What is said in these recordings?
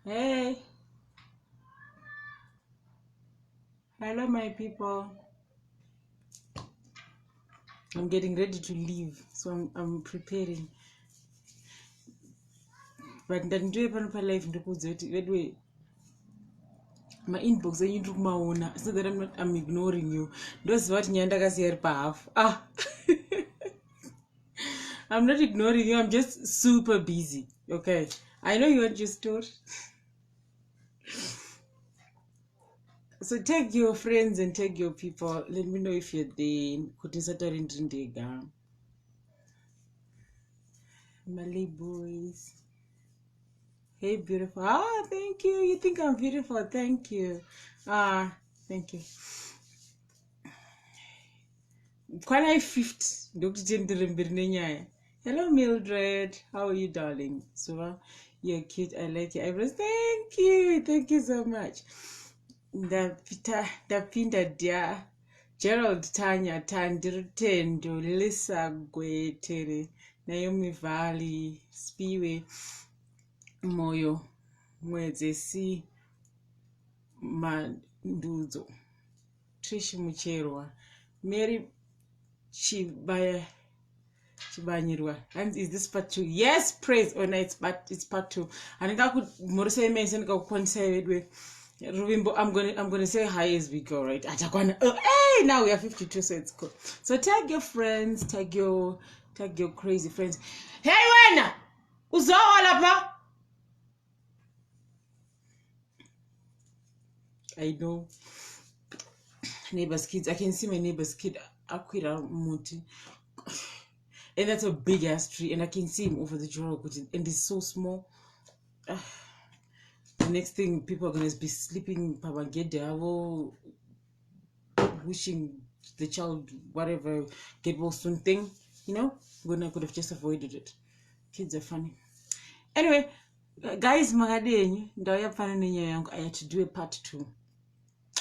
Hey, hello, my people. I'm getting ready to leave, so I'm preparing. But ndanditoye pano palive ndikuudza kuti vedwe mainbox enyu ndiri kumaona so that I'm ignoring you. Ndoziva kuti nyaya ndakasiya iri pahafu. I'm not ignoring you, I'm just super busy. Okay, I know you want your story. So tag your friends and tag your people. Let me know if you're there. Kuti ndisataure ndiri ndega. Malay boys. Hey, beautiful. Thank you. You think I'm beautiful? Thank you. Thank you. Quite I 50. Dr. Hello, Mildred. How are you, darling? So, you're cute. I like your eyebrows. Thank you. Thank you so much. The Pinda Dia. Gerald Tanya Tandirutendo Lisa Gwetere Naomi Valley Spiwe Moyo Mwezesi Manduzo Trish Mucherwa Mary Chibanyirwa. And is this part 2? Yes, praise. Oh no, it's part 2. And I could more say mention go with I'm gonna say hi as we go, right? Hey, now we are 52, so it's cool. So tag your friends, tag your crazy friends. Hey, wena uzola pa. I know neighbor's kids. I can see my neighbor's kid Akwira Muti, and that's a big ass tree, and I can see him over the Joro, and it's so small. The next thing, people are going to be sleeping, wishing the child whatever, get well soon thing, you know. I could have just avoided it. Kids are funny. Anyway, guys, I had to do a part 2.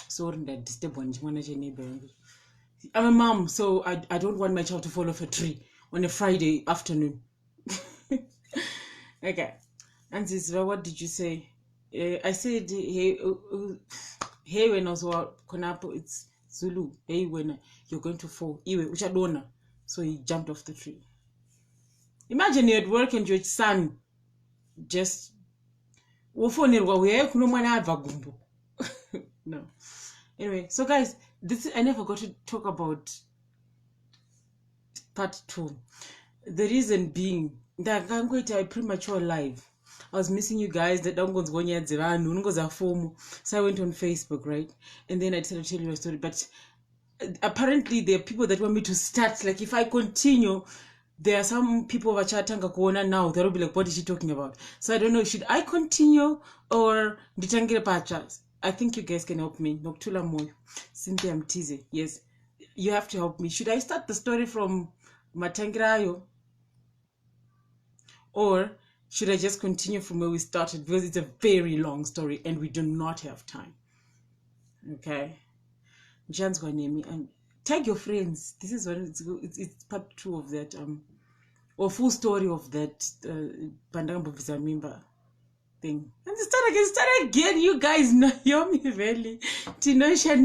So that disturb one neighbor. I'm a mom, so I don't want my child to fall off a tree on a Friday afternoon. Okay. And this, what did you say? I said, hey, when I was Konapo, it's Zulu. Hey, when you're going to fall, Iwe, which I don't know. So he jumped off the tree. Imagine you're at work and your son just. No. Anyway, so guys, I never got to talk about part 2. The reason being that I'm going to premature live. I was missing you guys. That so I went on Facebook, right? And then I decided to tell you a story. But apparently there are people that want me to start. Like if I continue, there are some people vachatanga kuona now. They'll be like, what is she talking about? So I don't know. Should I continue or nditangire pachas? I think you guys can help me. Noktula Moyo. Cynthia Mtize. Yes. You have to help me. Should I start the story from Matangirayo? Or should I just continue from where we started? Because it's a very long story and we do not have time. Okay. Jan's going to name me. And tag your friends. This is when it's part 2 of that. Or full story of that kubvisa mimba thing. And start again. You guys know me really. Tinosha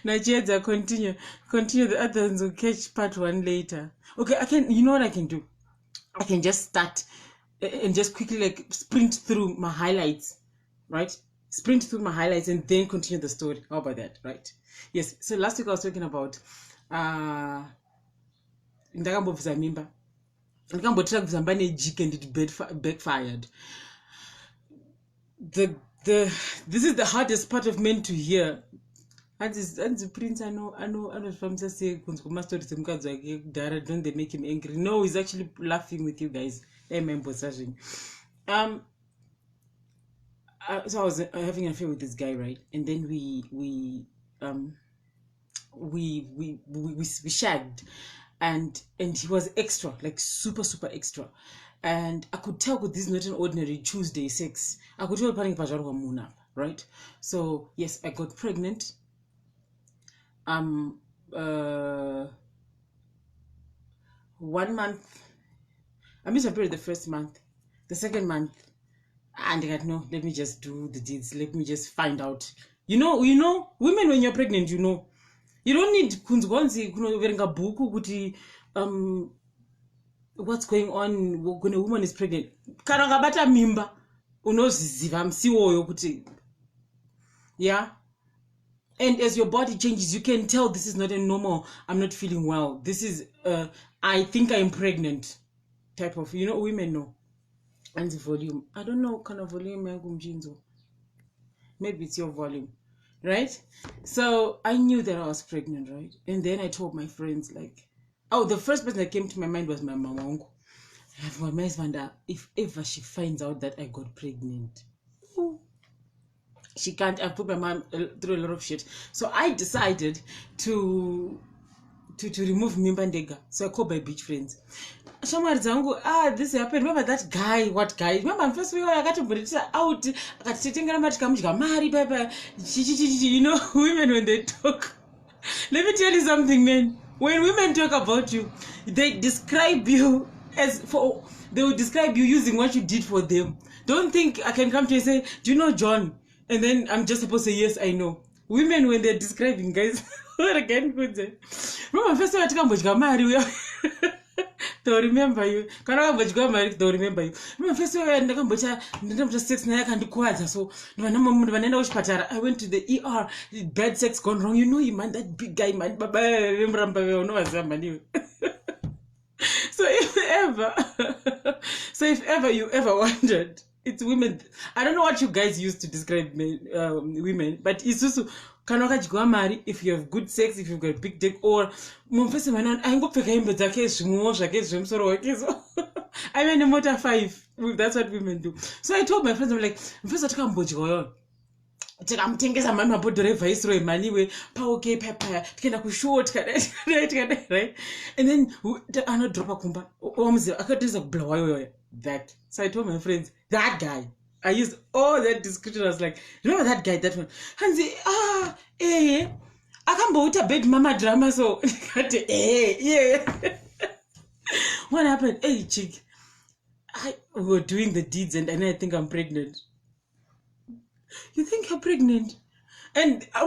Najeda continue. The others will catch part 1 later. Okay, you know what I can do? I can just start and just quickly sprint through my highlights, right? Sprint through my highlights and then continue the story. How about that, right? Yes. So last week I was talking about ndakambobvisa mimba. Ndakambotira kubvisa mimba nejik and it backfired. This is the hardest part of men to hear. And the prince I know from say don't they make him angry? No, he's actually laughing with you guys. So I was having an affair with this guy, right? And then we shagged, and he was extra, like super extra, and I could tell this is not an ordinary Tuesday sex. I could tell panic right? So yes, I got pregnant. 1 month. I missed my period the first month. The second month, And I got no, let me just do the deeds. Let me just find out. You know, women when you're pregnant, you know. You don't need kunzgonzi kunoverenga bhuku kuti what's going on when a woman is pregnant. Kana ukabata mimba, unoziziva msiwoyo kuti yeah. And as your body changes, you can tell this is not a normal, I'm not feeling well. This is I think I'm pregnant type of, you know, women know. And the volume. I don't know kind of volume maybe it's your volume, right? So I knew that I was pregnant, right? And then I told my friends, like, oh, the first person that came to my mind was my mama. My husband, if ever she finds out that I got pregnant, she can't. I put my mom through a lot of shit. So I decided to remove mimba ndega. So I called my beach friends. Shamwari dzangu, this happened. Remember that guy? What guy? Remember first we got to put it out. You know, women when they talk. Let me tell you something, man. When women talk about you, they describe you they will describe you using what you did for them. Don't think I can come to you and say, do you know John? And then I'm just supposed to say, yes, I know. Women, when they're describing, guys, what again could say? Remember, first time I took marry, they'll remember you. They'll remember you. Remember, first time I just 6 and I can do quads. So, I went to the ER, bad sex gone wrong. You know, you man, that big guy, man. So if ever you ever wondered, it's women. I don't know what you guys use to describe women, but it's also if you have good sex, if you've got big dick, or I mean a motor 5. That's what women do. So I told my friends, I'm like, first I come I'm thinking I'm not about the viceroy money way power pepper can I short right, and then I not drop a kumba I could just blow that. So I told my friends, that guy, I used all that description. I was like, remember that guy, that one, and say I can't boot a bed mama drama. So yeah. What happened? Hey chick, we were doing the deeds and I think I'm pregnant. You think you're pregnant? And I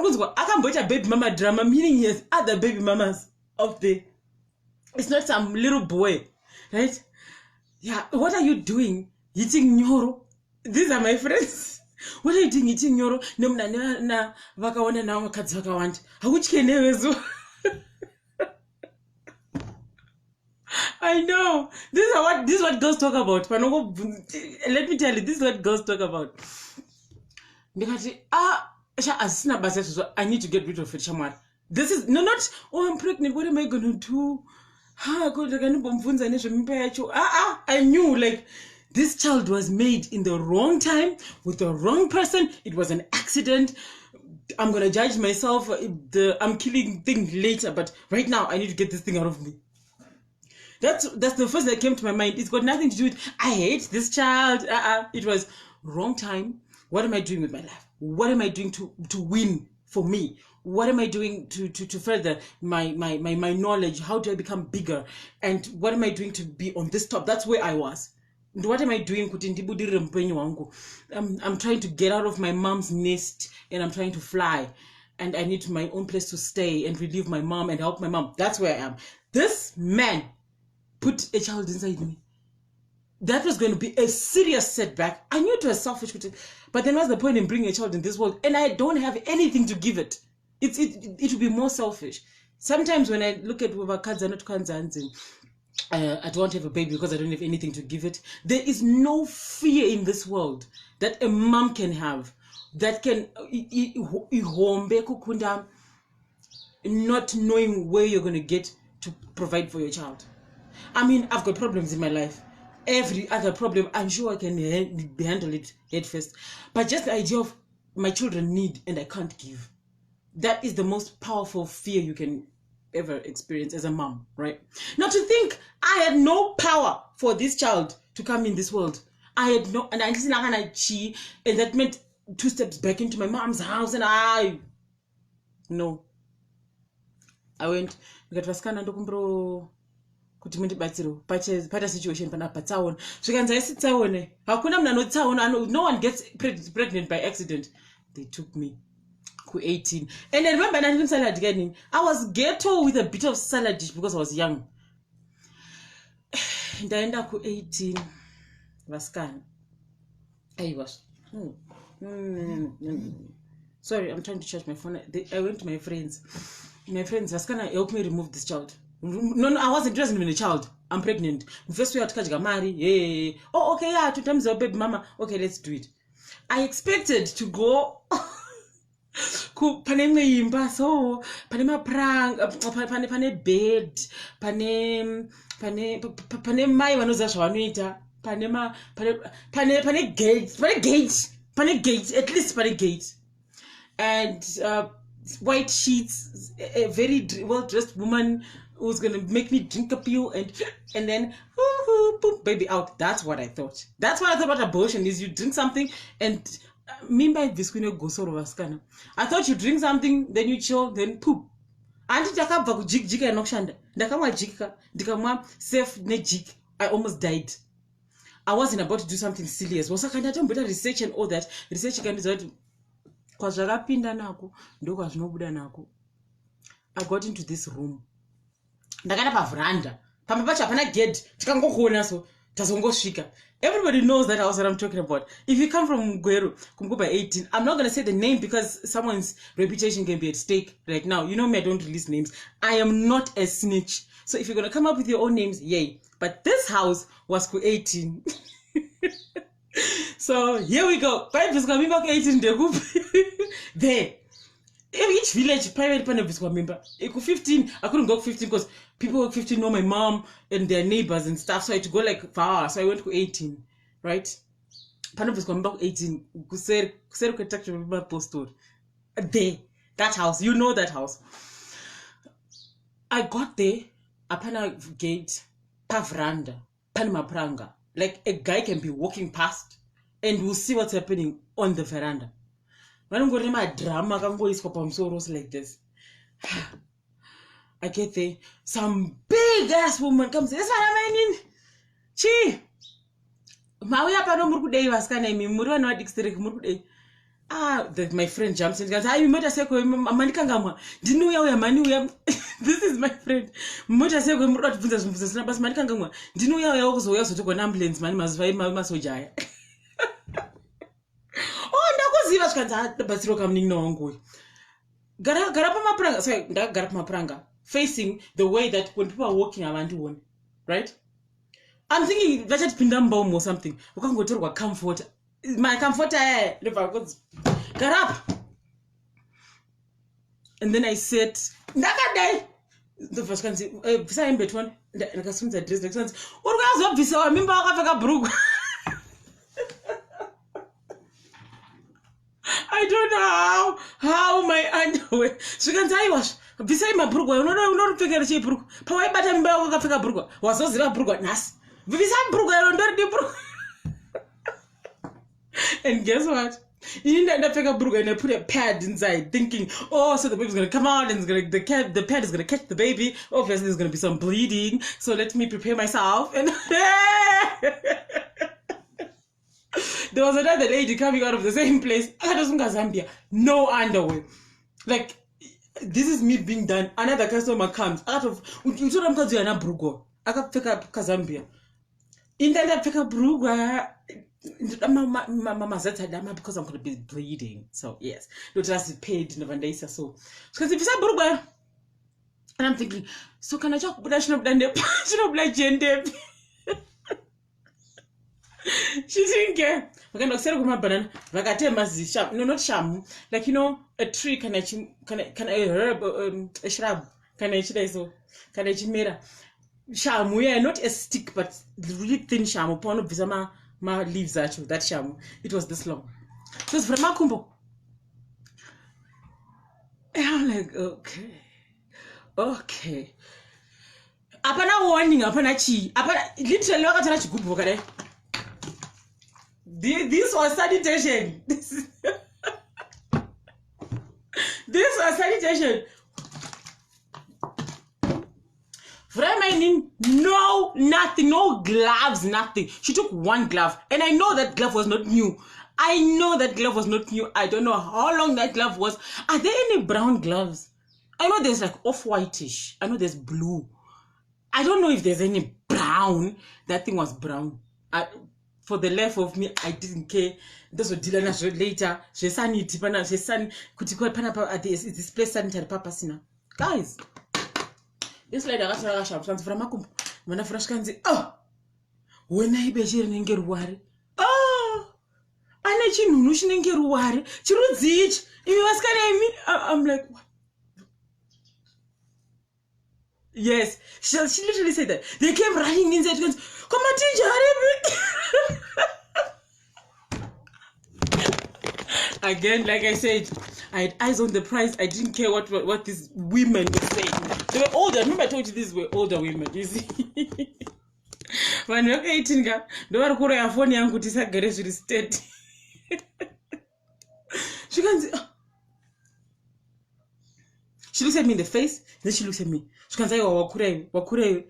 can't watch a baby mama drama, meaning he has other baby mamas up there. It's not some little boy, right? Yeah, what are you doing? Eating nyoro? These are my friends. What are you doing eating nyoro? Na vakawana na wakadzi vakawanda. Hakuchikenewezo. I know. This is what girls talk about. Let me tell you, this is what girls talk about. I need to get rid of it, Shamar. This is not, oh, I'm pregnant, what am I gonna do? I knew, like, this child was made in the wrong time with the wrong person. It was an accident. I'm gonna judge myself. I'm killing thing later, but right now I need to get this thing out of me. That's the first that came to my mind. It's got nothing to do with I hate this child. It was wrong time. What am I doing with my life? What am I doing to win for me? What am I doing to further my knowledge? How do I become bigger? And what am I doing to be on this top? That's where I was. What am I doing? I'm trying to get out of my mom's nest and I'm trying to fly. And I need my own place to stay and relieve my mom and help my mom. That's where I am. This man put a child inside me. That was going to be a serious setback. I knew it was selfish, but then what's the point in bringing a child in this world? And I don't have anything to give it. It would be more selfish. Sometimes when I look at I don't have a baby because I don't have anything to give it. There is no fear in this world that a mom can have that can not knowing where you're going to get to provide for your child. I mean, I've got problems in my life. Every other problem, I'm sure I can handle it head first. But just the idea of my children need and I can't give. That is the most powerful fear you can ever experience as a mom, right? Now to think I had no power for this child to come in this world. I had no, and that meant 2 steps back into my mom's house and I went, kuti mundibatsirewo pata situation panapa tsaona zvikanzi haisi tsaone hakuna munhu anotsaona no one gets pregnant by accident. They took me ku-18 and I remember ndandiri salad kanini I was ghetto with a bit of salad dish because I was young. Ndaenda ku-18 vasikana aiwa. Sorry, I'm trying to charge my phone. I went to my friends vasikana help me remove this child. No, I wasn't even a child. I'm pregnant. First we had to marry. Hey. Oh, okay, yeah, 2 times your baby mama. Okay, let's do it. I expected to go pane mimba, so pane mapranga, pane bed, pane mai vanoziva zvavanoita, pane gate, at least pane gate. And white sheets, a very well-dressed woman who's gonna make me drink a pill and then boom, baby out. That's what I thought. That's what I thought about abortion is you drink something and mimba visquino gosoro vaskana. I thought you drink something, then you chill, then poop. Anti takabva kujika inokushanda. Ndakamwa jika, ndikamwa safe nejik. I almost died. I wasn't about to do something serious. Wasakanda tombota research and all that. Research can result kwazvakapinda nako ndokwazvinobuda nako. I got into this room. Ndakaenda paveranda. Pamba pacho hapana gate. Tikangokuona so tazongosvika. Everybody knows that house that I'm talking about. If you come from Mgweru, Kumgo by 18, I'm not going to say the name because someone's reputation can be at stake right now. You know me, I don't release names. I am not a snitch. So if you're going to come up with your own names, yay. But this house was ku 18. So here we go. 5 is coming back 18. There. Each village, private panel member. 15, I couldn't go 15 because people who 15 know my mom and their neighbors and stuff. So I had to go like far. So I went to 18, right? Panel member 18. There. That house. You know that house. I got there. Apana gate. Pa veranda. Panama pranga. Like a guy can be walking past and we'll see what's happening on the veranda. When I'm going to my drama, I'm going to pamusoro like this. I get there. Some big ass woman comes. That's what I mean. Chi. Mawia pano murukudei vaskana imi muri no district murukudei. My friend jumps in and goes, "I mota seko manikangamwa. Ndinuya uya mani uya." This is my friend. Mota seko muri kubvunza zvimvunzo sina basi manikangamwa. Ndinuya uya kuzoya zotokwa na ambulance mani mazuva masojaya. Ziva zvikanzi batsiro kamunin'ina wangu gara pamapranga. So ndakagara pamapranga facing the way that when people are walking avandioni, right? I'm thinking vachatipinda mumba or something. Ukangotorwa comforter. My comforter never goes garap. And then I said ndakadai the first can say visa imbetwan ndakasunza dress ndakasunza urikazobvisa wa mimba wakapfeka bhurugwa. I don't know how my underwear. So you can tell you beside my burgwa, no figure she brook. Pawai bata mba wakapfeka burgwa. Wazoziva burgwa nasi. Beside burgwa ndo burgwa. And guess what? You didn't end up taking a burgwa and I put a pad inside, thinking, oh, so the baby's gonna come out and the pad is gonna catch the baby. Obviously, there's gonna be some bleeding. So let me prepare myself. And there was another lady coming out of the same place. Zambia, no underwear. Like, this is me being done. Another customer comes out of you told them you are not brugo. I got pick up Kazambia. In that pick up bruga. Mama said because I'm gonna be bleeding. So yes, you just paid in the Vandesa. So because if you say bruga, and I'm thinking, so can I talk but I should have done the like gender. She didn't care. Okay, no, sell my banana. Like I tell my sham, no, not sham. Like you know, a tree can I herb a shrub? Can I so? Can I mera? Sham, we are not a stick, but really thin sham. Upon of visama my leaves actually that sham. It was this long. So it's from Makumbo. And I'm like, okay. Apana warning, apana chi. Apana literally wakatana chigubu wakade. This was sanitation. This was sanitation. Meaning, no, nothing, no gloves, nothing. She took one glove, and I know that glove was not new. I know that glove was not new. I don't know how long that glove was. Are there any brown gloves? I know there's like off-whitish. I know there's blue. I don't know if there's any brown. That thing was brown. For the life of me, I didn't care. Those were dealing later. She said, this place sanitary purpose now. Guys, this lady got a sharp from Makum. When I first can say, oh, when I be sharing and get worried. Oh, I let you know, she didn't get worried. She would see it. If you ask her, I'm like, what? Yes, she literally said that. They came running inside. Goes, come on, teacher. Again, like I said, I had eyes on the prize. I didn't care what these women were saying. They were older. Remember I told you these were older women, you see. When we were 18, they were calling her phone and she can say, oh. She looks at me in the face, then she looks at me. She can say, oh, wakure.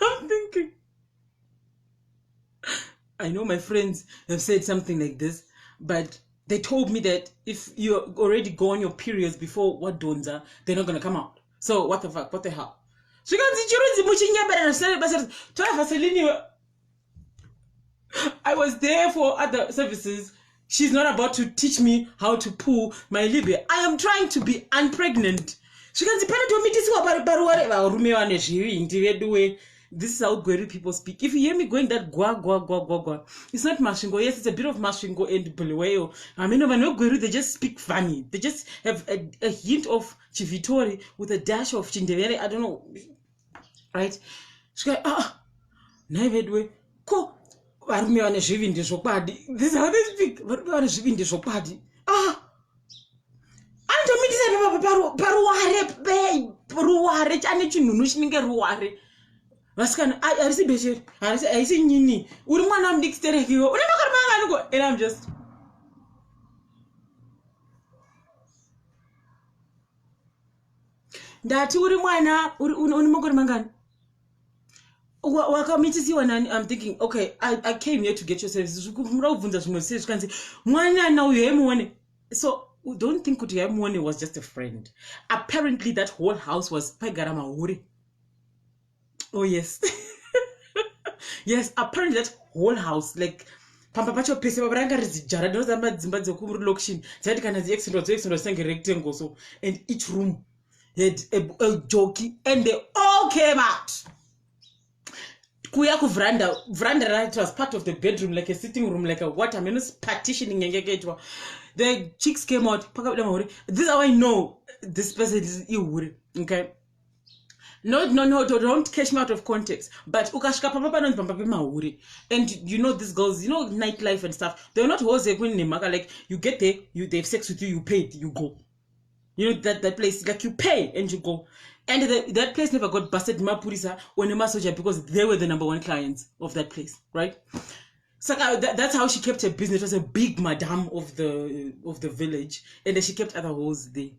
I'm thinking. I know my friends have said something like this, but they told me that if you already go on your periods before what donza, they're not going to come out. So what the fuck? What the hell? She can say, I was there for other services. She's not about to teach me how to pull my labia. I am trying to be unpregnant. She can say, this is how Gweru people speak. If you hear me going that gwa, it's not mashingo. Yes, it's a bit of mashingo and buleweo. I mean, when no Gweru, they just speak funny. They just have a hint of Chivitori with a dash of Chindevere. I don't know. Right? She goes, Navedwe, ko. This is how they speak. And I'm just I'm thinking, okay, I came here to get your services. So don't think Kutiyamone was just a friend. Apparently that whole house was Pagaramahuri. Oh yes. Yes, apparently that whole house, like Pampapacho Pesa Baranga is Jarado Zamba Zokumur Lokshin, Zedkan has the rectangle so, and each room had a jokey, and they all came out. Kuyaku veranda right was part of the bedroom, like a sitting room, like a watermelon partitioning. The chicks came out. This is how I know this person is ill. Okay. No, don't catch me out of context. But ukashika papa no papa mauri. And you know these girls, you know nightlife and stuff. They're not always like you get there, they have sex with you, you pay it, you go. You know that place, like you pay and you go. And that place never got busted Mapurisa or Nemasoja because they were the #1 clients of that place, right? So that's how she kept her business. It was a big madam of the village, and then she kept other hoes there.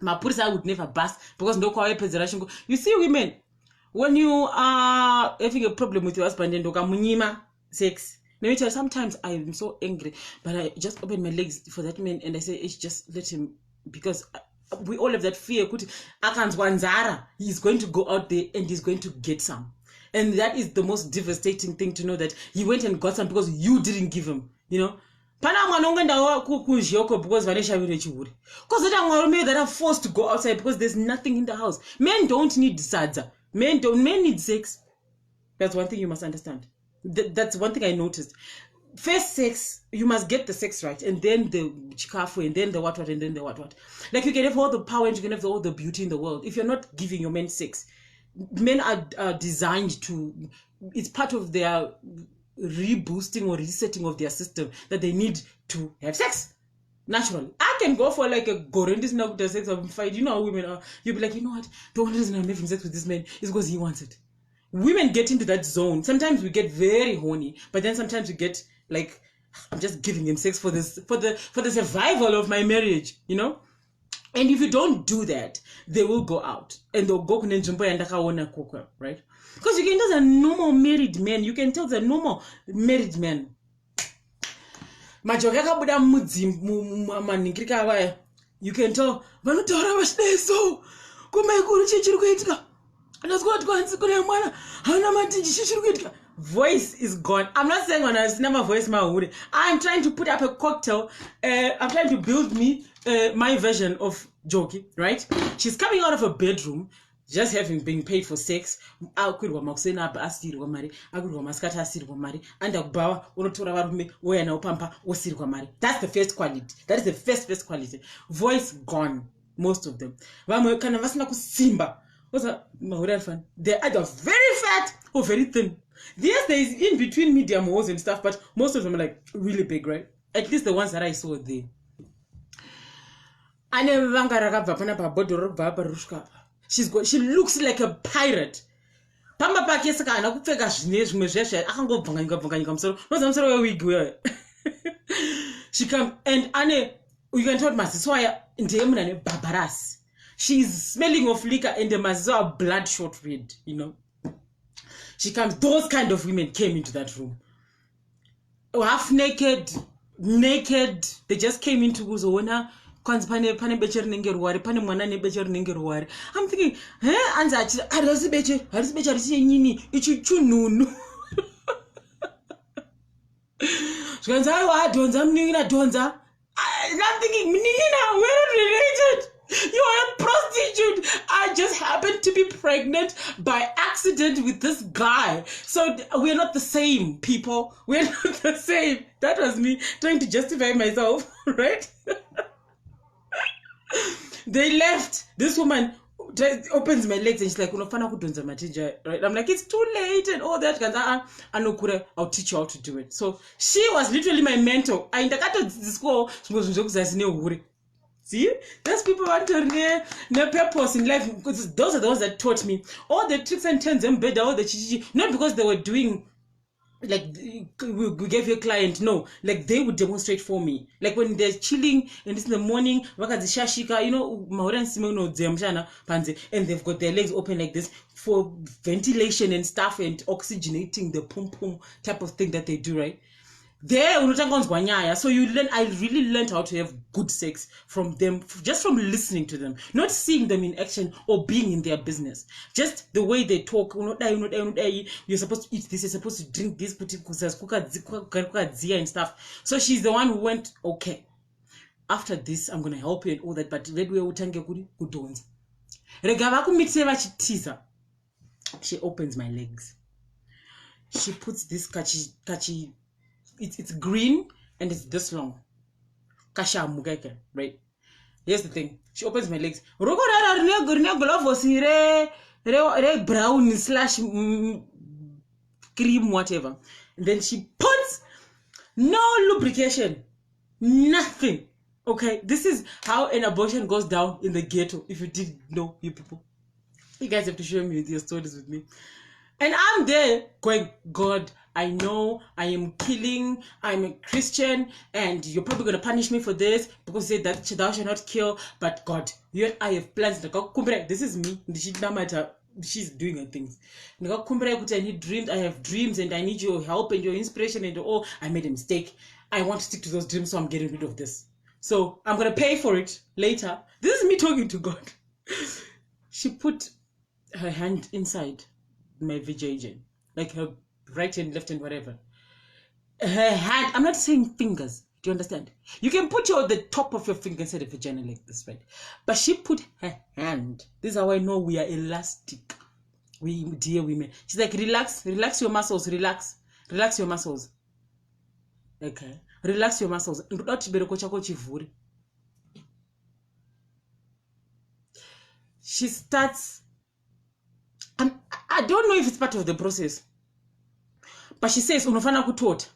Mapurisa would never bust because no go. You see, women, when you are having a problem with your husband and munyima sex. Let me tell you, sometimes I am so angry, but I just open my legs for that man and I say, it's just let him, because we all have that fear. He's going to go out there and he's going to get some. And that is the most devastating thing to know, that he went and got some because you didn't give him, you know. Because that are forced to go outside because there's nothing in the house. Men don't need sadza. Men need sex. That's one thing you must understand. That's one thing I noticed. First sex, you must get the sex right, and then the chikafu, and then the what, and then the what. Like you can have all the power and you can have all the beauty in the world. If you're not giving your men sex, men are designed to, it's part of their reboosting or resetting of their system that they need to have sex naturally. I can go for like a gorendis now with the sex of fight. You know how women are. You'll be like, you know what? The only reason I'm having sex with this man is because he wants it. Women get into that zone. Sometimes we get very horny, but then sometimes we get like, I'm just giving him sex for the survival of my marriage, you know. And if you don't do that, they will go out and they'll go kune nzvimbo yandakaona koko, right? Because you can tell the normal married men, you can tell the normal married men. Majoka akabuda maningirika avaya, you can tell vanotaura vachidai so kumaikuru chichiri kuitika ndasikuti kwanzi kune mwana hauna matiji chichiri kuitika. Voice is gone. I'm not saying when I was never voice my I'm trying to put up a cocktail. I'm trying to build me my version of Joki, right? She's coming out of a bedroom, just having been paid for sex. That's the first quality. That is the first quality. Voice gone, most of them. They're either very fat or very thin. Yes, there is in between medium walls and stuff, but most of them are like really big, right? At least the ones that I saw there. She looks like a pirate. She comes and you can tell Masiswaya in the Barbaras. She's smelling of liquor and the Masiswaya bloodshot red, you know. She comes, those kind of women came into that room. Half naked, they just came into Guzona. I'm thinking, I'm thinking, Nina, we're not related. You are a prostitute. I just happened to be pregnant by accident with this guy. So we're not the same, people. We're not the same. That was me trying to justify myself, right? They left. This woman opens my legs and she's like, right? I'm like, it's too late and all that. I'll teach you how to do it. So she was literally my mentor. See, those people want to no purpose in life, because those are the ones that taught me all the tricks and turns and better, all the chichi. Not because they were doing like we gave you a client, no, like they would demonstrate for me. Like when they're chilling and it's in the morning, you know, and they've got their legs open like this for ventilation and stuff and oxygenating the pum pum type of thing that they do, right? There, so you learn. I really learned how to have good sex from them, just from listening to them, not seeing them in action or being in their business. Just the way they talk. You're supposed to eat this. You're supposed to drink this, and stuff. So she's the one who went, okay, after this, I'm gonna help you and all that. But she opens my legs. She puts this kachi. It's green and it's this long. Kasha mugeke, right? Here's the thing. She opens my legs. Brown / cream, whatever. And then she puts no lubrication. Nothing. Okay? This is how an abortion goes down in the ghetto. If you didn't know, you people. You guys have to share me your stories with me. And I'm there going, God, I know I am killing, I'm a Christian, and you're probably going to punish me for this because you said that thou shalt not kill. But God, you and I have plans. This is me. She's doing her things. I need dreams. I have dreams and I need your help and your inspiration and all. I made a mistake. I want to stick to those dreams, so I'm getting rid of this. So I'm going to pay for it later. This is me talking to God. She put her hand inside my vajayjay, like her right hand, left hand, whatever. Her hand, I'm not saying fingers, do you understand? You can put the top of your finger inside the vagina like this, right? But she put her hand. This is how I know we are elastic. We dear women. She's like, relax your muscles, relax your muscles. Okay, relax your muscles. She starts. I don't know if it's part of the process, but she says unofana kutota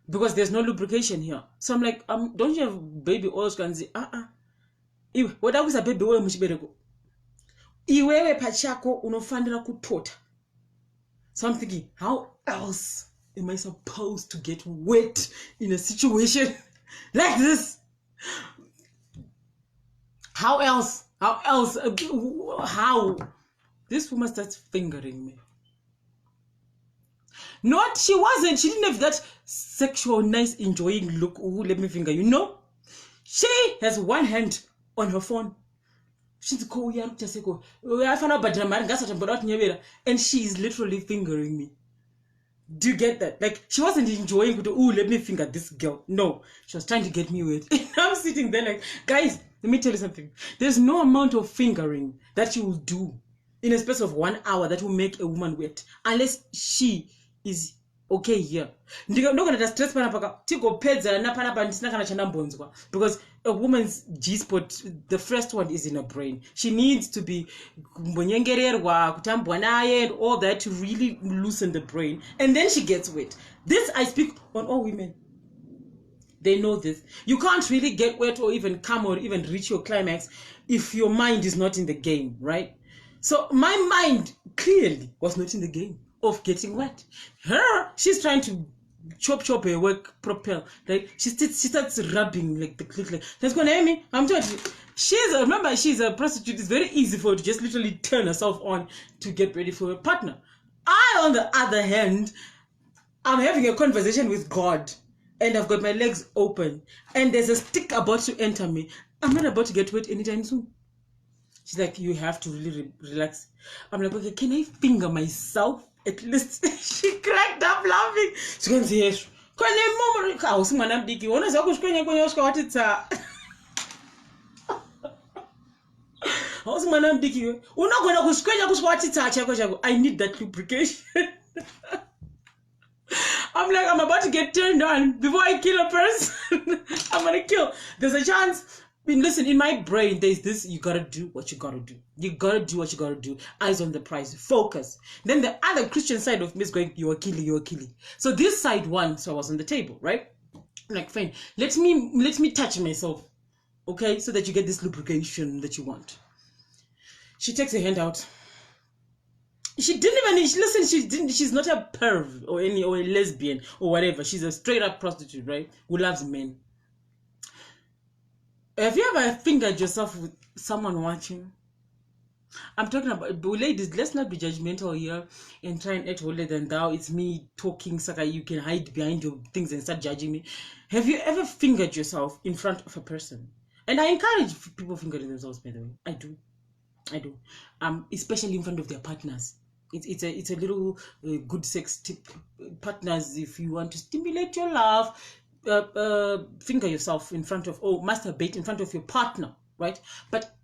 because there's no lubrication here. So I'm like, don't you have baby oils? What else a baby oil muchibereko? Iwewe pachako unofanira kutota. So I'm thinking, how else am I supposed to get wet in a situation like this? How else? How else? How? This woman starts fingering me. Not, she wasn't. She didn't have that sexual, nice, enjoying look. Oh, let me finger you. No. She has one hand on her phone. And she's literally fingering me. Do you get that? Like, she wasn't enjoying it. Oh, let me finger this girl. No, she was trying to get me wet. And I'm sitting there like, guys, let me tell you something. There's no amount of fingering that you will do in a space of 1 hour that will make a woman wet, unless she is okay here. Because a woman's G-spot, the first one is in her brain. She needs to be and all that to really loosen the brain, and then she gets wet. This I speak on all women. They know this. You can't really get wet or even come or even reach your climax if your mind is not in the game, right? So my mind clearly was not in the game of getting wet. She's trying to chop her work propel. Like she starts rubbing like the click like that's gonna hear me. I'm telling you, remember she's a prostitute. It's very easy for her to just literally turn herself on to get ready for her partner. I, on the other hand, I'm having a conversation with God, and I've got my legs open, and there's a stick about to enter me. I'm not about to get wet anytime soon. She's like, you have to really relax. I'm like, okay, can I finger myself at least? She cracked up laughing. She goes, yes. I need that lubrication. I'm like, I'm about to get turned on before I kill a person. I'm gonna kill. There's a chance. I mean, listen, in my brain, there's this, you gotta do what you gotta do. You gotta do what you gotta do. Eyes on the prize. Focus. Then the other Christian side of me is going, you are killing. So this side won, so I was on the table, right? I'm like, fine, let me touch myself, okay? So that you get this lubrication that you want. She takes her hand out. She didn't even listen. She's not a perv or a lesbian or whatever. She's a straight up prostitute, right? Who loves men. Have you ever fingered yourself with someone watching? I'm talking about, ladies, let's not be judgmental here and try and act holier than thou. It's me talking, so that you can hide behind your things and start judging me. Have you ever fingered yourself in front of a person? And I encourage people fingering themselves, by the way. I do. Especially in front of their partners. It's a little good sex tip. Partners, if you want to stimulate your love, finger yourself in front of, or masturbate in front of your partner, right? But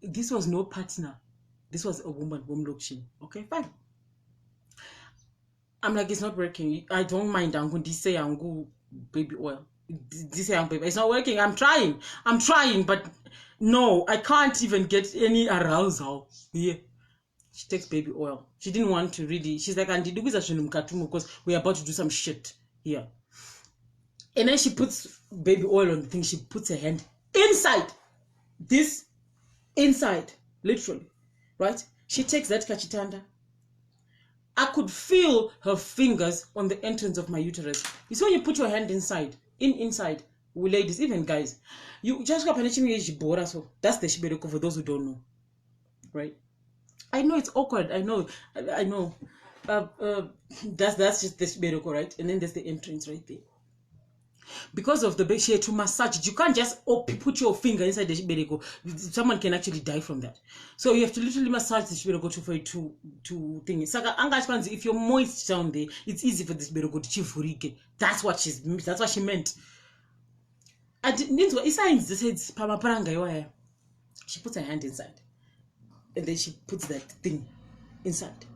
this was no partner. This was a woman, okay, fine. I'm like, it's not working. I don't mind. I'm going to say, I'm going baby oil. This baby, it's not working. I'm trying, but no, I can't even get any arousal. Yeah. She takes baby oil. She didn't want to really. She's like, Auntie, because we're about to do some shit here. And then she puts baby oil on the thing. She puts her hand inside. Inside. Literally. Right? She takes that kachitanda. I could feel her fingers on the entrance of my uterus. You see when you put your hand inside. Inside. Ladies, even guys. You just got penetration. So that's the shibereko for those who don't know. Right? I know it's awkward. I know. That's just the shibereko, right? And then there's the entrance right there. Because of the she had to massage it. You can't just put your finger inside the shibereko. Someone can actually die from that. So you have to literally massage the shibereko for it to thing. If you're moist down there, it's easy for the shibereko to chivurike. That's what she meant. I didn't. She puts her hand inside. And then she puts that thing inside.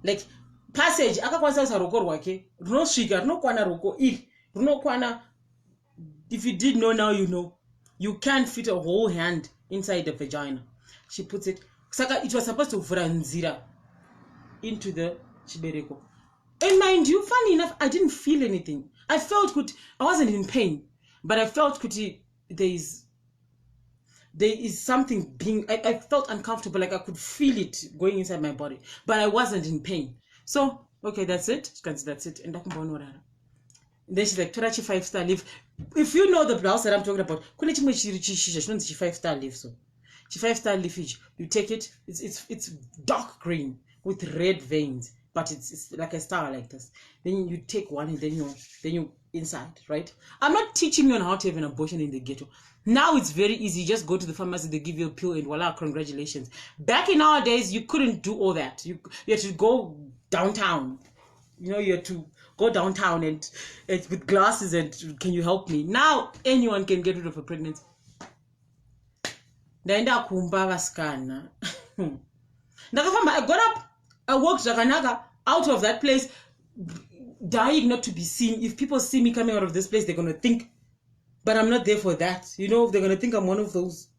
Like, passage, if you did know, now you know. You can't fit a whole hand inside the vagina. She puts it. It was supposed to franzira into the shibereko. And mind you, funny enough, I didn't feel anything. I felt good. I wasn't in pain. But I felt kuti, there is something being, I felt uncomfortable, like I could feel it going inside my body, but I wasn't in pain. So, okay, that's it. That's it. And Then she's like, Torachi 5-star leaf. If you know the blouse that I'm talking about, she 5-star leaf. So she 5-star leafage. You take it, it's dark green with red veins, but it's like a star like this. Then you take one and then you inside, right? I'm not teaching you on how to have an abortion in the ghetto. Now it's very easy. You just go to the pharmacy, they give you a pill, and voila, congratulations. Back in our days, you couldn't do all that. You had to go downtown. You had to go downtown and with glasses and can you help me? Now anyone can get rid of a pregnancy. I got up, I walked out of that place, dying not to be seen. If people see me coming out of this place, they're gonna think, but I'm not there for that. They're gonna think I'm one of those.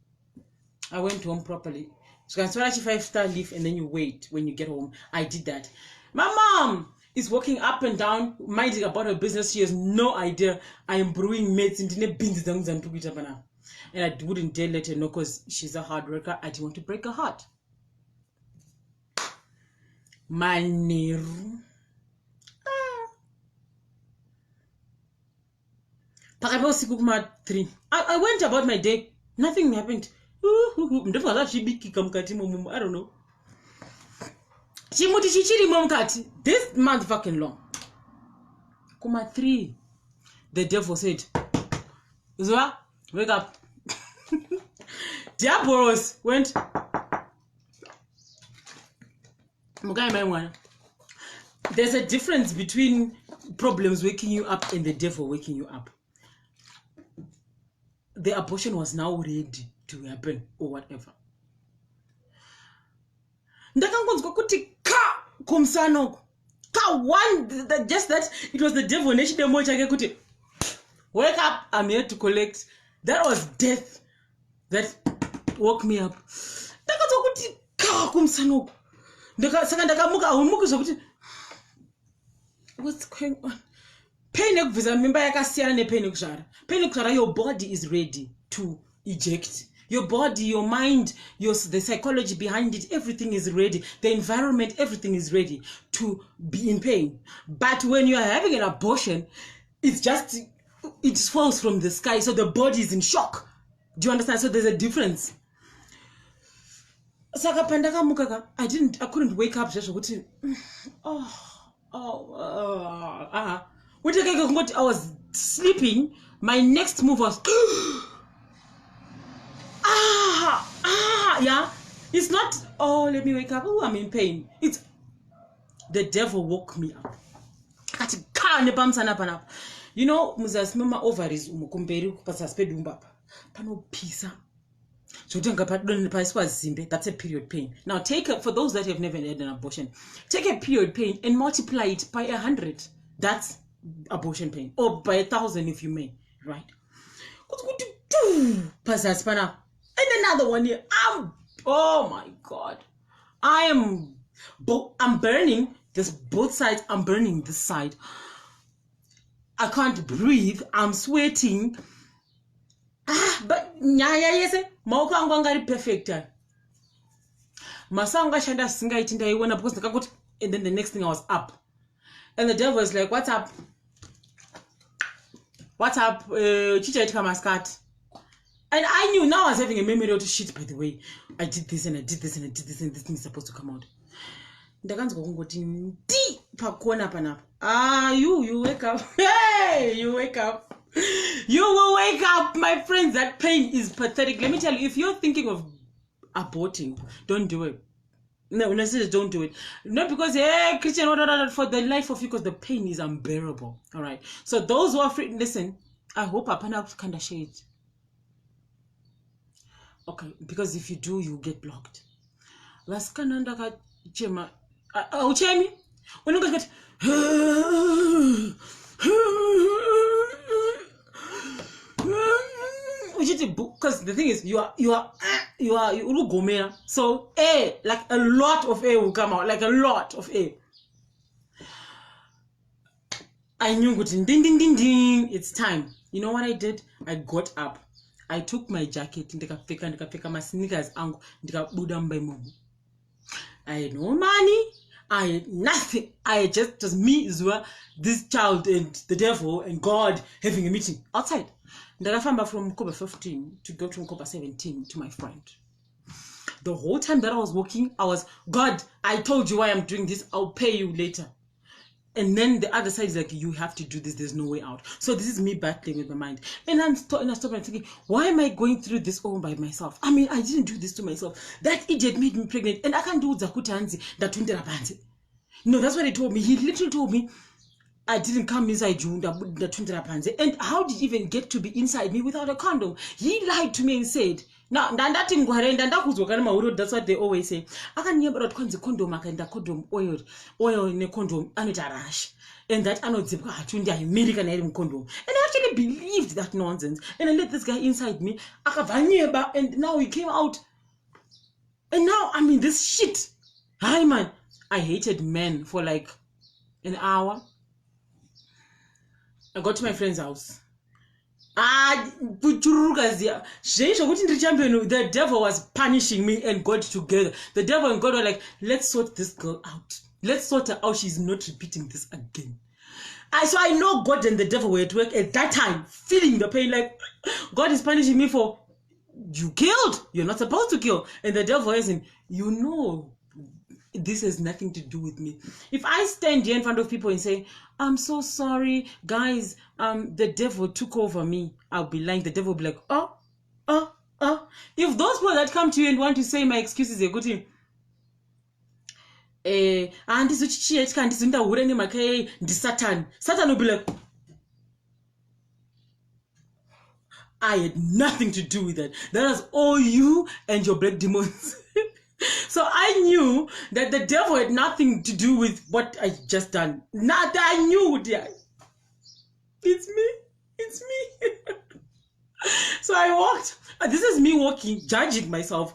I went home properly. So you can 5-star leaf and then you wait when you get home. I did that. My mom is walking up and down, minding about her business. She has no idea I am brewing meds and I wouldn't dare let her know because she's a hard worker. I didn't want to break her heart. Maniru. I went about my day. Nothing happened. I don't know. This month fucking long. 3. The devil said, Zwa, wake up. Diabolos went. There's a difference between problems waking you up and the devil waking you up. The abortion was now ready to happen or whatever. Just that it was the devil. Wake up, I'm here to collect. That was death that woke me up. What's going on? Your body is ready to eject. Your body, your mind, the psychology behind it, everything is ready. The environment, everything is ready to be in pain. But when you are having an abortion, it falls from the sky, so the body is in shock. Do you understand? So there's a difference. I couldn't wake up just I was sleeping. My next move was yeah. It's not, let me wake up. Oh, I'm in pain. It's the devil woke me up. Muzasmama ovaries umukumberi pasaspedumba. Pano pisa. That's a period pain. Now for those that have never had an abortion, take a period pain and multiply it by 100. That's abortion pain. Or by 1,000 if you may, right? And another one here. Oh my God. I'm burning this both sides. I'm burning this side. I can't breathe. I'm sweating. But yes, perfect. And then the next thing I was up. And the devil was like, what's up? What's up? And I knew now I was having a memory of shit, by the way. I did this and I did this and I did this and this thing is supposed to come out. You wake up. Hey, you wake up. You will wake up, my friends. That pain is pathetic. Let me tell you, if you're thinking of aborting, don't do it. No, don't do it. Not because, hey, Christian, for the life of you, because the pain is unbearable. All right. So those who are free, listen, I hope Apana kind of shade. Okay, because if you do, you get blocked. Laskananda Chema. Uchemi? When you get because the thing is you are gomera, so air, like a lot of air will come out, like a lot of air. I knew ding ding ding ding, it's time. You know what I did? I got up, I took my jacket, my sneakers, I had no money, I had nothing. I had just me, Zua, this child and the devil and God having a meeting outside. Ndakafamba from Mkoba 15 to go to Mkoba 17 to my friend. The whole time that I was walking, I was, God, I told you why I'm doing this. I'll pay you later. And then the other side is like, you have to do this. There's no way out. So this is me battling with my mind. And I stop and thinking, why am I going through this all by myself? I mean, I didn't do this to myself. That idiot made me pregnant. And I can't do Zakutanzi. No, that's what he told me. He literally told me, I didn't come inside you. And how did he even get to be inside me without a condom? He lied to me and said, now that's what they always say. I can hear about condom, I can condom oil in a condom, and it's a rash. And that I know it's American condom. And I actually believed that nonsense. And I let this guy inside me. And now he came out. And now I'm in this shit. Hi man. I hated men for like an hour. I got to my friend's house. The devil was punishing me and God together. The devil and God were like, let's sort this girl out. Let's sort her out. She's not repeating this again. So I know God and the devil were at work at that time, feeling the pain. Like, God is punishing me for, you killed. You're not supposed to kill. And the devil is in, you know, this has nothing to do with me. If I stand here in front of people and say, I'm so sorry, guys, the devil took over me, I'll be lying. The devil will be like, If those people that come to you and want to say my excuses are good thing, Satan will be like, I had nothing to do with that. That was all you and your black demons. So I knew that the devil had nothing to do with what I just done. Not that I knew. It's me. So I walked. This is me walking, judging myself,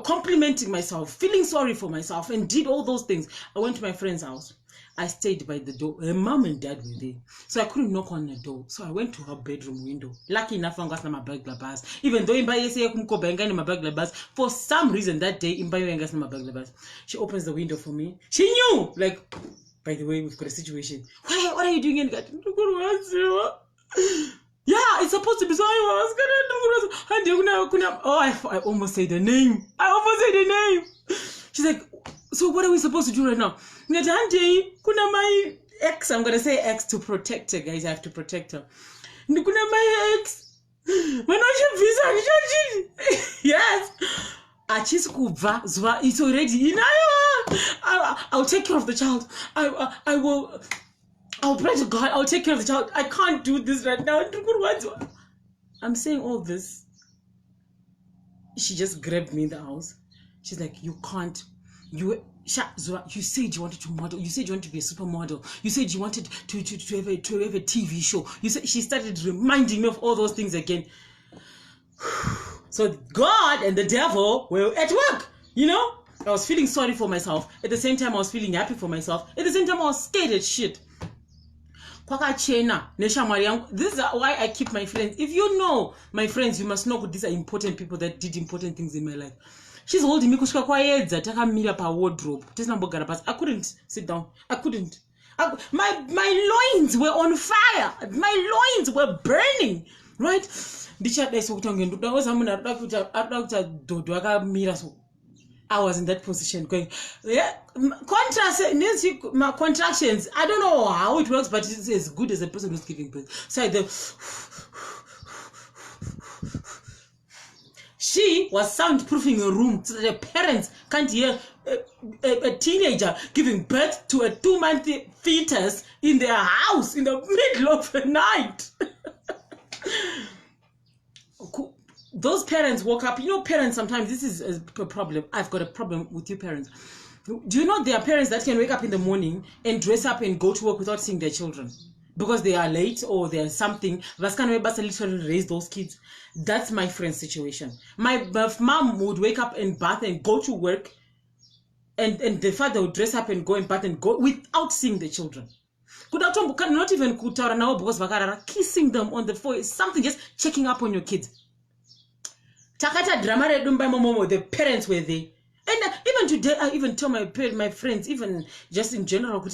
complimenting myself, feeling sorry for myself, and did all those things. I went to my friend's house. I stayed by the door. Her mom and dad were there. So I couldn't knock on the door. So I went to her bedroom window. Lucky enough, I got my burglar bars. Even though for some reason that day, she opens the window for me. She knew, like, by the way, we've got a situation. What are you doing in that? Yeah, it's supposed to be so. I almost said the name. She's like, so what are we supposed to do right now? My ex, I'm going to say ex to protect her, guys. I have to protect her. My ex. Yes. It's already. I'll take care of the child. I'll pray to God. I'll take care of the child. I can't do this right now. I'm saying all this. She just grabbed me in the house. She's like, you can't. You said you wanted to model. You said you wanted to be a supermodel. You said you wanted to have a TV show. You said, she started reminding me of all those things again. So God and the devil were at work. You know, I was feeling sorry for myself. At the same time, I was feeling happy for myself. At the same time, I was scared as shit. This is why I keep my friends. If you know my friends, you must know these are important people that did important things in my life. She's holding me kusvika kwaedza takamira pawardrobe tisina mbogara pasi. I couldn't sit down. I couldn't. My loins were on fire. My loins were burning. Right? I was in that position going, yeah, contractions. I don't know how it works, but it's as good as a person who's giving birth. So she was soundproofing a room so that the parents can't hear a teenager giving birth to a 2-month fetus in their house in the middle of the night. Those parents woke up. You know, parents, sometimes this is a problem. I've got a problem with you parents. Do you know there are parents that can wake up in the morning and dress up and go to work without seeing their children? Because they are late or there's something. That's kind of literally raise those kids. That's my friend's situation. My mom would wake up and bath and go to work, and the father would dress up and go and bath and go without seeing the children. Not even because kissing them on the forehead, something, just checking up on your kids. Takata drama redumba momo, the parents were there. And even today, I even tell my friends, even just in general,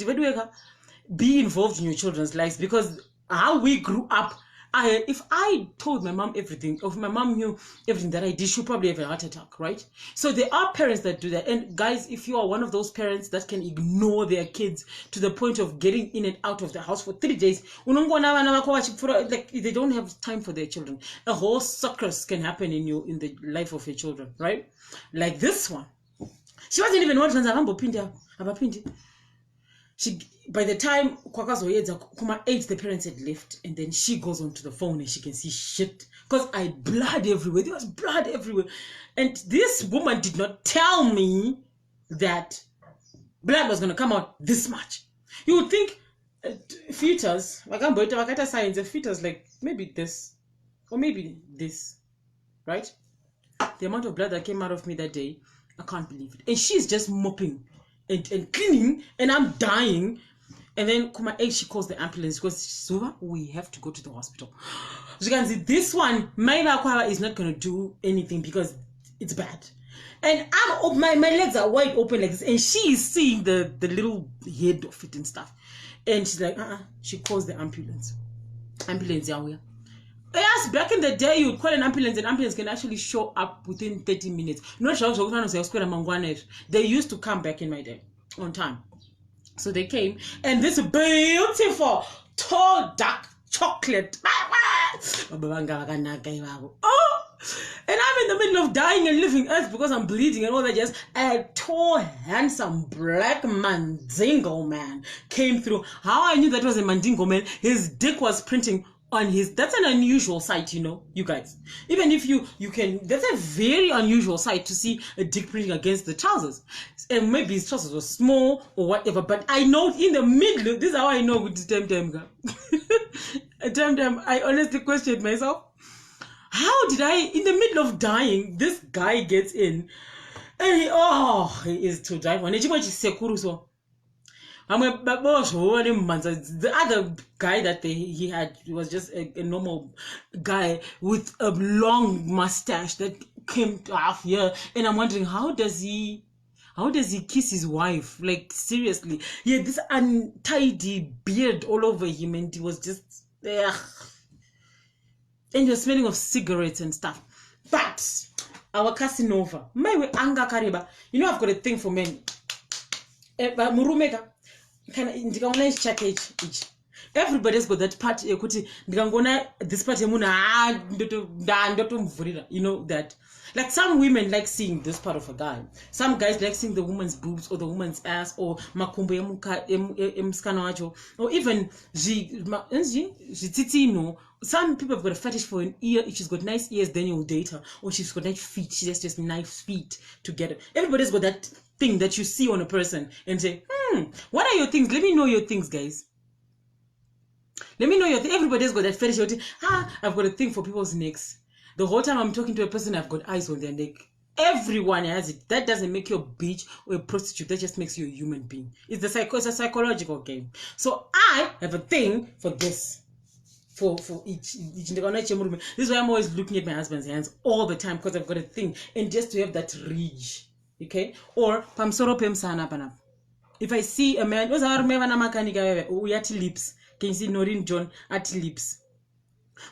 be involved in your children's lives, because how we grew up, if I told my mom everything, if my mom knew everything that I did, she'd probably have a heart attack, right? So there are parents that do that. And guys, if you are one of those parents that can ignore their kids to the point of getting in and out of the house for 3 days, like they don't have time for their children. A whole circus can happen in the life of your children, right? Like this one. She wasn't even one trans. She, by the time Kuma 8, the parents had left, and then she goes onto the phone and she can see shit, because I had blood everywhere. There was blood everywhere, and this woman did not tell me that blood was going to come out this much. You would think fetus, science, a fetus like maybe this or maybe this, right? The amount of blood that came out of me that day, I can't believe it. And she's just mopping and cleaning, and I'm dying. And then Kuma 8, she calls the ambulance because Zuba, we have to go to the hospital. So you can see this one, my is not going to do anything because it's bad. And my legs are wide open like this, and she is seeing the little head of it and stuff. And she's like, she calls the ambulance. Ambulance, yeah. Yes, back in the day, you would call an ambulance, and ambulance can actually show up within 30 minutes. They used to come back in my day on time. So they came, and this beautiful, tall, dark chocolate. Oh, and I'm in the middle of dying and leaving earth because I'm bleeding and all that. Just a tall, handsome black mandingo man came through. How I knew that was a mandingo man? His dick was printing on his. That's an unusual sight, you guys. Even if you can, that's a very unusual sight to see a dick printing against the trousers. And maybe his trousers were small or whatever, but I know in the middle, this is how I know with the damn I honestly questioned myself. How did I, in the middle of dying, this guy gets in, and he is to die for. The other guy that he had was just a normal guy with a long mustache that came to half here, and I'm wondering how does he kiss his wife? Like seriously, he had this untidy beard all over him, and he was just there, and he was smelling of cigarettes and stuff. But our Casanova, my way anga kariba, I've got a thing for men. Murumeka. Everybody's got that part. This part, that. Like some women like seeing this part of a guy. Some guys like seeing the woman's boobs or the woman's ass or makumbo or even some people have got a fetish for an ear. If she's got nice ears, then you'll date her. Or she's got nice feet, she has just nice feet together. Everybody's got that thing that you see on a person and say, what are your things? Let me know your things, guys. Let me know your things. Everybody's got that fetish. I've got a thing for people's necks. The whole time I'm talking to a person, I've got eyes on their neck. Everyone has it. That doesn't make you a bitch or a prostitute. That just makes you a human being. It's a psychological game. So I have a thing for this. For each. This is why I'm always looking at my husband's hands all the time, because I've got a thing. And just to have that ridge. Okay? Or if I see a man, lips. Can you see Noreen John at lips?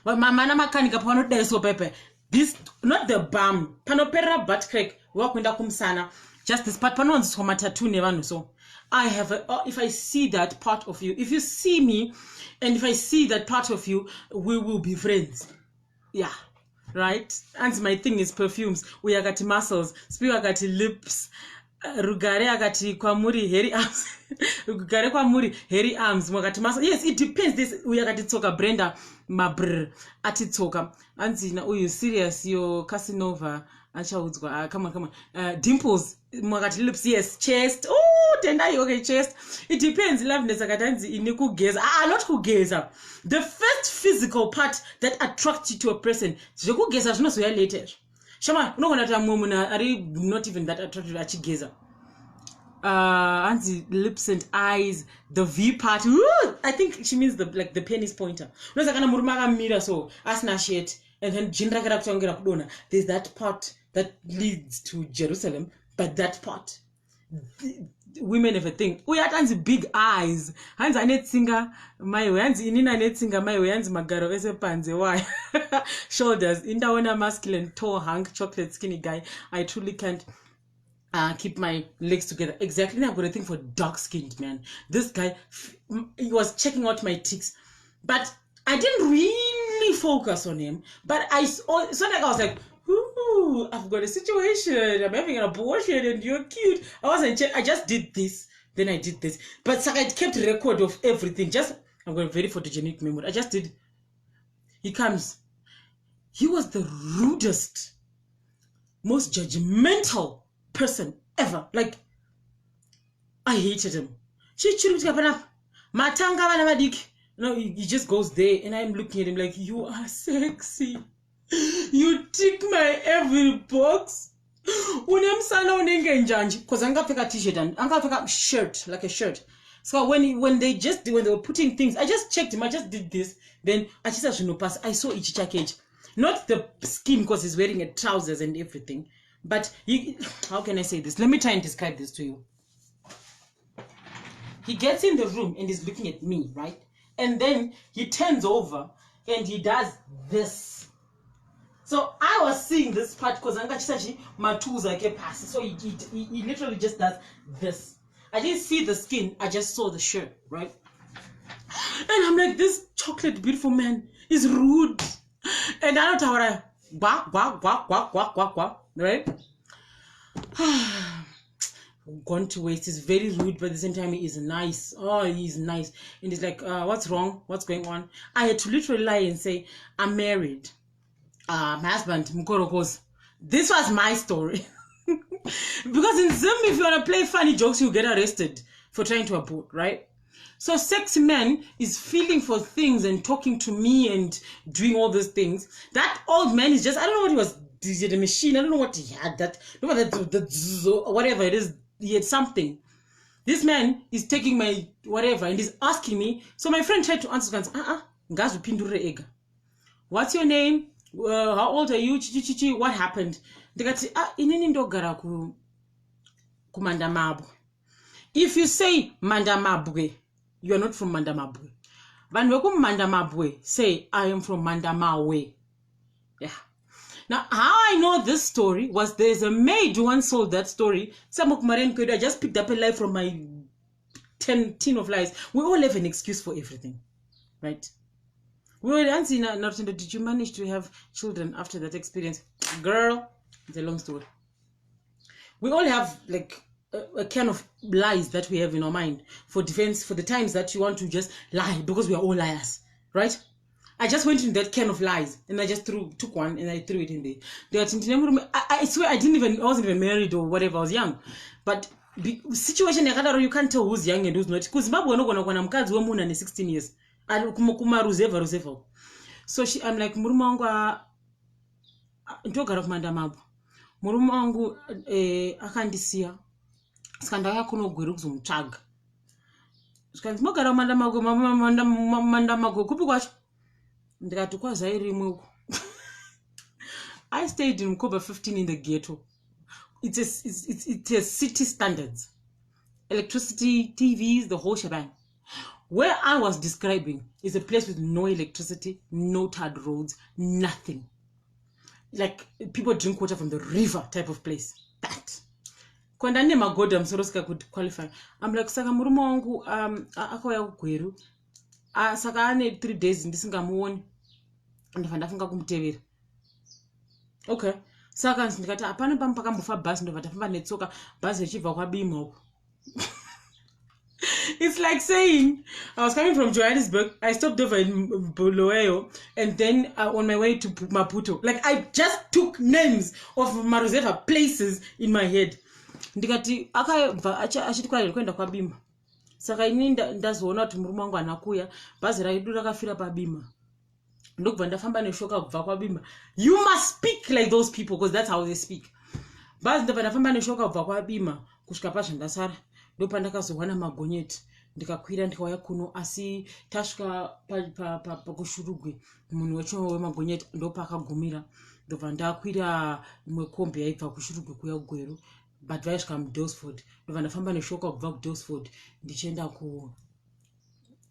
But my man makanika pano deso pepe. This not the bum. Panopera butt crack. Walk with kumsana. Just this part panon so matatu never so. I have if I see that part of you, if you see me, and if I see that part of you, we will be friends. Yeah. Right? And my thing is perfumes. We are got muscles. Speak got lips. Rugare agati kwamuri hairy arms. Rugare kwamuri hairy arms. Mwagati muscles. Yes, it depends. This we are got toka Brenda mabr atitoka. Anzi na uyu serious yo Casanova. Achaudzwa. Come on. Dimples. Mwagati lips. Yes, chest. Oh, tender okay, chest. It depends. Loveness agatanzi iniku geza. Not kugeza. The first physical part that attracts you to a person. Joku geza shino so later. Shama, not even that attractive achigeza. Anti lips and eyes, the V part. I think she means the penis pointer. So asna shit, and then there's that part that leads to Jerusalem. But that part, women have a thing. We had hands big eyes. Hands are net singer my way. Hands in net singer my way. Hands magaro ese panze. Why? Shoulders. In the one masculine, tall, hunk, chocolate, skinny guy. I truly can't keep my legs together. Exactly. Now I've got a thing for dark skinned man. This guy, he was checking out my ticks, but I didn't really focus on him. But so like I was like, ooh, I've got a situation. I'm having an abortion and you're cute. I just did this. Then I did this. But so I kept a record of everything. I'm going very photogenic memory. I just did. He comes. He was the rudest, most judgmental person ever. Like, I hated him. No, he just goes there and I'm looking at him like, you are sexy. You tick my every box. Because I'm gonna pick a t-shirt and I'm gonna pick a shirt, like a shirt. So when they were putting things, I just checked him, I just did this. Then I saw each package. Not the skin because he's wearing a trousers and everything. But how can I say this? Let me try and describe this to you. He gets in the room and is looking at me, right? And then he turns over and he does this. So I was seeing this part because my tools are pass. So he literally just does this. I didn't see the skin, I just saw the shirt, right? And I'm like, this chocolate beautiful man is rude. And I don't know what right? Gone to waste. He's very rude, but at the same time he is nice. Oh, he's nice. And he's like, what's wrong? What's going on? I had to literally lie and say, I'm married. My husband, Mukorokos. This was my story. Because in Zim, if you want to play funny jokes, you get arrested for trying to abort, right? So sexy man is feeling for things and talking to me and doing all those things. That old man is just, I don't know what he was, the machine, I don't know what he had, whatever it is, he had something. This man is taking my whatever and is asking me. So my friend tried to answer, what's your name? How old are you? What happened? They got say, if you say Mandamabwe, you are not from Mandamabwe. But Mandamabwe, say I am from Mandamawe. Yeah. Now, how I know this story was there's a maid who once sold that story. I just picked up a lie from my 10 of lies. We all have an excuse for everything, right? We were answering, did you manage to have children after that experience? Girl, it's a long story. We all have like a kind of lies that we have in our mind for defense, for the times that you want to just lie because we are all liars, right? I just went in that can of lies and I just took one and I threw it in there. I swear I wasn't even married or whatever, I was young. But situation you can't tell who's young and who's not. Because Zimbabwe no 16 years. So I'm like, Murumangu ndogara kumandamabu. Murumangu akandisiya. Skandaya kunogweru kuzomutsvaga. Skanzi mogara mandamagu kupi kwacho? Ndikati kwazairi imwe. I stayed in Mkoba 15 in the ghetto. It has city standards. Electricity, TVs, the whole shebang. Where I was describing is a place with no electricity, no tarred roads, nothing. Like people drink water from the river type of place. That. Kwanda ne magoda msoroska could qualify. I'm like, saka murume wangu akauya kugweru. Saka ane 3 days ndisingamuoni. Ndafunga kumutevera. Okay. Saka ndikati apana pakambofa bus ndobva tafamba netsoka bus ichibva kwabima uko. It's like saying I was coming from Johannesburg, I stopped over in Bulawayo, and then on my way to Maputo. Like I just took names of Maruzeva places in my head. Ndikati akabva achiti kwari kwenda kwabima. Saka ini ndazoona kuti murume wangu anakuya, bhazi raidu rakafira pabima. Ndokubva ndafamba neshoka kubva kwabima. You must speak like those people because that's how they speak. Bhazi ndabva ndafamba neshoka kubva kwabima kusvika pazvandasara. Ndopa ndakazowana magonyeti ndikakwira ndikauya kuno asi tasvika pakushurugwe munhu wecho wemagonyeti ndopa akagumira ndobva ndakwira imwe kombi yaibva kushurugwe kuya kugweru but vaisvika mudosford ndobva ndafamba neshoka kubva kudosford ndichienda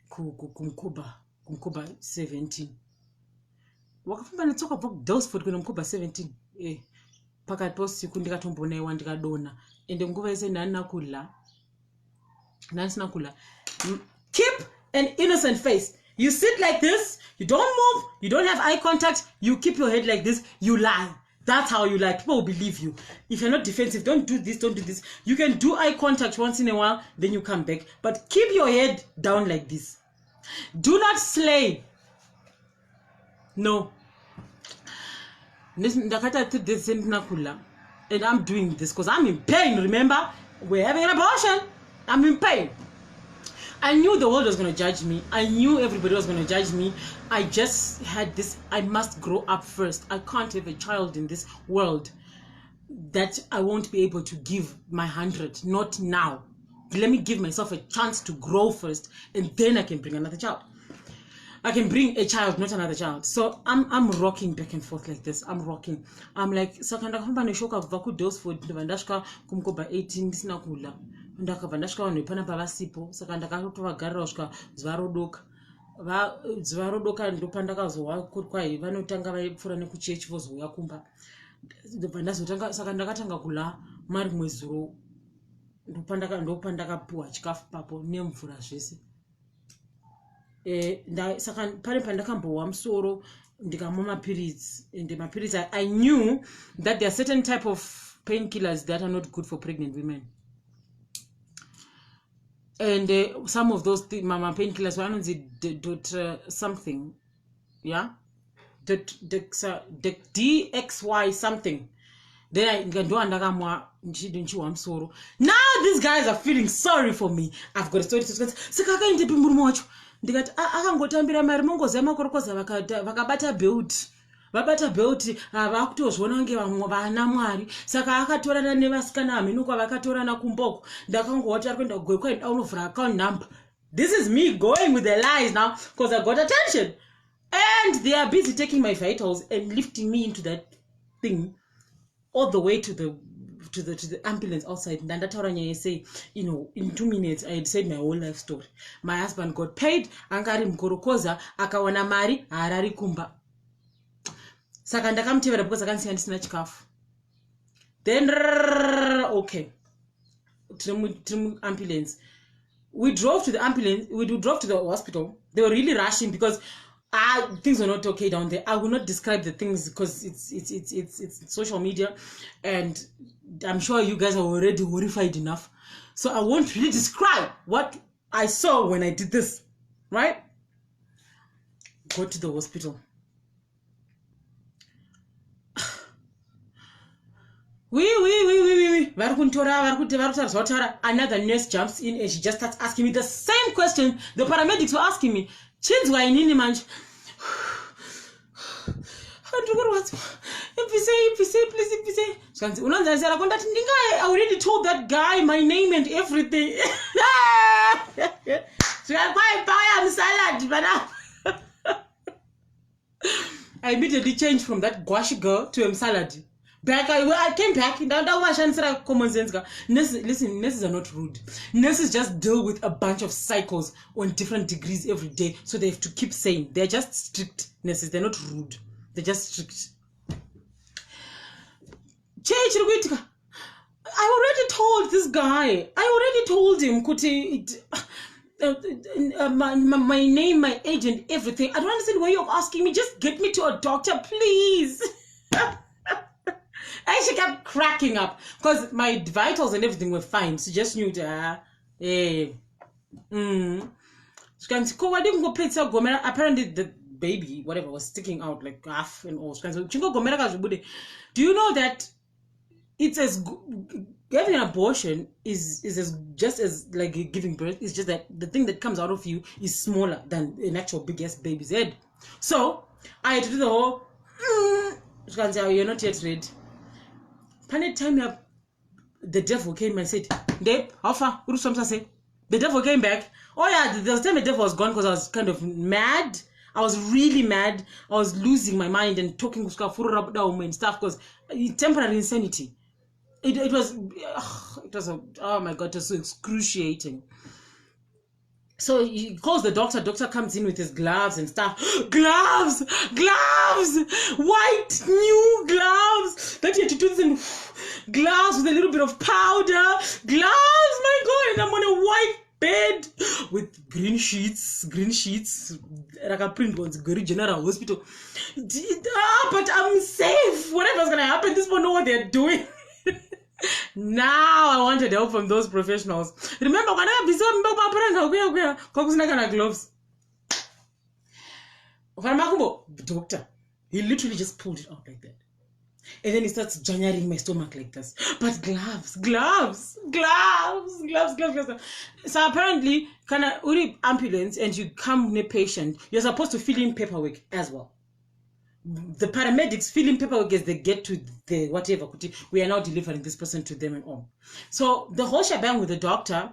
kumkuba 17 wakafamba netsoka kubva kudosford kuenda mkuba 17 pakati pousiku ndikatombonaiwa ndikadona ende nguva yese ndanisina kula. Keep an innocent face. You sit like this, you don't move, you don't have eye contact, you keep your head like this, you lie. That's how you lie. People will believe you. If you're not defensive, don't do this, don't do this. You can do eye contact once in a while, then you come back. But keep your head down like this. Do not slay. No. And I'm doing this because I'm in pain, remember? We're having an abortion. I'm in pain. I knew the world was going to judge me. I knew everybody was going to judge me. I just had this, I must grow up first. I can't have a child in this world that I won't be able to give my 100. Not now. Let me give myself a chance to grow first, and then I can bring another child. I can bring a child, not another child. So I'm rocking back and forth like this. I'm rocking. I'm like, sakanda kamba neshoka kubva kudosford ndandasvika kumkoba 18 ndisina kula. Ndakabva ndasvika vanhu panapa vasipo. Saka ndakatovagarira kusvika zuva rodoka ndopandakazowa kwai vanotanga vaipfuura nekuchechi vozouya kumba. Saka ndakatanga kula mari mwezuro ndopandakapuwa chikafu papo nemvura zvese. Saka pane pandakambowa musoro ndikamwa mapirizi, and the mapirizi I knew that there are certain type of painkillers that are not good for pregnant women, and some of those mama painkillers one is something, yeah, DXY something. Then I do andakamwa nchiwa musoro. Now these guys are feeling sorry for me. I've got a story to say. Saka indi pimburu mocho ndikati akangotambira mari mongoza makorokoza vakabata belt vakutozviona kunge vana mwari. Saka akatorana nevasikana aminuka vakatorana kumboko. Ndakangoti ari kuenda kugoi kwaenda unovhura account number. This is me going with the lies now because I got attention, and they are busy taking my vitals and lifting me into that thing all the way to the ambulance outside. Ndandataura say, you know, in 2 minutes I had said my whole life story. My husband got paid, angari mkorokoza, akawana mari, harari kumba. Saka ndakamutevera because akansiya ndisina chikafu. Then okay, trim ambulance. We drove to the ambulance. We drove to the hospital. They were really rushing because things were not okay down there. I will not describe the things because it's social media, and I'm sure you guys are already horrified enough. So I won't really describe what I saw when I did this, right? Go to the hospital. Another nurse jumps in and she just starts asking me the same question the paramedics were asking me. Chinzwa inini manje. Please. I already told that guy my name and everything. So I buy salad, but I immediately changed from that gouache girl to salad. Back, I came back. Common sense. Listen, nurses are not rude. Nurses just deal with a bunch of cycles on different degrees every day, so they have to keep saying they're just strict nurses. They're not rude. They're just strict. I already told this guy. I already told him, Kuti, my name, my age, and everything. I don't understand why you're asking me. Just get me to a doctor, please. She kept cracking up because my vitals and everything were fine. She just knew that. Apparently the baby, whatever, was sticking out like half and all. Do you know that it's as having an abortion is just as like giving birth? It's just that the thing that comes out of you is smaller than an actual big ass baby's head. So I had to do the whole. You're not yet ready. Time the devil came and said, Dave, how far? The devil came back. Oh yeah, the time the devil was gone because I was kind of mad. I was really mad. I was losing my mind and talking and stuff because temporary insanity. it was oh my God, it was so excruciating. So he calls the doctor. Doctor comes in with his gloves and stuff. Gloves, white new gloves that you had to do this in. Gloves with a little bit of powder. Gloves, my God, and I'm on a white bed with green sheets. Like a print ones, General Hospital. But I'm safe. Whatever's gonna happen, this people know what they're doing. Now I wanted help from those professionals. Remember when I was gloves? Doctor, he literally just pulled it out like that. And then he starts gyrating my stomach like this. But gloves. So apparently, kind of ambulance and you come with a patient, you're supposed to fill in paperwork as well. The paramedics fill in paperwork as they get to the whatever. We are now delivering this person to them and all. So the whole shebang with the doctor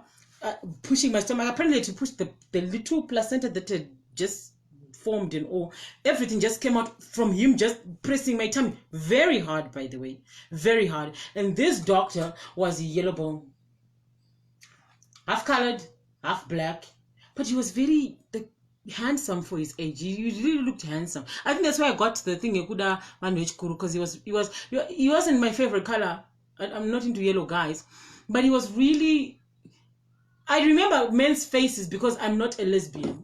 pushing my stomach, apparently to push the little placenta that had just formed and all, everything just came out from him just pressing my tummy very hard, by the way, very hard. And this doctor was a yellow bone, half colored, half black, but he was very handsome for his age. He really looked handsome. I think that's why I got the thing because he wasn't my favorite color. I'm not into yellow guys, but he was really. I remember men's faces because I'm not a lesbian.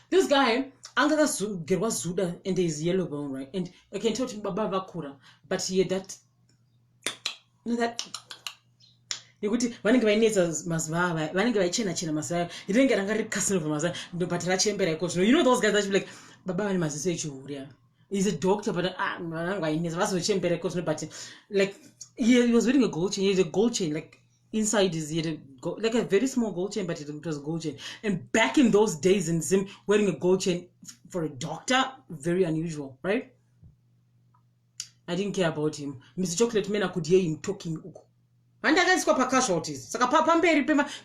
This guy, Zuda, and there's yellow bone, right? And I can tell him Baba Kura, but he had that. Yekuti vanenge vainetsa mazuvava vanenge vaichena mazuvava rinenge ranga riri kasino vamazuvava but rachembera iko. You know those guys that be like baba vane maziso echihuri. He's a doctor but vanenge vainetsa vazochembera iko. But like he was wearing a gold chain. He had a gold chain like inside his, he had like a very small gold chain, but it was a gold chain. And back in those days in Zim, wearing a gold chain for a doctor, very unusual, right? I didn't care about him. Mr. Chocolate Man, I could hear him talking. And I guess what casualties. So pan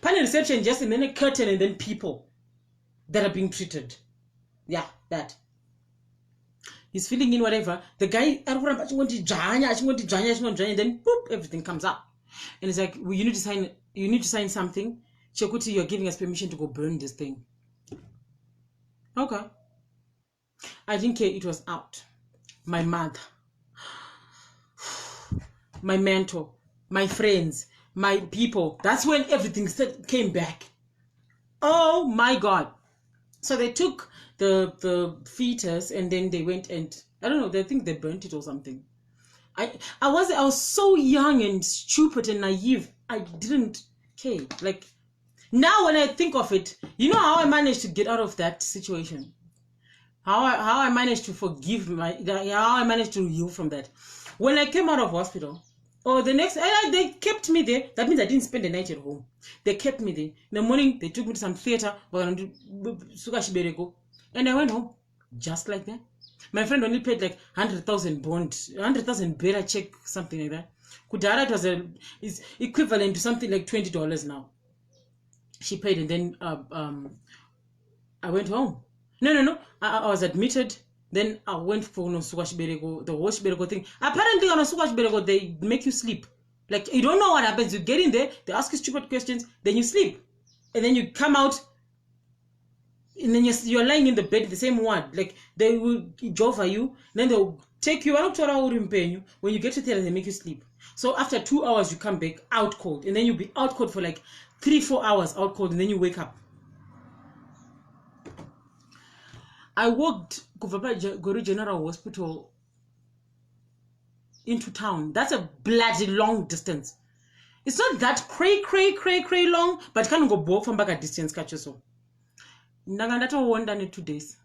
reception just and then a curtain and then people that are being treated. Yeah, that. He's filling in whatever. The guy and then boop, everything comes up. And it's like, well, you need to sign something. Chekuti, you're giving us permission to go burn this thing. Okay. I didn't care, it was out. My mother, my mentor, my friends, my people. That's when everything came back. Oh my God. So they took the fetus and then they went and, I don't know, they think they burnt it or something. I was so young and stupid and naive. I didn't care. Like, now when I think of it, you know how I managed to get out of that situation? How I managed to forgive how I managed to heal from that. When I came out of hospital, the next, they kept me there. That means I didn't spend the night at home. They kept me there. In the morning, they took me to some theater, and I went home just like that. My friend only paid like 100,000 bond, 100,000 beta check, something like that. Kudara, is equivalent to something like $20 now. She paid, and then I went home. No. I was admitted. Then I went for the whole Shibereko thing. Apparently on Shibereko, they make you sleep. Like, you don't know what happens. You get in there, they ask you stupid questions, then you sleep. And then you come out, and then you're lying in the bed, the same ward. Like, they will jova you, then they'll take you out to when you get to theater, they make you sleep. So after 2 hours, you come back out cold. And then you'll be out cold for like 3-4 hours out cold, and then you wake up. I walked Guru General Hospital into town. That's a bloody long distance. It's not that cray long, but can't go walk from back a distance catch yourself. Nagandata won done in 2 days.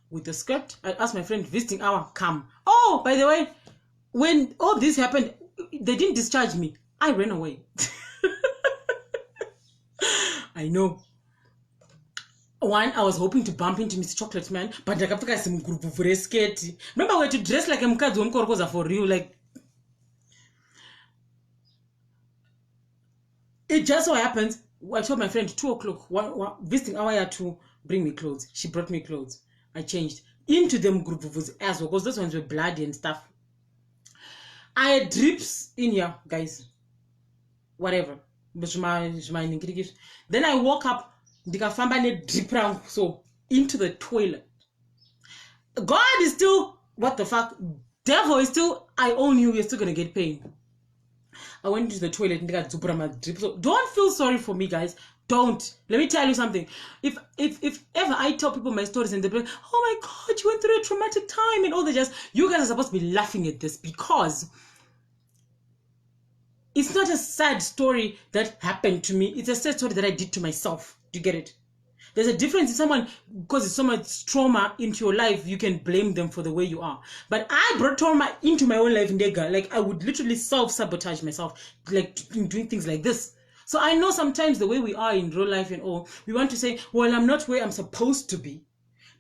With the script, I asked my friend visiting hour come. Oh, by the way, when all this happened, they didn't discharge me. I ran away. I know. One, I was hoping to bump into Mr. Chocolate Man, but I got some group of skate. Remember, we had to dress like a mukadzi for real, like. It just so happens, I told my friend 2 o'clock, visiting hour had to bring me clothes. She brought me clothes. I changed into them group of as well, because those ones were bloody and stuff. I had drips in here, guys. Whatever. Then I woke up, drip so into the toilet. God is still, what the fuck? Devil is still, I own you, you're still gonna get pain. I went into the toilet and got drip. So don't feel sorry for me, guys. Don't. Let me tell you something. If ever I tell people my stories and they're like, oh my God, you went through a traumatic time and all that, just you guys are supposed to be laughing at this, because it's not a sad story that happened to me. It's a sad story that I did to myself. Do you get it? There's a difference in someone, because it's so much trauma into your life, you can blame them for the way you are. But I brought trauma into my own life, nigga. Like, I would literally self-sabotage myself, like, doing things like this. So I know sometimes the way we are in real life and all, we want to say, well, I'm not where I'm supposed to be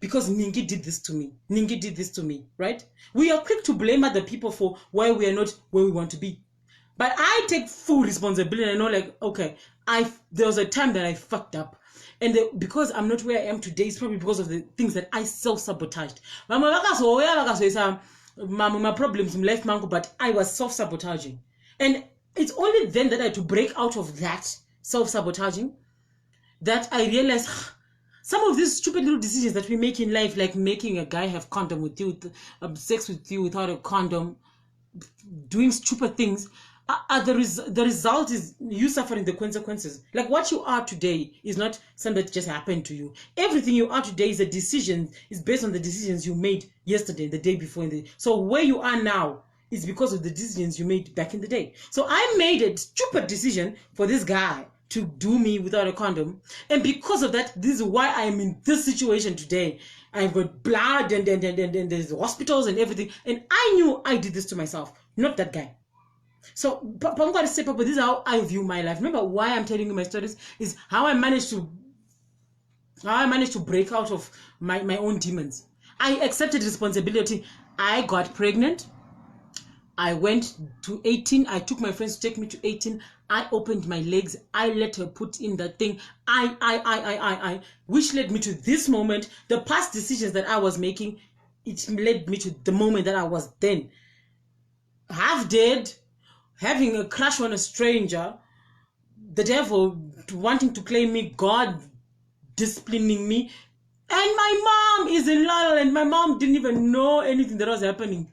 because Ningi did this to me. Ningi did this to me, right? We are quick to blame other people for why we are not where we want to be. But I take full responsibility and I know, like, okay, there was a time that I fucked up. And because I'm not where I am today, it's probably because of the things that I self-sabotaged. My problems in life, but I was self-sabotaging. And it's only then that I had to break out of that self-sabotaging that I realized some of these stupid little decisions that we make in life, like making a guy have condom with you, sex with you without a condom, doing stupid things, the result is you suffering the consequences. Like, what you are today is not something that just happened to you. Everything you are today is a decision, is based on the decisions you made yesterday, the day before. So where you are now is because of the decisions you made back in the day. So I made a stupid decision for this guy to do me without a condom. And because of that, this is why I'm in this situation today. I've got blood and there's hospitals and everything. And I knew I did this to myself, not that guy. So I'm going to say, Papa, this is how I view my life. Remember why I'm telling you my stories is how I managed to break out of my own demons. I accepted responsibility. I got pregnant. I went to 18. I took my friends to take me to 18. I opened my legs. I let her put in that thing. Which led me to this moment. The past decisions that I was making, it led me to the moment that I was then half dead, having a crush on a stranger, the devil wanting to claim me, God disciplining me, and my mom is in La La Land. My mom didn't even know anything that was happening.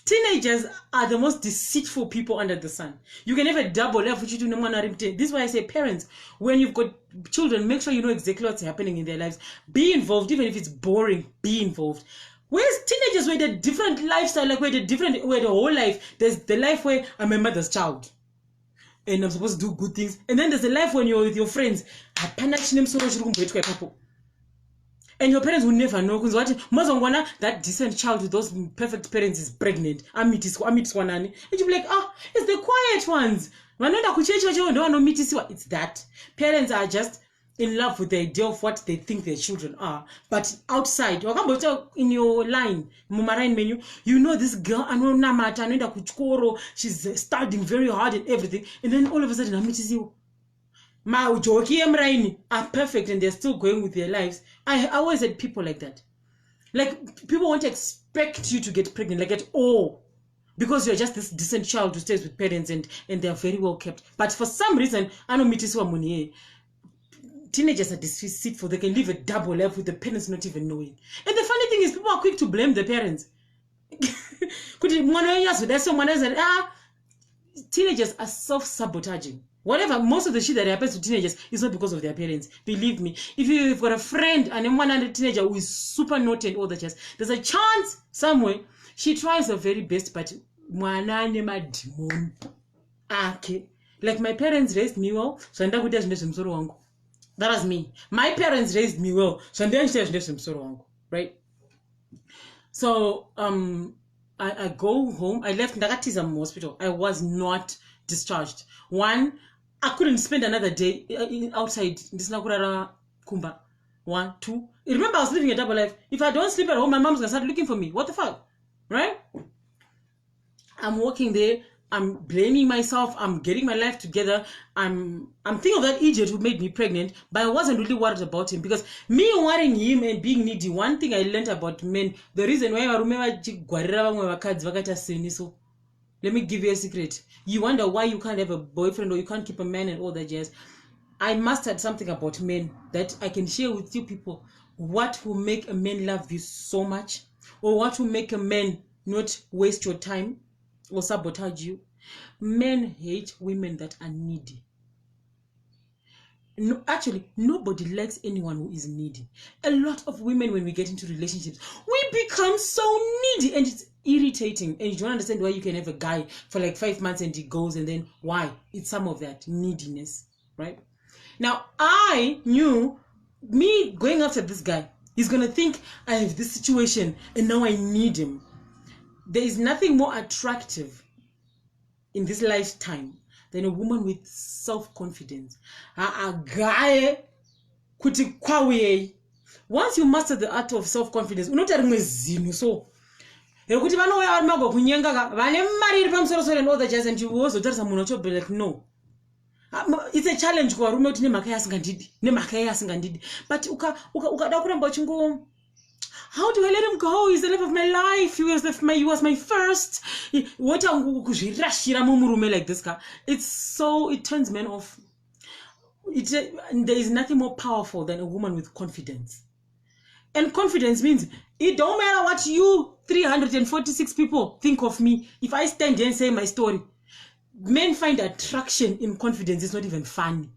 Teenagers are the most deceitful people under the sun. You can never double F. This is why I say, parents, when you've got children, make sure you know exactly what's happening in their lives. Be involved, even if it's boring, be involved. Whereas teenagers were the different lifestyle, like where the whole life, there's the life where I'm a mother's child and I'm supposed to do good things. And then there's the life when you're with your friends. And your parents will never know because that decent child with those perfect parents is pregnant. And you'll be like, it's the quiet ones. It's that. Parents are just in love with the idea of what they think their children are. But outside, in your line, menu, you know this girl, she's studying very hard and everything. And then all of a sudden, are perfect and they're still going with their lives. I always had people like that. Like, people won't expect you to get pregnant, like at all, because you're just this decent child who stays with parents and they're very well kept. But for some reason, I know teenagers are deceitful. They can live a double life with the parents not even knowing. And the funny thing is, people are quick to blame the parents. Teenagers are self-sabotaging. Whatever, most of the shit that happens to teenagers is not because of their parents. Believe me. If you've got a friend and one other teenager who is super naughty and all that jazz, there's a chance somewhere she tries her very best, but okay. Like, my parents raised me well, so that was me. My parents raised me well, so right? So I go home. I left Ndagatizam hospital. I was not discharged. One, I couldn't spend another day outside. Kumba. 1, 2. Remember, I was living a double life. If I don't sleep at home, my mom's gonna start looking for me. What the fuck? Right? I'm walking there. I'm blaming myself. I'm getting my life together. I'm thinking of that idiot who made me pregnant, but I wasn't really worried about him, because me worrying him and being needy, one thing I learned about men, the reason why I remember Let me give you a secret. You wonder why you can't have a boyfriend or you can't keep a man and all that jazz. I mastered something about men that I can share with you people. What will make a man love you so much, or what will make a man not waste your time or sabotage you? Men hate women that are needy. No, actually, nobody likes anyone who is needy. A lot of women, when we get into relationships, we become so needy, and it's irritating. And you don't understand why you can have a guy for like 5 months and he goes, and then why? It's some of that neediness, right? Now, I knew me going after this guy, he's gonna think I have this situation and now I need him. There is nothing more attractive in this lifetime than a woman with self-confidence. A guy kuti kwawe. Once you master the art of self-confidence, unoti rimwe zinu so. Yekuti vanouya vari mago kunyenga vane mari iri pamusoro and all that jazz, and you wozotarisa munhu acho be like no. It's a challenge kwa rume kuti nemhaka asingandidi. But ukada kuramba uchingo, how do I let him go? He's the love of my life. He was my first. What like this guy? It turns men off. There is nothing more powerful than a woman with confidence. And confidence means it don't matter what you 346 people think of me. If I stand here and say my story, men find attraction in confidence. It's not even funny.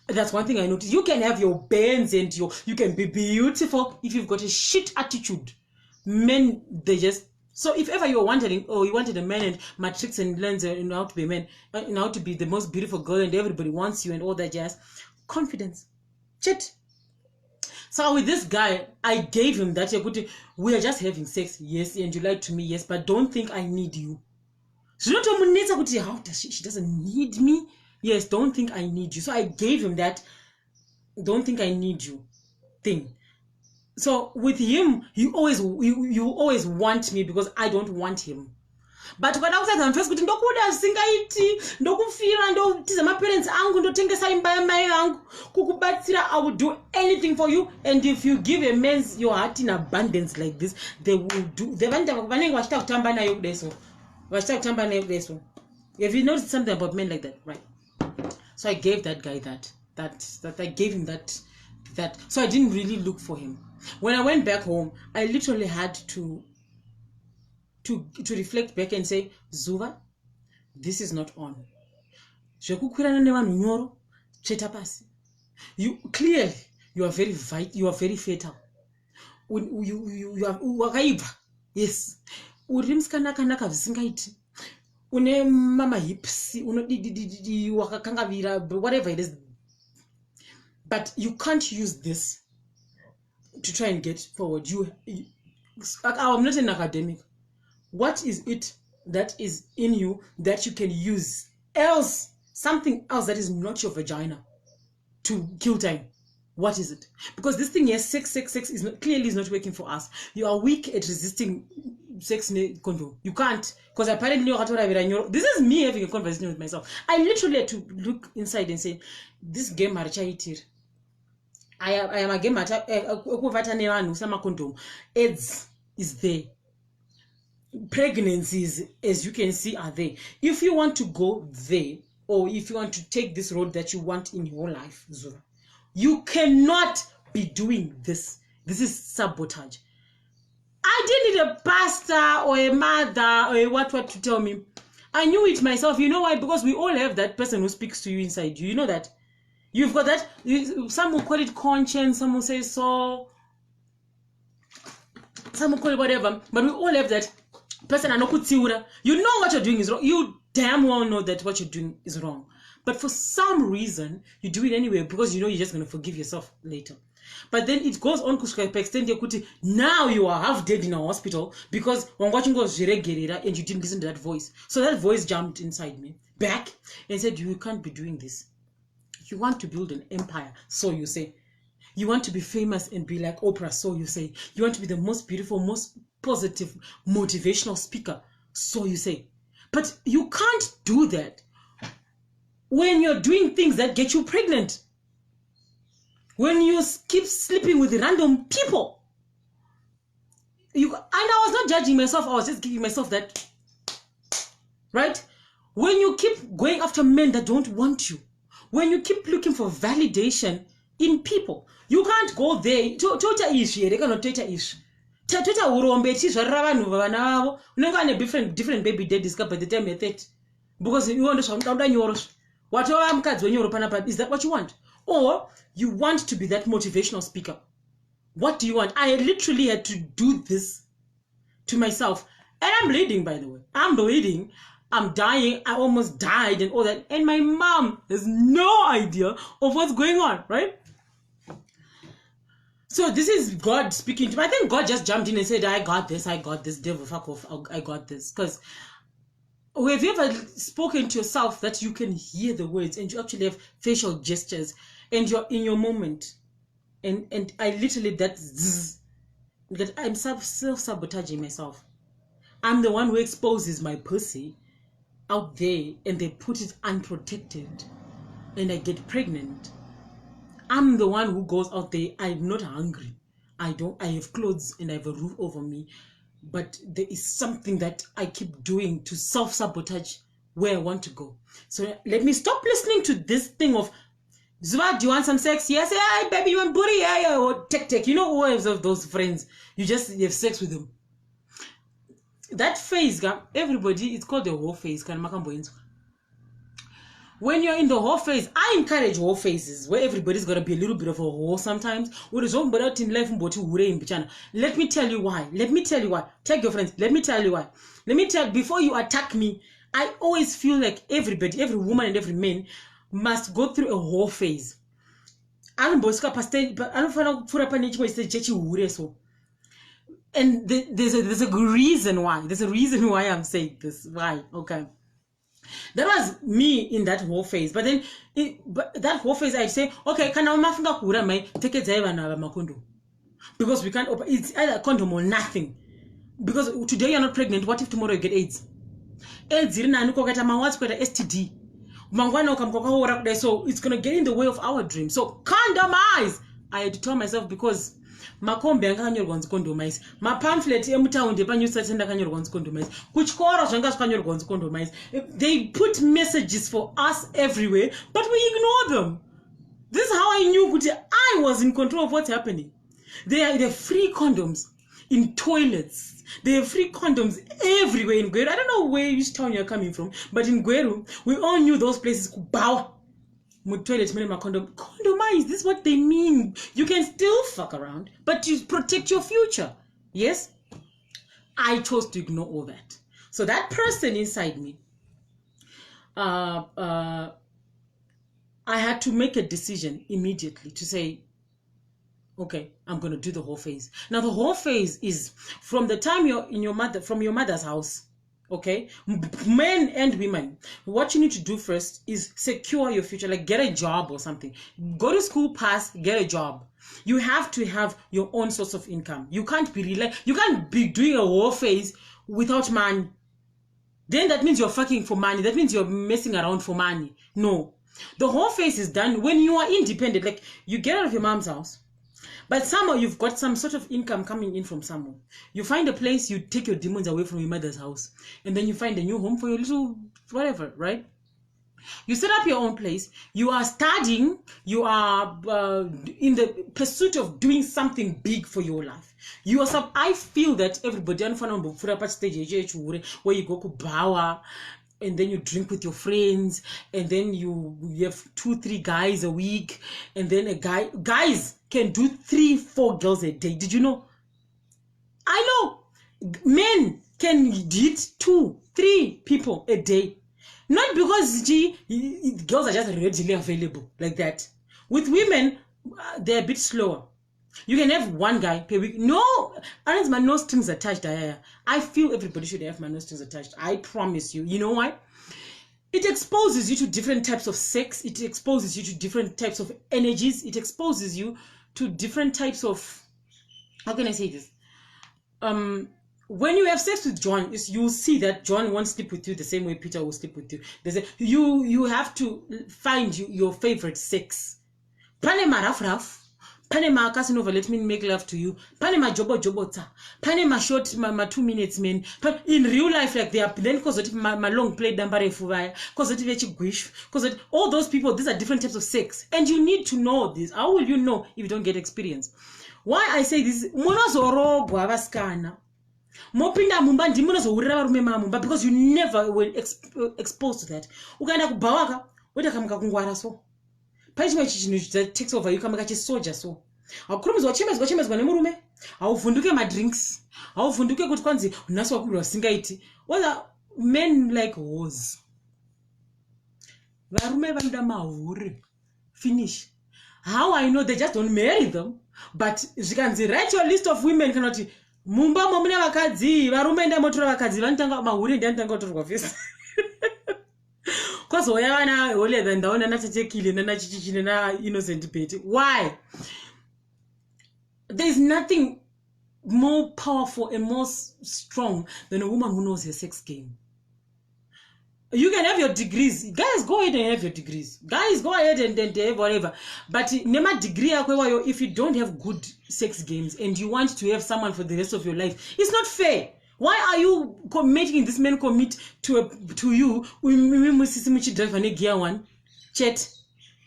That's one thing I noticed. You can have your bands and you can be beautiful. If you've got a shit attitude, men, they just... So if ever you're wondering, oh, you wanted a man and matrix and learns how to be a man, how to be the most beautiful girl and everybody wants you and all that jazz, confidence. Shit. So with this guy, I gave him that. We are just having sex, yes, and you lied to me, yes, but don't think I need you. She doesn't need me. Yes, don't think I need you. So I gave him that don't think I need you thing. So with him, you always want me because I don't want him. But when I was at first, I would do anything for you. And if you give a man your heart in abundance like this, they will do. Have you noticed something about men like that, right? So I gave that guy that I gave him that. So I didn't really look for him. When I went back home, I literally had to reflect back and say, Zuva, this is not on. You clearly you are very fatal. You are yes. Une mama hips, whatever it is. But you can't use this to try and get forward. I'm not an academic. What is it that is in you that you can use else, something else that is not your vagina to kill time? What is it? Because this thing here, sex is clearly not working for us. You are weak at resisting sex condom. You can't, because apparently this is me having a conversation with myself. I literally had to look inside and say, this game I am a game condom. AIDS is there. Pregnancies, as you can see, are there. If you want to go there, or if you want to take this road that you want in your life, Zura, you cannot be doing this. This is sabotage. I didn't need a pastor or a mother or a what to tell me. I knew it myself. You know why? Because we all have that person who speaks to you inside you. You know that. You've got that. Some will call it conscience. Some will say so. Some will call it whatever. But we all have that person. You know what you're doing is wrong. You damn well know that what you're doing is wrong. But for some reason, you do it anyway because you know you're just going to forgive yourself later. But then it goes on to extend now you are half dead in a hospital because when watching goes and you didn't listen to that voice. So that voice jumped inside me back and said, you can't be doing this. You want to build an empire, so you say. You want to be famous and be like Oprah, so you say. You want to be the most beautiful, most positive, motivational speaker, so you say. But you can't do that when you're doing things that get you pregnant. When you keep sleeping with random people. And I was not judging myself. I was just giving myself that right? When you keep going after men that don't want you, when you keep looking for validation in people, you can't go there. Toita ishi, they cannot toita ishi. Toita urombe chizvarira vanhu vana vavo. Unenge ane different baby daddies by the time you're 30. Because you want to whatever, is that what you want? Or you want to be that motivational speaker? What do you want? I literally had to do this to myself. And I'm bleeding, by the way. I'm bleeding. I'm dying. I almost died and all that. And my mom has no idea of what's going on, right? So this is God speaking to me. I think God just jumped in and said, I got this, devil, fuck off, I got this. Because have you ever spoken to yourself that you can hear the words and you actually have facial gestures and you're in your moment? And I literally, that I'm self-sabotaging myself. I'm the one who exposes my pussy out there and they put it unprotected and I get pregnant. I'm the one who goes out there. I'm not hungry. I have clothes and I have a roof over me. But there is something that I keep doing to self-sabotage where I want to go. So let me stop listening to this thing of, Zuba, do you want some sex? Yes, yeah, baby, you want booty? Yeah, or tech. You know, always of those friends. You just have sex with them. That phase, everybody, it's called the whole phase. When you're in the whole phase, I encourage whole phases where everybody's got to be a little bit of a whole sometimes. Let me tell you why. Tag your friends. Let me tell you why. Before you attack me, I always feel like everybody, every woman and every man must go through a whole phase. And there's a reason why. There's a reason why I'm saying this. Why? Okay. That was me in that whole phase. But then, that whole phase, I say, okay, because we can't open, it's either a condom or nothing. Because today you're not pregnant, what if tomorrow you get AIDS? AIDS, STD. So it's going to get in the way of our dream. So condomize. I had to tell myself because makombe akanyorwa kunzi condomize, mapamphlet emutaundi epanyusatenda akanyorwa kunzi condomize, kuchikora zvanga zvakanyorwa kunzi condomize. They put messages for us everywhere, but we ignore them. This is how I knew that I was in control of what's happening. There are free condoms in toilets. There are free condoms everywhere in Gweru. I don't know which town you're coming from, but in Gweru, we all knew those places. Kubawa. Toilet condomize, this is what they mean. You can still fuck around, but you protect your future. Yes, I chose to ignore all that. So that person inside me, I had to make a decision immediately to say, okay, I'm going to do the whole phase. Now the whole phase is from the time you're in from your mother's house. Okay, men and women, what you need to do first is secure your future, like get a job or something. Go to school, pass, get a job. You have to have your own source of income. You can't be doing a whole phase without money. Then that means you're fucking for money. That means you're messing around for money. No, the whole phase is done when you are independent. Like you get out of your mom's house, but somehow you've got some sort of income coming in from somewhere. You find a place, you take your demons away from your mother's house, and then you find a new home for your little whatever, right? You set up your own place. You are studying. You are in the pursuit of doing something big for your life. You are I feel that everybody on stage where you go to Bawa, and then you drink with your friends, and then you have 2-3 guys a week, and then guys can do 3-4 girls a day. Did you know? I know men can date 2-3 people a day. Not because girls are just readily available like that. With women, they're a bit slower. You can have 1 guy per week. No, unless my nose strings attached. I feel everybody should have my nose strings attached. I promise you. You know why? It exposes you to different types of sex. It exposes you to different types of energies. It exposes you to different types of, how can I say this? When you have sex with John, you'll see that John won't sleep with you the same way Peter will sleep with you. You have to find your favorite sex. Pane marafraf, Pane ma Casanova, let me make love to you. Pane ma jobo ta. Pane ma short ma 2 minutes men. But in real life, like they are then cause ma long play dambare fuvaya. Cause it vechi cause all those people, these are different types of sex. And you need to know this. How will you know if you don't get experience? Why I say this, monozoro guavaskana. Mopinda mumba ndimunozourira varume mamumba because you never were exposed to that. Ukaenda kubhawaka, wenda kamuka kungwara so. Pachimwe chinhu that takes over you kamaka chisoja so. Hakurumizwa chemezwa nemurume. Hauvhunduke madrinks. Hauvhunduke kuti kwanzi unaswa kurwa singaiti. Whether men like hoes. Varume vanoda mahure. Finish. How I know they just don't marry them. But zvikanzi write your list of women kanoti mumba momune vakadzi varume ndamotora vakadzi vanotanga mahure ndanotanga kutorwa vese. Because oyana ole than ndaona nachatekile nanachichichine na innocent beti. Why? There is nothing more powerful and more strong than a woman who knows her sex game. You can have your degrees. Guys, go ahead and have your degrees. Guys, go ahead and have whatever. But nema degree if you don't have good sex games and you want to have someone for the rest of your life, it's not fair. Why are you making this man commit to you? Chat,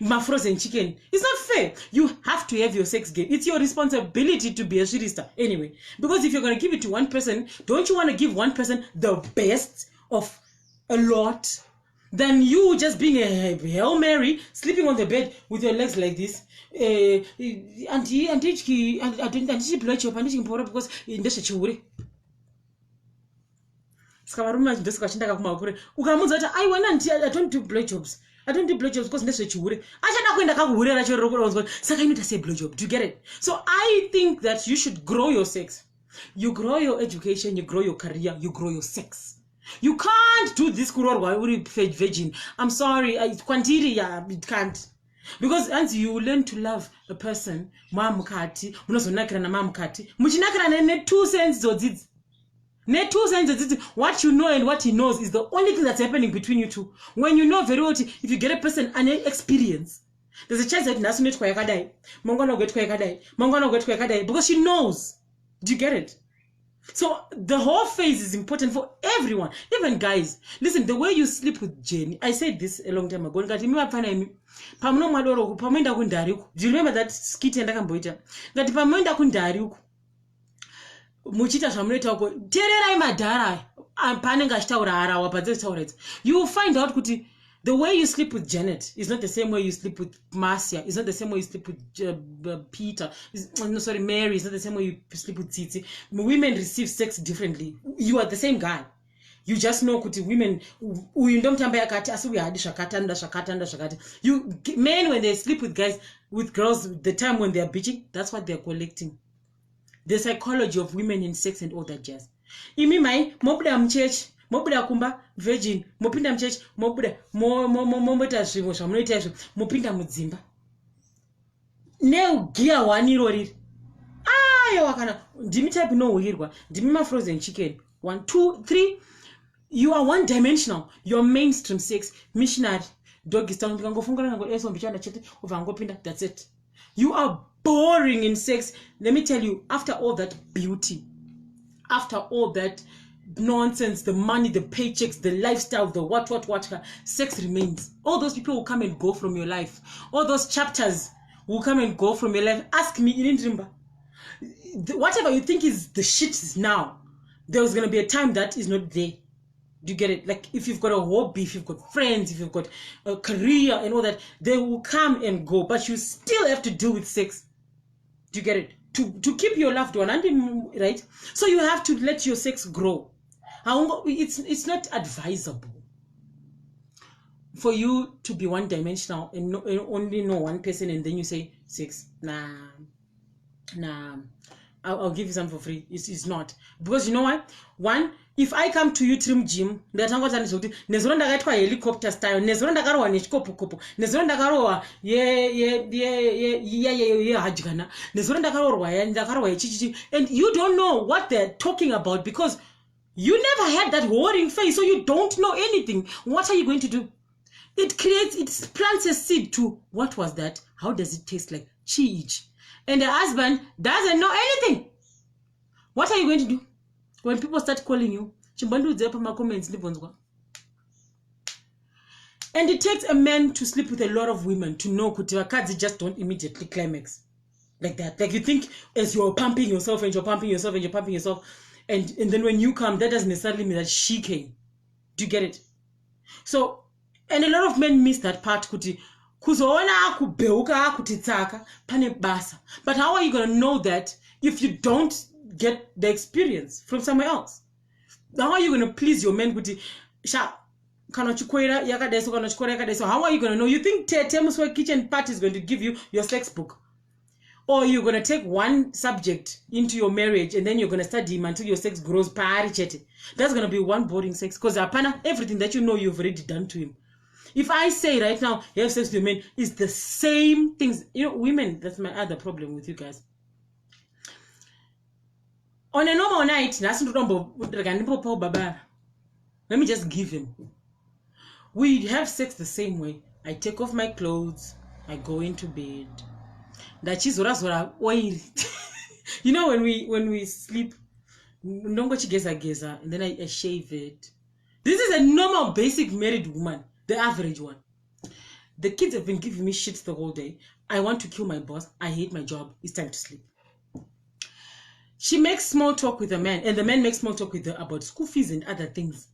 my frozen chicken. It's not fair. You have to have your sex game. It's your responsibility to be a shirista anyway. Because if you're going to give it to one person, don't you want to give one person the best of a lot than you just being a Hail Mary, sleeping on the bed with your legs like this? I don't do blowjobs. I don't do blowjobs because that's what you would. Say blowjob. Do you get it? So I think that you should grow your sex. You grow your education, you grow your career, you grow your sex. You can't do this virgin. I'm sorry, it can't. Because as you learn to love a person, mamukati, munozonakira na mamukati, muchinakira ne 2 cents zodzi. What you know and what he knows is the only thing that's happening between you two. When you know very well, if you get a person an experience, there's a chance that Nasunit Kwayakadai, Mongano get Kwayakadai, because she knows. Do you get it? So the whole phase is important for everyone, even guys. Listen, the way you sleep with Jenny, I said this a long time ago. Do you remember that skit and Akamboita? That Pamenda Kundariuk. Muchita zvamunoita uko tererai madhara panenge achitaura harawa padzitaura idzi. You will find out kuti the way you sleep with Janet is not the same way you sleep with Marcia. It's not the same way you sleep with Peter. Mary. It's not the same way you sleep with Titi. Women receive sex differently. You are the same guy. You just know kuti women men when they sleep with guys, with girls, the time when they are bitching, that's what they're collecting. The psychology of women in sex and all that jazz. Imi mai mobuda mchurch, mobuda kumba virgin, mopinda mchurch, mobuda mombota zvinhu zvamunoita izvo, mopinda mudzimba. Neugia wanirori. Aiwa kana ndimi type inohwirwa, ndimi ma frozen chicken. 1 2 3. You are one dimensional. Your mainstream sex, missionary, doggy style, that's it. You are boring in sex. Let me tell you, after all that beauty, after all that nonsense, the money, the paychecks, the lifestyle, the what, sex remains. All those people will come and go from your life. All those chapters will come and go from your life. Ask me, whatever you think is the shit now, there's going to be a time that is not there. Do you get it? Like if you've got a hobby, if you've got friends, if you've got a career and all that, they will come and go, but you still have to deal with sex. Do you get it? To keep your loved one, right? So you have to let your sex grow. It's not advisable for you to be one-dimensional and only know one person and then you say sex. Nah. I'll give you some for free. It's not. Because you know what? One, if I come to you trim gym, nezonda kaitwa helicopter style, nezonda karowa nechikopo, nezonda karowa hajgana, nezonda karowa chichichi, and you don't know what they're talking about because you never had that whoring face, so you don't know anything. What are you going to do? It plants a seed to what was that? How does it taste like? Cheech. and the husband doesn't know anything. What are you going to do when people start calling you? And it takes a man to sleep with a lot of women to know kuti just don't immediately climax like that. Like you think as you're pumping yourself and you're pumping yourself and you're pumping yourself, and then when you come, that doesn't necessarily mean that she came. Do you get it? So, and a lot of men miss that part kuti kuzoona kubeuka kutitsaka pane basa. But how are you going to know that if you don't get the experience from somewhere else? How are you going to please your men kuti sha how are you going to know? You think Temuswe Kitchen Party is going to give you your sex book? Or you're going to take one subject into your marriage and then you're going to study him until your sex grows. That's going to be one boring sex. Because everything that you know you've already done to him. If I say right now, you have sex with men, it's the same things. You know, women, that's my other problem with you guys. On a normal night, let me just give him. We have sex the same way. I take off my clothes. I go into bed. That is oil. You know when we sleep, and then I shave it. This is a normal, basic married woman, the average one. The kids have been giving me shit the whole day. I want to kill my boss. I hate my job. It's time to sleep. She makes small talk with the man, and the man makes small talk with her about school fees and other things.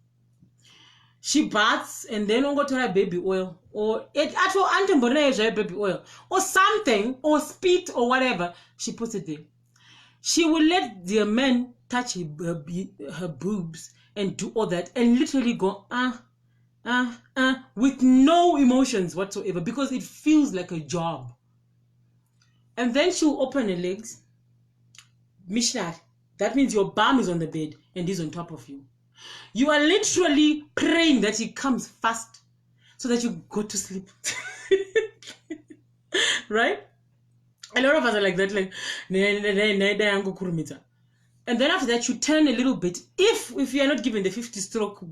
She baths and then go to her baby oil or baby oil or something or spit or whatever. She puts it there. She will let the man touch her boobs and do all that and literally go with no emotions whatsoever because it feels like a job. And then she'll open her legs. Mishnah, that means your bum is on the bed and he's on top of you. You are literally praying that he comes fast so that you go to sleep. Right? A lot of us are like that, like, and then after that, you turn a little bit. If you are not given the 50-stroke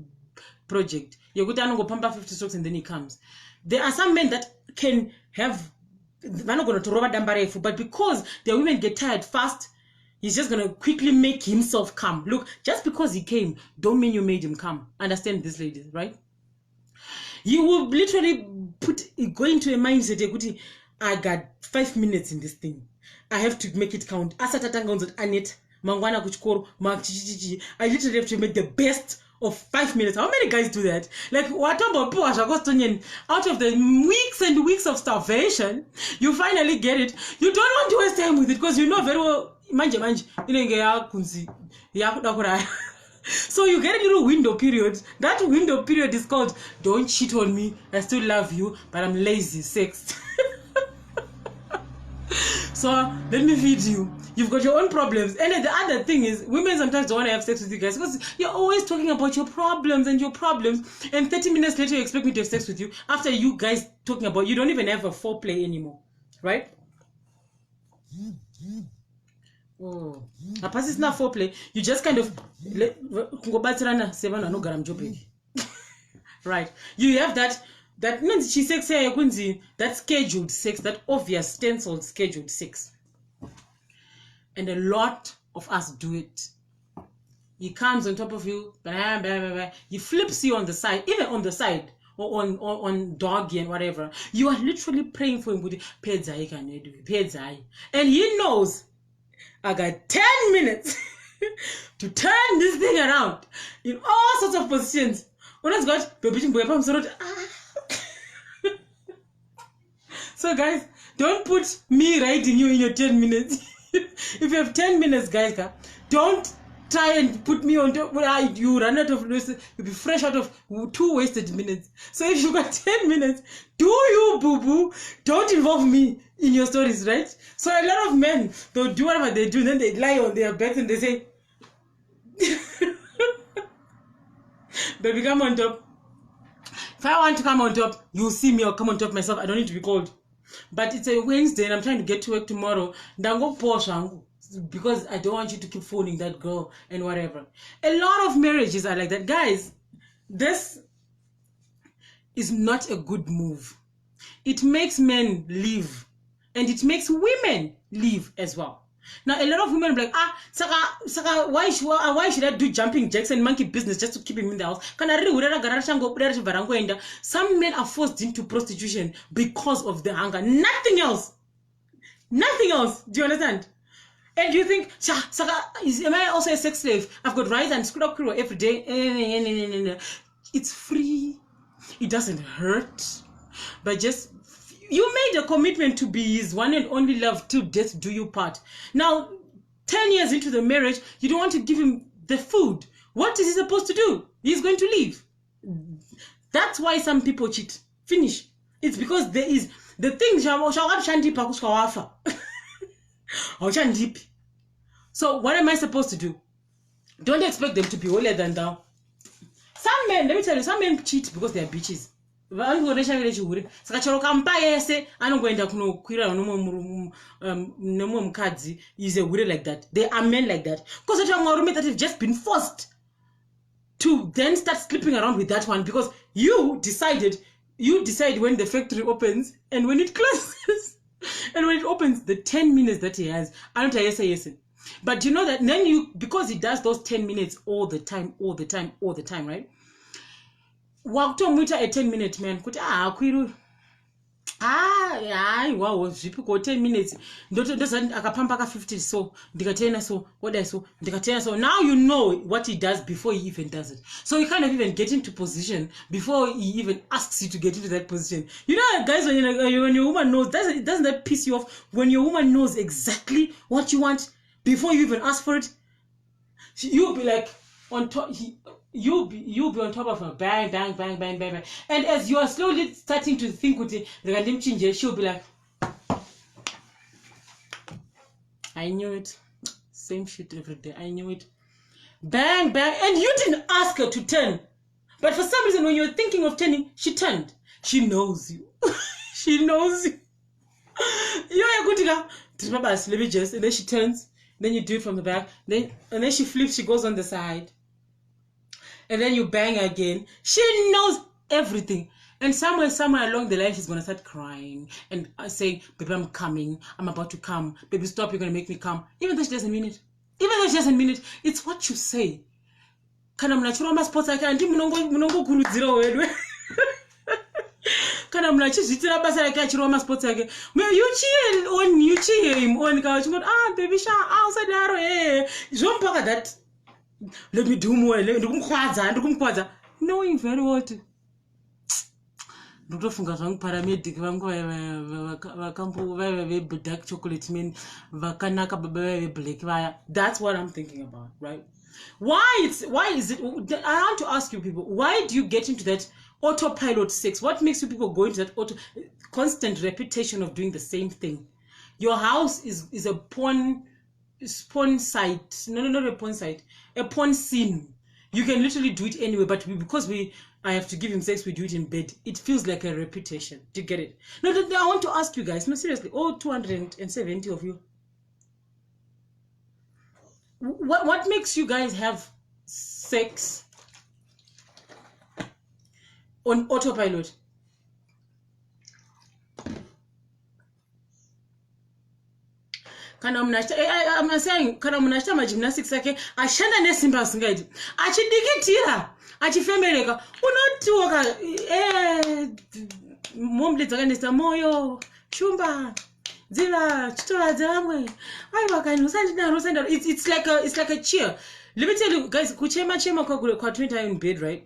project, you're going to go pump 50 strokes and then he comes. There are some men that can have, they're not going to roba dambarefu, but because the women get tired fast, he's just going to quickly make himself come. Look, just because he came, don't mean you made him come. Understand this, ladies, right? You will literally go into a mindset, I got 5 minutes in this thing. I have to make it count. I literally have to make the best of 5 minutes. How many guys do that? Like, what about people out of the weeks and weeks of starvation, you finally get it. You don't want to waste time with it because you know very well. So you get a little window period. That window period is called don't cheat on me. I still love you, but I'm lazy. Sex. So let me feed you. You've got your own problems. And then the other thing is, women sometimes don't want to have sex with you guys because you're always talking about your problems and your problems. And 30 minutes later, you expect me to have sex with you after you guys talking about you don't even have a foreplay anymore, right? Oh, apart it's not foreplay. You just kind of right. You have that. That means she says that scheduled sex, that obvious stenciled scheduled sex. And a lot of us do it. He comes on top of you, blah, blah, blah, blah. He flips you on the side, even on the side, or on doggy and whatever. You are literally praying for him with pedzai. And he knows I got 10 minutes to turn this thing around in all sorts of positions. So guys, don't put me riding you in your 10 minutes. If you have 10 minutes, guys, don't try and put me on top. You run out of, you'll be fresh out of 2 wasted minutes. So if you got 10 minutes, do you, boo-boo. Don't involve me in your stories, right? So a lot of men, they'll do whatever they do, then they lie on their beds and they say, baby, come on top. If I want to come on top, you'll see me, I'll come on top myself. I don't need to be called. But it's a Wednesday and I'm trying to get to work tomorrow. Because I don't want you to keep phoning that girl and whatever. A lot of marriages are like that. Guys, this is not a good move. It makes men leave. And it makes women leave as well. Now, a lot of women are like, Saka, why should I do jumping jacks and monkey business just to keep him in the house? Some men are forced into prostitution because of the hunger. Nothing else. Nothing else. Do you understand? And you think, Saka, am I also a sex slave? I've got rice and screw every day. It's free. It doesn't hurt. But just, you made a commitment to be his one and only love till death do you part. Now, 10 years into the marriage, you don't want to give him the food. What is he supposed to do? He's going to leave. That's why some people cheat. Finish. It's because there is the thing. So what am I supposed to do? Don't expect them to be holier than thou. Some men, let me tell you, some men cheat because they are bitches. Is a like that. They are men like that. Because that have just been forced to then start sleeping around with that one because you decide when the factory opens and when it closes. And when it opens, the 10 minutes that he has, I don't say yes. But you know that then because he does those 10 minutes all the time, right? Walk to Muta a 10-minute man could wow, zipi ko 10 minutes doesn't akapamba 50 so ndikatena so what I so ndikatena so now you know what he does before he even does it, so you kind of even get into position before he even asks you to get into that position. You know, guys, when your woman knows, doesn't that piss you off when your woman knows exactly what you want before you even ask for it? You'll be like on top, you'll be on top of her, bang, bang, bang, bang, bang, bang. And as you are slowly starting to think with it, she'll be like, I knew it. Same shit every day. I knew it. Bang, bang. And you didn't ask her to turn. But for some reason, when you're thinking of turning, she turned. She knows you. She knows you. You're good to go. Let me just, and then she turns. Then you do it from the back. And then she flips, she goes on the side. And then you bang again. She knows everything. And somewhere along the line, she's going to start crying and saying, baby, I'm coming. I'm about to come. Baby, stop. You're going to make me come. Even though she doesn't mean it. It's what you say. Kana mnachiroma sports ake andi munongo kurudzira wedwe. Kana mnachizvitira basa rake achiroma sports ake. You cheer him on kawa baby sha usadaro zvompaka that. Let me do more. Ndikumukwadza. Knowing very well. Ndotofunga zvangu paramedic vangu vakambo dark chocolate men vakanaka baba black vaya. That's what I'm thinking about, right? Why is it I want to ask you people, why do you get into that autopilot sex? What makes you people go into that constant repetition of doing the same thing? Your house is a porn site. No, not a porn site. A porn scene. You can literally do it anyway, but because I have to give him sex, we do it in bed. It feels like a repetition. Do you get it? No, I want to ask you guys. No, seriously. All 270 of you. What makes you guys have sex on autopilot? I'm saying kana munachita magymnastics ake ashanda nesimba asingaiti achidikitira achifembereka unotiwoka mombe dzakanesa moyo shumba dziva chitora dzavamwe aiwa kani usandidaro. It's like a cheer. Let me tell you guys, kuchema kwa 20 in bed, right?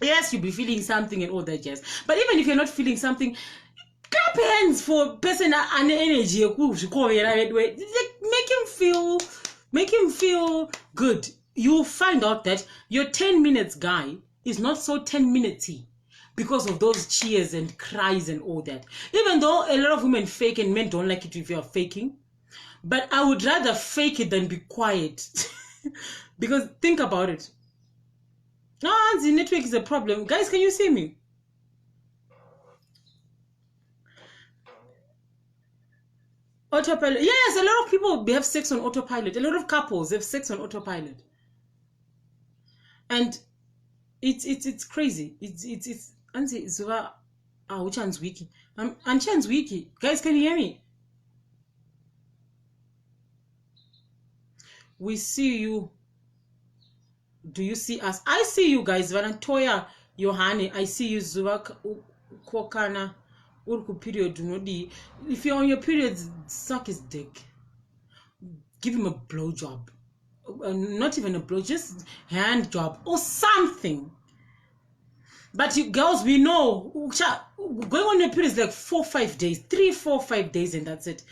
Yes, you'll be feeling something and all that jazz, but even if you're not feeling something, clap hands for person and energy. Make him feel good. You'll find out that your 10 minutes guy is not so 10 minutesy because of those cheers and cries and all that. Even though a lot of women fake and men don't like it if you're faking, but I would rather fake it than be quiet. Because think about it. The network is a problem. Guys, can you see me? Autopilot. Yes, a lot of people have sex on autopilot. A lot of couples have sex on autopilot, and it's crazy. It's Anzi Zuva Uchan's wiki. Anchan's wiki. Guys, can you hear me? We see you. Do you see us? I see you guys. Vanatoya Yohane, I see you. Zuvak Kokana. Urku period. If you're on your period, suck his dick. Give him a blowjob. Not even a blow, just hand job or something. But you girls, we know going on your period is like 4-5 days, 3-4-5 days, and that's it.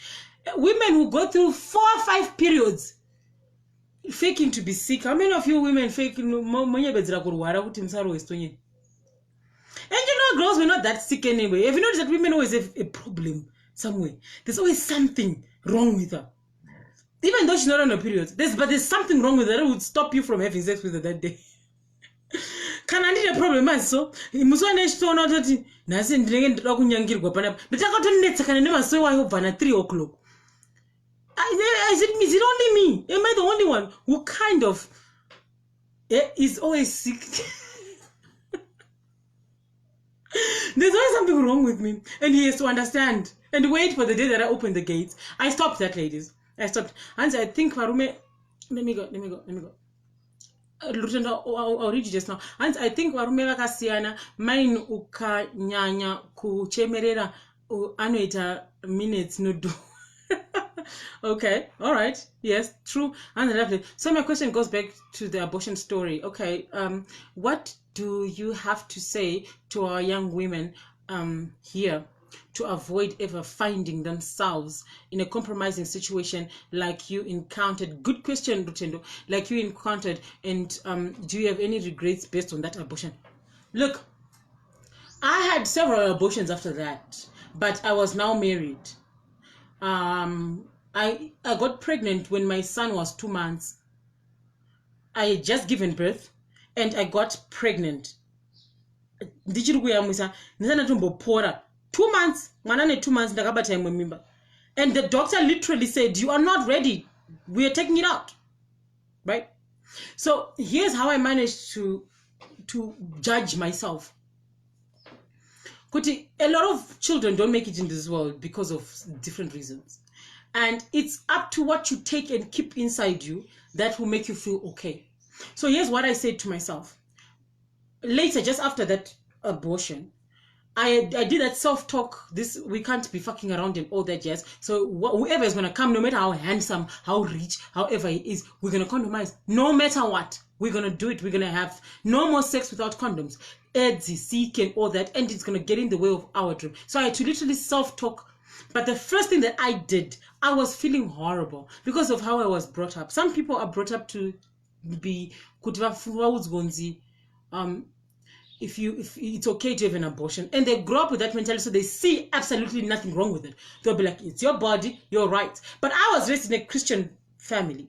Women who go through 4 or 5 periods faking to be sick. How many of you women faking? And you know, girls, we're not that sick anyway. Have you noticed that women always have a problem somewhere? There's always something wrong with her. Even though she's not on a period, there's something wrong with her that would stop you from having sex with her that day. Can I need a problem? So, Musone not that Nasin drinking Rokunyangirgo Panap, but I got to net. I never saw I hope at 3 o'clock. I said, is it only me? Am I the only one who kind of is always sick? There's always something wrong with me, and he has to understand and wait for the day that I open the gates. I stopped that, ladies. I stopped. And I think Varume, let me go. I'll read you just now. And I think Varume vakasiyana mine ukanyanya kuchemerera anoita minutes no do. Okay, all right, yes, true. And lovely. So my question goes back to the abortion story. Okay, what do you have to say to our young women here to avoid ever finding themselves in a compromising situation like you encountered? Good question, Rutendo. Like you encountered, and do you have any regrets based on that abortion? Look, I had several abortions after that, but I was now married. I got pregnant when my son was 2 months. I had just given birth, and I got pregnant. 2 months, 2 months, mimba. And the doctor literally said, you are not ready. We are taking it out. Right? So here's how I managed to judge myself. Kuti, a lot of children don't make it in this world because of different reasons. And it's up to what you take and keep inside you that will make you feel okay. So here's what I said to myself. Later, just after that abortion, I did that self-talk. This, we can't be fucking around and all that jazz. So whoever is going to come, no matter how handsome, how rich, however he is, we're going to compromise. No matter what, we're going to do it. We're going to have no more sex without condoms. Edsy, seek and all that. And it's going to get in the way of our dream. So I had to literally self-talk. But the first thing that I did, I was feeling horrible because of how I was brought up. Some people are brought up to be if it's okay to have an abortion, and they grow up with that mentality, so they see absolutely nothing wrong with it. They'll be like, it's your body, your right. But I was raised in a Christian family.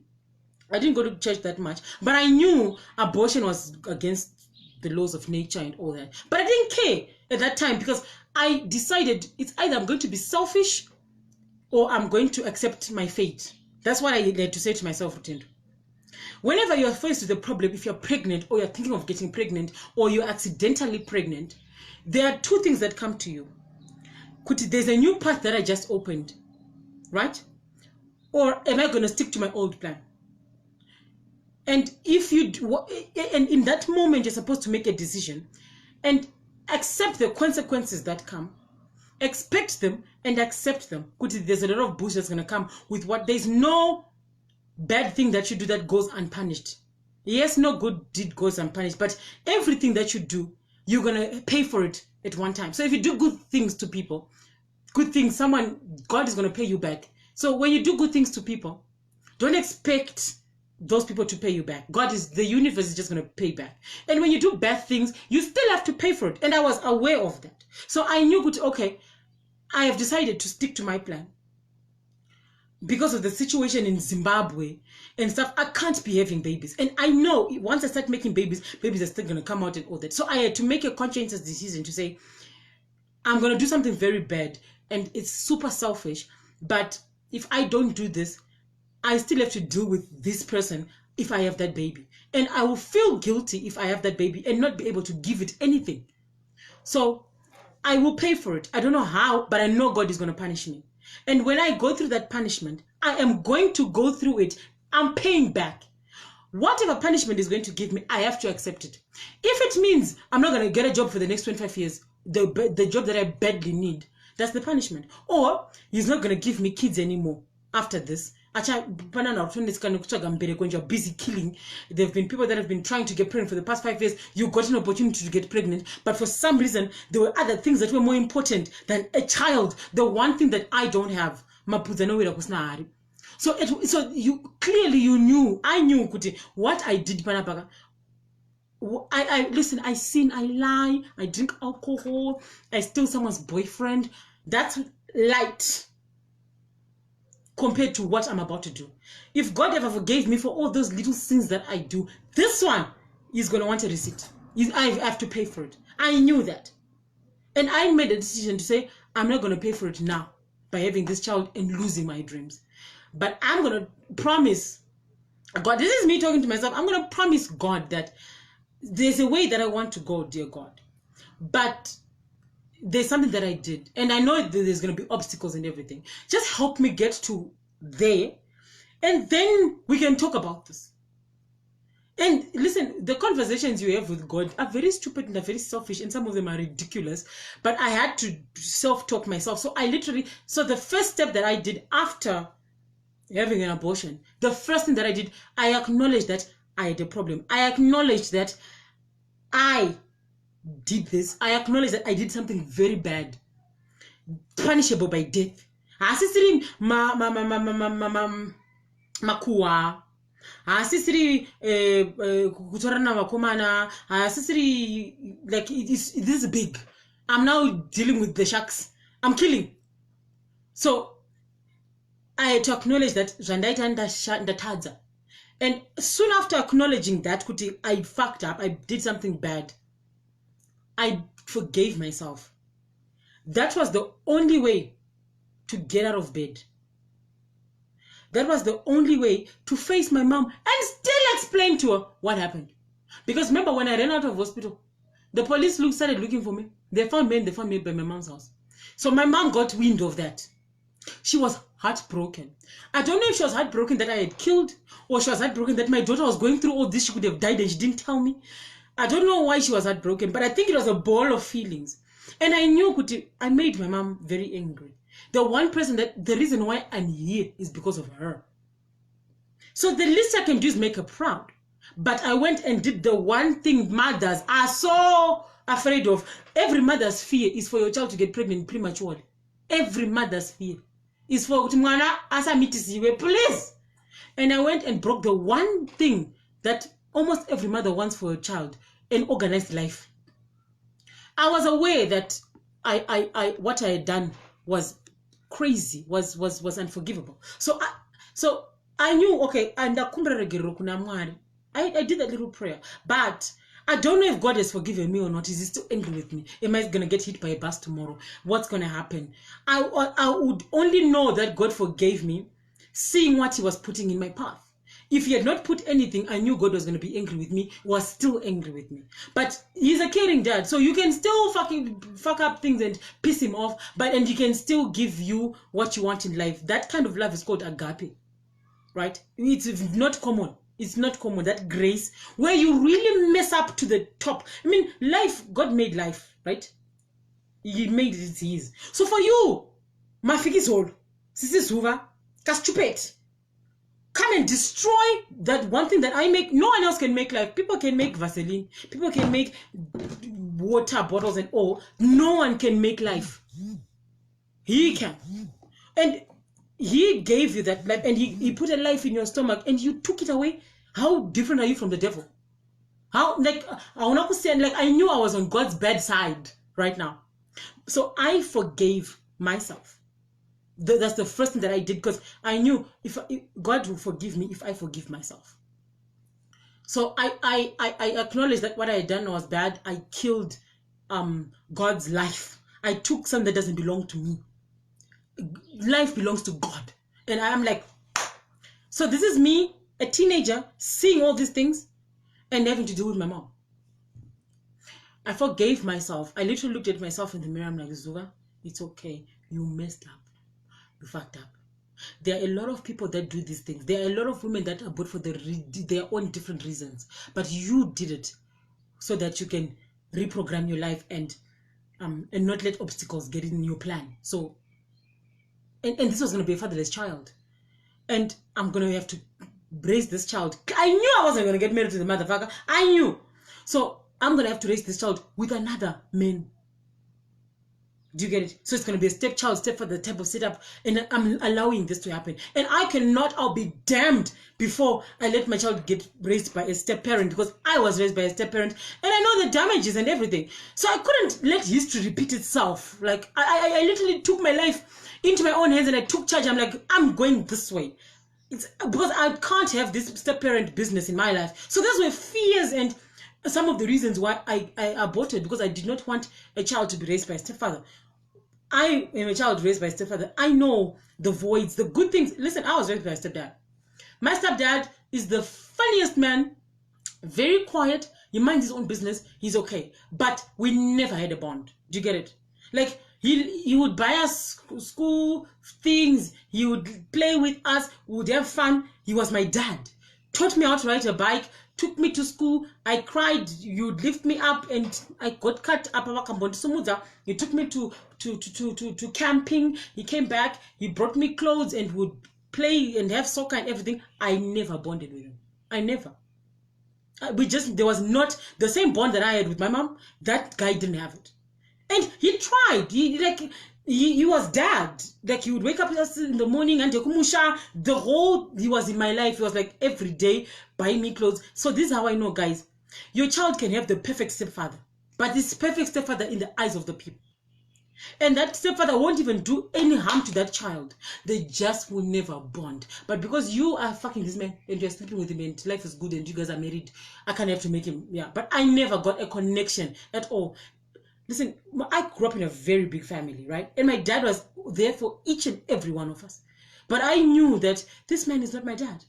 I didn't go to church that much, but I knew abortion was against the laws of nature and all that. But I didn't care at that time because I decided it's either I'm going to be selfish or I'm going to accept my fate. That's what I had to say to myself, Rutendo. Whenever you're faced with a problem, if you're pregnant or you're thinking of getting pregnant or you're accidentally pregnant, there are 2 things that come to you. There's a new path that I just opened, right? Or am I going to stick to my old plan? And if you and in that moment, you're supposed to make a decision and accept the consequences that come. Expect them and accept them. There's a lot of bullshit that's going to come with what. There's no bad thing that you do that goes unpunished. Yes, no good deed goes unpunished, but everything that you do, you're going to pay for it at one time. So if you do good things to people, good things, God is going to pay you back. So when you do good things to people, don't expect those people to pay you back. The universe is just going to pay back. And when you do bad things, you still have to pay for it. And I was aware of that. So I knew, okay, I have decided to stick to my plan. Because of the situation in Zimbabwe and stuff, I can't be having babies. And I know once I start making babies are still going to come out and all that. So I had to make a conscientious decision to say, I'm going to do something very bad. And it's super selfish. But if I don't do this, I still have to deal with this person if I have that baby. And I will feel guilty if I have that baby and not be able to give it anything. So I will pay for it. I don't know how, but I know God is going to punish me. And when I go through that punishment, I am going to go through it I'm paying back. Whatever punishment is going to give me, I have to accept it. If it means I'm not going to get a job for the next 25 years, the job that I badly need, that's the punishment. Or he's not going to give me kids anymore after this. You're busy killing. There have been people that have been trying to get pregnant for the past 5 years. You got an opportunity to get pregnant, but for some reason, there were other things that were more important than a child. The one thing that I don't have. So you clearly I knew what I did panapaka. I listen, I sin, I lie, I drink alcohol, I steal someone's boyfriend. That's light compared to what I'm about to do. If God ever forgave me for all those little sins that I do, this one is going to want a receipt. I have to pay for it. I knew that. And I made a decision to say, I'm not going to pay for it now by having this child and losing my dreams. But I'm going to promise God, this is me talking to myself, I'm going to promise God that there's a way that I want to go, dear God. But there's something that I did. And I know that there's going to be obstacles and everything. Just help me get to there. And then we can talk about this. And listen, the conversations you have with God are very stupid and they're very selfish. And some of them are ridiculous. But I had to self-talk myself. So the first step that I did after having an abortion, the first thing that I did, I acknowledged that I had a problem. I acknowledged that I did this. I acknowledged that I did something very bad, punishable by death. Asisiri makuwa, asisiri kutorana makomana, asisiri like this is big. I'm now dealing with the sharks. I'm killing. So I had to acknowledge that Randaita. And soon after acknowledging that, I fucked up, I did something bad, I forgave myself. That was the only way to get out of bed. That was the only way to face my mom and still explain to her what happened. Because remember, when I ran out of hospital, the police started looking for me. They found me by my mom's house. So my mom got wind of that. She was heartbroken. I don't know if she was heartbroken that I had killed, or she was heartbroken that my daughter was going through all this. She could have died and she didn't tell me. I don't know why she was heartbroken, but I think it was a ball of feelings. And I knew I made my mom very angry. The one person the reason why I'm here is because of her. So the least I can do is make her proud. But I went and did the one thing mothers are so afraid of. Every mother's fear is for your child to get pregnant prematurely. Every mother's fear is for please. And I went and broke the one thing that almost every mother wants for a child, an organized life. I was aware that what I had done was crazy, was unforgivable. So I knew, okay, and I did that little prayer, but I don't know if God has forgiven me or not. Is he still angry with me? Am I going to get hit by a bus tomorrow? What's going to happen? I would only know that God forgave me seeing what he was putting in my path. If he had not put anything, I knew God was going to be angry with me, was still angry with me. But he's a caring dad, so you can still fuck up things and piss him off, and he can still give you what you want in life. That kind of love is called agape, right? It's not common. It's not common, that grace, where you really mess up to the top. I mean, life, God made life, right? He made it his. So for you, Mafikizol, Sisi Suva, Kastupet, come and destroy that one thing that I make. No one else can make life. People can make Vaseline. People can make water bottles and all. No one can make life. He can. And he gave you that life, and he put a life in your stomach, and you took it away. How different are you from the devil? How, like, I knew I was on God's bad side right now. So I forgave myself. That's the first thing that I did, because I knew if God will forgive me if I forgive myself. So I acknowledged that what I had done was bad. I killed God's life. I took something that doesn't belong to me. Life belongs to God. And I am like, so this is me, a teenager, seeing all these things and having to do with my mom. I forgave myself. I literally looked at myself in the mirror. I'm like, Zuga, it's okay. You messed up. You fucked up. There are a lot of people that do these things. There are a lot of women that abort for their own different reasons. But you did it so that you can reprogram your life and not let obstacles get in your plan. So, and this was going to be a fatherless child. And I'm going to have to raise this child. I knew I wasn't going to get married to the motherfucker. I knew. So I'm going to have to raise this child with another man. Do you get it? So it's going to be a stepchild, stepfather type of setup. And I'm allowing this to happen. And I'll be damned before I let my child get raised by a step-parent, because I was raised by a step-parent. And I know the damages and everything. So I couldn't let history repeat itself. Like, I literally took my life into my own hands and I took charge. I'm like, I'm going this way. It's because I can't have this step-parent business in my life. So those were fears and some of the reasons why I aborted, because I did not want a child to be raised by a stepfather. I am a child raised by a stepfather. I know the voids, the good things. Listen, I was raised by a stepdad. My stepdad is the funniest man, very quiet. He minds his own business. He's okay. But we never had a bond. Do you get it? Like, he would buy us school things. He would play with us. We would have fun. He was my dad. Taught me how to ride a bike. Took me to school. I cried. You'd lift me up, and I got cut up. He took me to camping. He came back. He brought me clothes and would play and have soccer and everything. I never bonded with him. I never. There was not the same bond that I had with my mom. That guy didn't have it. And he tried. He was dad. Like, he would wake up in the morning and he was in my life. He was like every day buying me clothes. So this is how I know, guys. Your child can have the perfect stepfather, but this perfect stepfather in the eyes of the people. And that stepfather won't even do any harm to that child. They just will never bond. But because you are fucking this man and you're sleeping with him and life is good and you guys are married, I can't have to make him. Yeah. But I never got a connection at all. Listen, I grew up in a very big family, right? And my dad was there for each and every one of us. But I knew that this man is not my dad.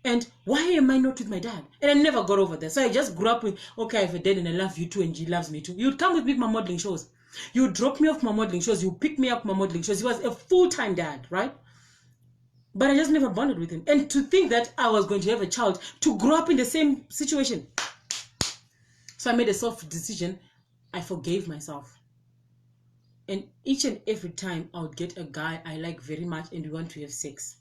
And why am I not with my dad? And I never got over that. So I just grew up with, okay, I have a dad and I love you too and he loves me too. You'd come with me to my modeling shows. You drop me off my modeling shows. You pick me up my modeling shows. He was a full-time dad, right? But I just never bonded with him. And to think that I was going to have a child to grow up in the same situation. So I made a soft decision. I forgave myself. And each and every time I would get a guy I like very much and we want to have sex,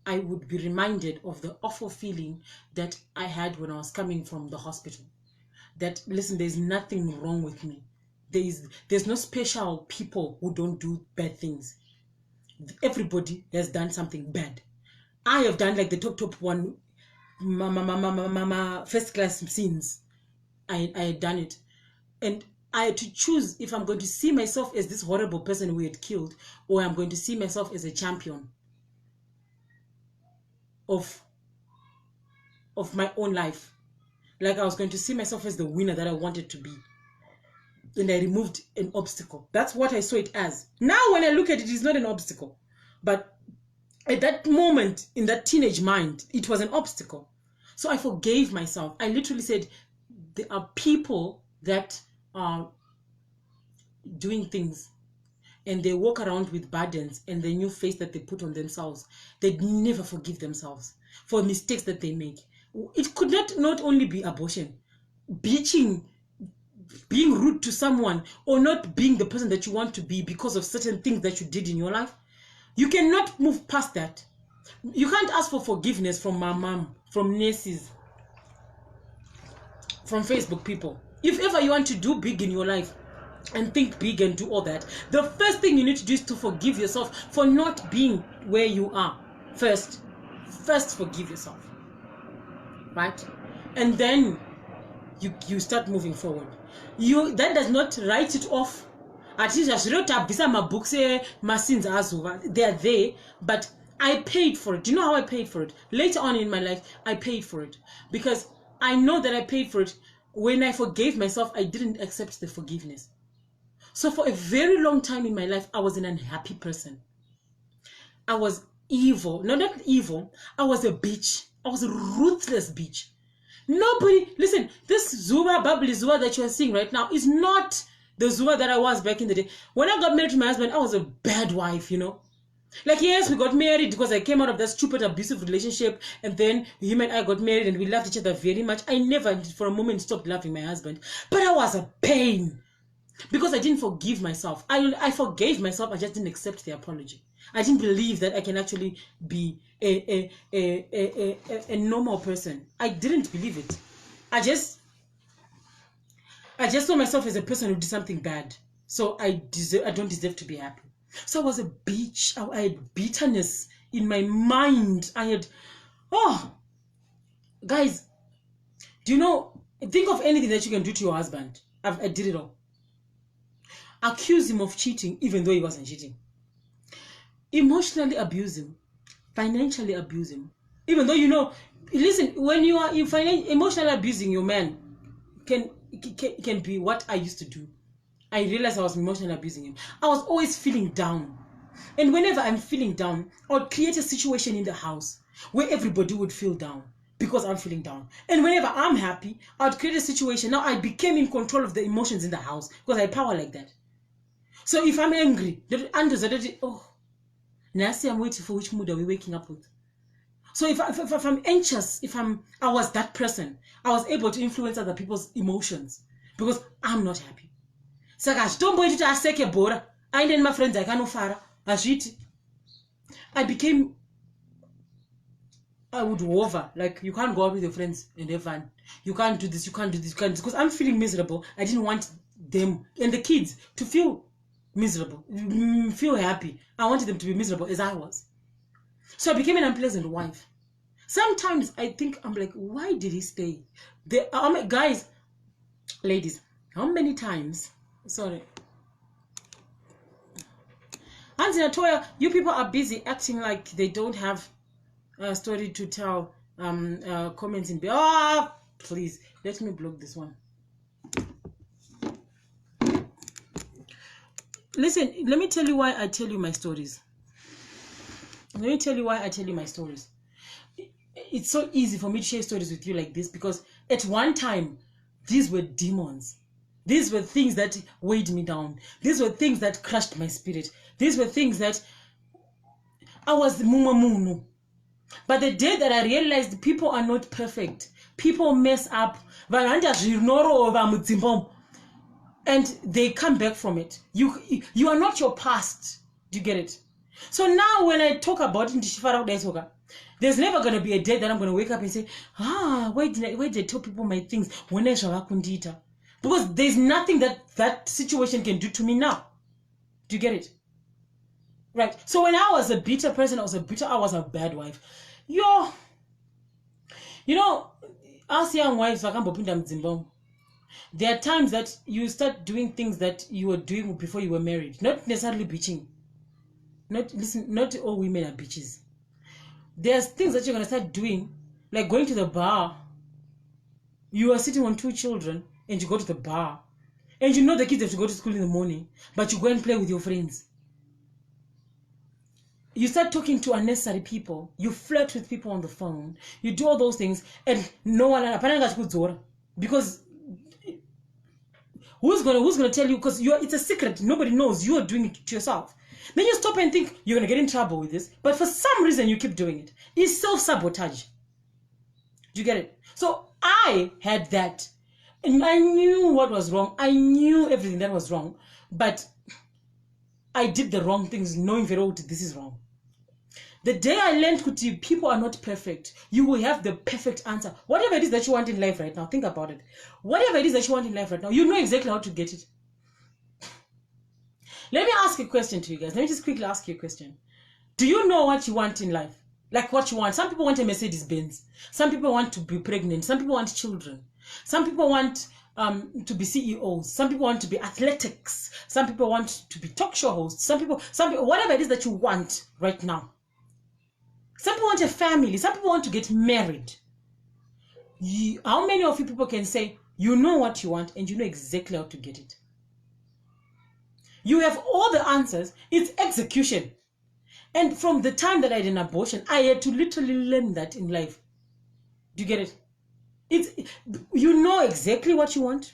I would be reminded of the awful feeling that I had when I was coming from the hospital. That, listen, there's nothing wrong with me. There's no special people who don't do bad things. Everybody has done something bad. I have done like the top one, first class sins. I had done it. And I had to choose if I'm going to see myself as this horrible person we had killed, or I'm going to see myself as a champion of my own life. Like, I was going to see myself as the winner that I wanted to be. And I removed an obstacle. That's what I saw it as. Now when I look at it, it's not an obstacle. But at that moment, in that teenage mind, it was an obstacle. So I forgave myself. I literally said, there are people that are doing things and they walk around with burdens and the new face that they put on themselves. They never forgive themselves for mistakes that they make. It could not only be abortion, bitching, being rude to someone, or not being the person that you want to be because of certain things that you did in your life. You cannot move past that. You can't ask for forgiveness from my mom, from nurses, from Facebook people. If ever you want to do big in your life and think big and do all that, the first thing you need to do is to forgive yourself for not being where you are. First forgive yourself, right? And then you start moving forward. That does not write it off. At least I should have my books, my sins they are there, but I paid for it. Do you know how I paid for it? Later on in my life, I paid for it because I know that I paid for it. When I forgave myself, I didn't accept the forgiveness. So for a very long time in my life, I was an unhappy person. I was evil. No, not evil. I was a bitch. I was a ruthless bitch. Nobody, listen, this Zuba, bubbly Zuba that you are seeing right now is not the Zuba that I was back in the day. When I got married to my husband, I was a bad wife, you know. Like, yes, we got married because I came out of that stupid abusive relationship, and then him and I got married and we loved each other very much. I never for a moment stopped loving my husband, but I was a pain because I didn't forgive myself. I forgave myself, I just didn't accept the apology. I didn't believe that I can actually be a normal person. I didn't believe it. I just saw myself as a person who did something bad. So I don't deserve to be happy. So I was a bitch. I had bitterness in my mind. Guys, do you know, think of anything that you can do to your husband. I did it all. Accuse him of cheating even though he wasn't cheating. Emotionally abuse him. Financially abuse him. Even though, you know, listen, when you are emotionally abusing your man, can be what I used to do. I realized I was emotionally abusing him. I was always feeling down. And whenever I'm feeling down, I would create a situation in the house where everybody would feel down because I'm feeling down. And whenever I'm happy, I would create a situation. Now I became in control of the emotions in the house because I had power like that. So if I'm angry, Nancy, I'm waiting for which mood are we waking up with? So if I'm anxious, I was that person, I was able to influence other people's emotions because I'm not happy. Saka chitomboiti aseke bhora aende nemaFriends akanofara azviti. I would hover, like, you can't go out with your friends and have fun, you can't do this, you can't do this, you can't, because I'm feeling miserable. I didn't want them and the kids to feel miserable, feel happy. I wanted them to be miserable as I was. So I became an unpleasant wife. Sometimes I think, I'm like, why did he stay? Guys, ladies, how many times, sorry, Auntie Natoya, you people are busy acting like they don't have a story to tell. Comments in please let me block this one. Listen, let me tell you why I tell you my stories. It's so easy for me to share stories with you like this because at one time these were demons. These were things that weighed me down. These were things that crushed my spirit. These were things that I was mumamunu. But the day that I realized people are not perfect, people mess up, and they come back from it. You are not your past. Do you get it? So now when I talk about it, there's never going to be a day that I'm going to wake up and say, why did I tell people my things? Because there's nothing that situation can do to me now. Do you get it? Right. So when I was a bitter person, I was a bad wife. You know, us young wives, there are times that you start doing things that you were doing before you were married. Not necessarily bitching. Not all women are bitches. There's things that you're going to start doing, like going to the bar. You are sitting on 2 children and you go to the bar. And you know the kids have to go to school in the morning, but you go and play with your friends. You start talking to unnecessary people. You flirt with people on the phone. You do all those things, and no one, because who's gonna tell you? Because it's a secret. Nobody knows. You are doing it to yourself. Then you stop and think you're gonna get in trouble with this, but for some reason you keep doing it. It's self-sabotage. Do you get it? So I had that, and I knew what was wrong. I knew everything that was wrong, but I did the wrong things, knowing very well this is wrong. The day I learned that people are not perfect, you will have the perfect answer. Whatever it is that you want in life right now, think about it. Whatever it is that you want in life right now, you know exactly how to get it. Let me ask a question to you guys. Let me just quickly ask you a question. Do you know what you want in life? Like what you want. Some people want a Mercedes Benz. Some people want to be pregnant. Some people want children. Some people want to be CEOs. Some people want to be athletics. Some people want to be talk show hosts. Some people, whatever it is that you want right now. Some people want a family. Some people want to get married. How many of you people can say you know what you want and you know exactly how to get it? You have all the answers. It's execution. And from the time that I did an abortion, I had to literally learn that in life. Do you get it? You know exactly what you want,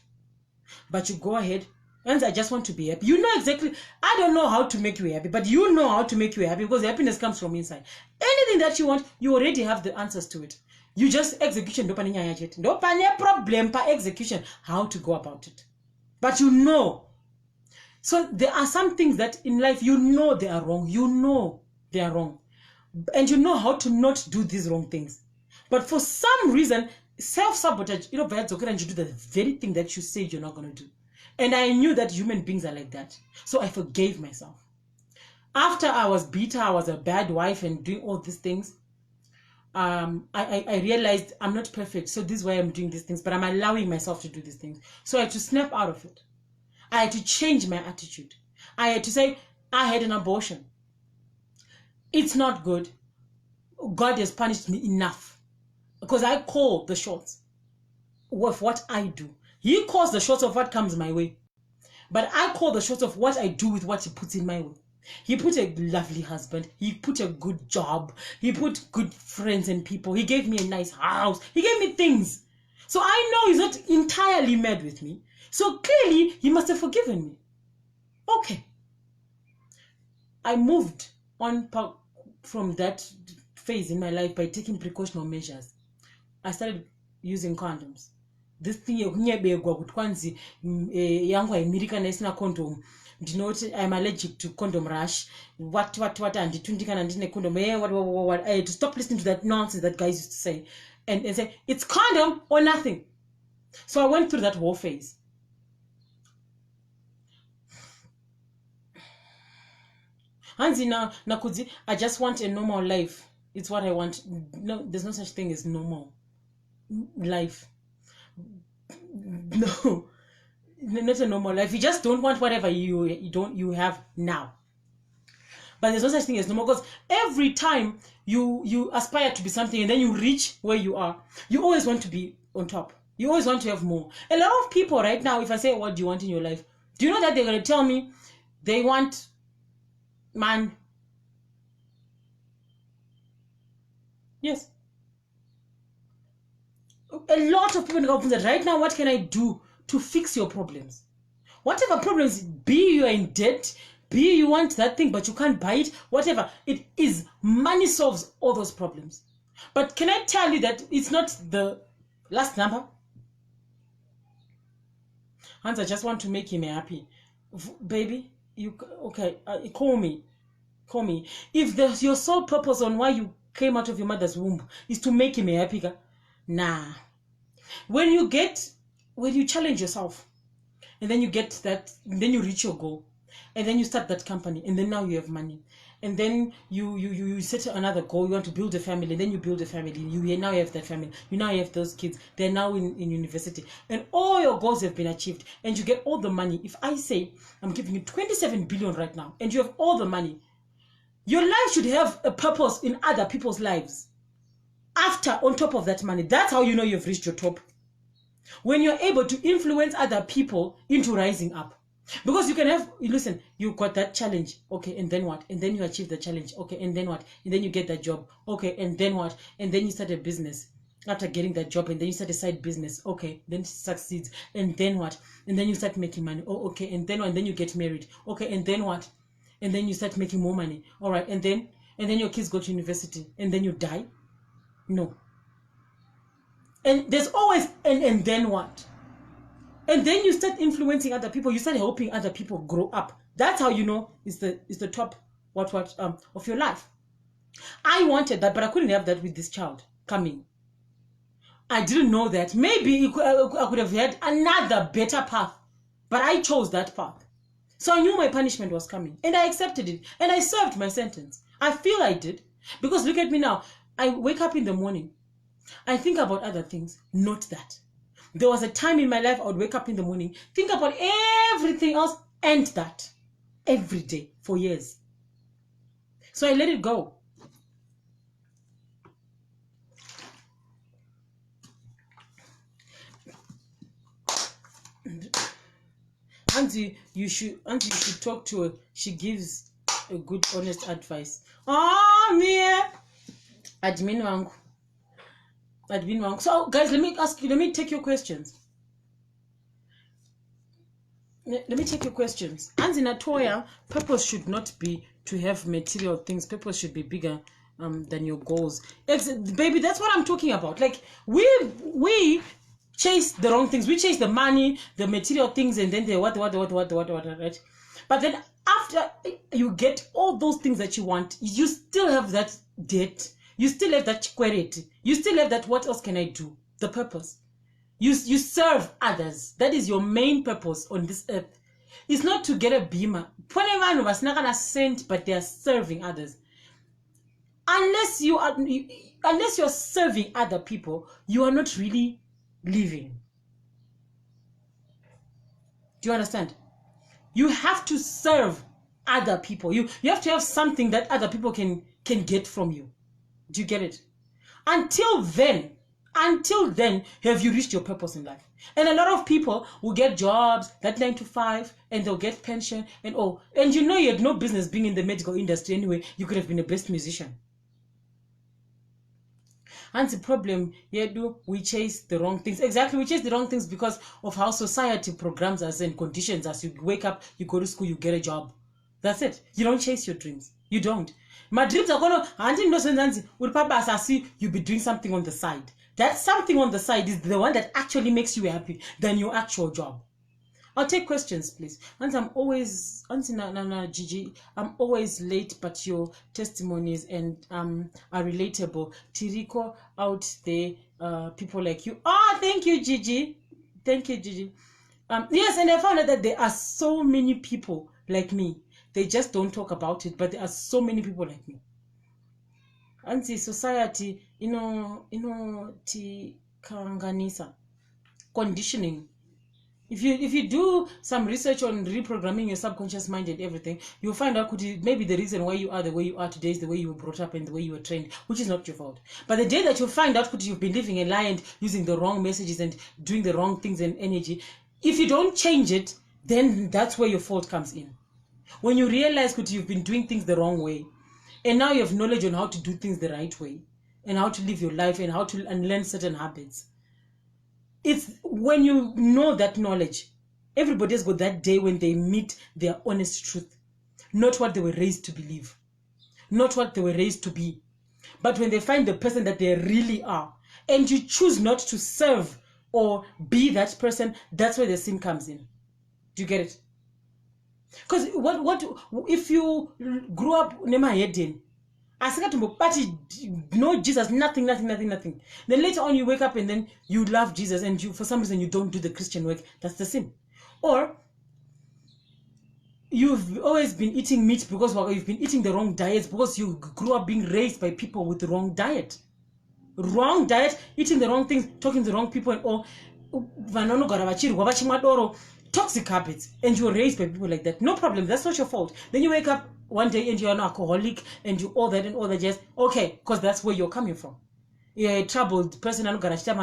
but you go ahead And I just want to be happy. You know exactly. I don't know how to make you happy, but you know how to make you happy because happiness comes from inside. Anything that you want, you already have the answers to it. You just execution. No problem pa execution. How to go about it. But you know. So there are some things that in life you know they are wrong. You know they are wrong. And you know how to not do these wrong things. But for some reason, self-sabotage, you know, and you do the very thing that you said you're not going to do. And I knew that human beings are like that. So I forgave myself. After I was bitter, I was a bad wife and doing all these things, I realized I'm not perfect. So this is why I'm doing these things, but I'm allowing myself to do these things. So I had to snap out of it. I had to change my attitude. I had to say, I had an abortion. It's not good. God has punished me enough. Because I call the shots of what I do. He calls the shots of what comes my way. But I call the shots of what I do with what he puts in my way. He put a lovely husband. He put a good job. He put good friends and people. He gave me a nice house. He gave me things. So I know he's not entirely mad with me. So clearly, he must have forgiven me. Okay. I moved on from that phase in my life by taking precautionary measures. I started using condoms. This thing yokunyebegwa kuti kwanzi yangu aimirikana isina condom. Ndinoti I'm allergic to condom rash. What anditundikana ndine condom. What I had to stop listening to that nonsense that guys used to say and say it's condom or nothing. So I went through that whole phase. Hanzi nakudzi, I just want a normal life. It's what I want. No, there's no such thing as normal life. No, not a normal life. You just don't want whatever you have now. But there's no such thing as normal, because every time you aspire to be something and then you reach where you are, you always want to be on top. You always want to have more. A lot of people right now, if I say, what do you want in your life? Do you know that they're going to tell me they want man? Yes. A lot of people go that right now, what can I do to fix your problems? Whatever problems, be you are in debt, be you want that thing but you can't buy it, whatever it is, money solves all those problems. But can I tell you that it's not the last number? Hans, I just want to make him happy. Baby, you okay? Call me. If your sole purpose on why you came out of your mother's womb is to make him happy, nah. When you challenge yourself, and then you get that, then you reach your goal, and then you start that company, and then now you have money, and then you set another goal. You want to build a family, and then you build a family. You now have that family. You now have those kids. They're now in university, and all your goals have been achieved, and you get all the money. If I say I'm giving you 27 billion right now, and you have all the money, your life should have a purpose in other people's lives. After, on top of that money, that's how you know you've reached your top. When you're able to influence other people into rising up. Because you can have, listen, you got that challenge. Okay, and then what? And then you achieve the challenge. Okay, and then what? And then you get that job. Okay, and then what? And then you start a business. After getting that job, and then you start a side business. Okay, then it succeeds. And then what? And then you start making money. Oh, okay, and then what? And then you get married. Okay, and then what? And then you start making more money. All right, and then your kids go to university. And then you die. No. And there's always and then what? And then you start influencing other people. You start helping other people grow up. That's how you know it's the top of your life. I wanted that, but I couldn't have that with this child coming. I didn't know that. Maybe I could have had another better path, but I chose that path. So I knew my punishment was coming, and I accepted it, and I served my sentence. I feel I did, because look at me now. I wake up in the morning. I think about other things, not that. There was a time in my life I would wake up in the morning, think about everything else, and that. Every day, for years. So I let it go. Auntie, you should talk to her. She gives a good, honest advice. Oh, me. Admin wangu. So, guys, let me take your questions. let me take your questions. And in Atoya, purpose should not be to have material things. Purpose should be bigger than your goals. Baby, that's what I'm talking about. Like we chase the wrong things. We chase the money, the material things, and then the what, right? But then after you get all those things that you want, you still have that debt. You still have that quality. You still have that, what else can I do? The purpose. You serve others. That is your main purpose on this earth. It's not to get a beamer. Whenever was not gonna send, but they are serving others. Unless you're serving other people, you are not really living. Do you understand? You have to serve other people. You have to have something that other people can get from you. Do you get it? Until then, have you reached your purpose in life? And a lot of people will get jobs, that 9 to 5, and they'll get pension and all. And you had no business being in the medical industry anyway. You could have been the best musician. And the problem, we chase the wrong things. Exactly, we chase the wrong things because of how society programs us and conditions us. You wake up, you go to school, you get a job. That's it. You don't chase your dreams. You don't. My dreams are going to, you'll be doing something on the side. That something on the side is the one that actually makes you happy than your actual job. I'll take questions, please. And I'm always, Gigi, I'm always late, but your testimonies are relatable. Tiriko out there, people like you. Oh, thank you, Gigi. Thank you, Gigi. Yes, and I found out that there are so many people like me. They just don't talk about it, but there are so many people like me. And the society, kanganisa, conditioning. If you do some research on reprogramming your subconscious mind and everything, you'll find out maybe the reason why you are the way you are today is the way you were brought up and the way you were trained, which is not your fault. But the day that you find out you've been living a lie and using the wrong messages and doing the wrong things and energy, if you don't change it, then that's where your fault comes in. When you realize you've been doing things the wrong way, and now you have knowledge on how to do things the right way, and how to live your life and how to unlearn certain habits. It's when you know that knowledge, everybody's got that day when they meet their honest truth. Not what they were raised to believe. Not what they were raised to be. But when they find the person that they really are, and you choose not to serve or be that person, that's where the sin comes in. Do you get it? Because what if you grew up nema Eden, but no Jesus, nothing. Then later on you wake up and then you love Jesus and you for some reason you don't do the Christian work. That's the sin. Or you've always been eating meat because you've been eating the wrong diets because you grew up being raised by people with the wrong diet. Wrong diet, eating the wrong things, talking to the wrong people and all. Toxic habits, and you were raised by people like that. No problem, that's not your fault. Then you wake up one day and you're an alcoholic and you all that, yes, okay, because that's where you're coming from. You're a troubled person and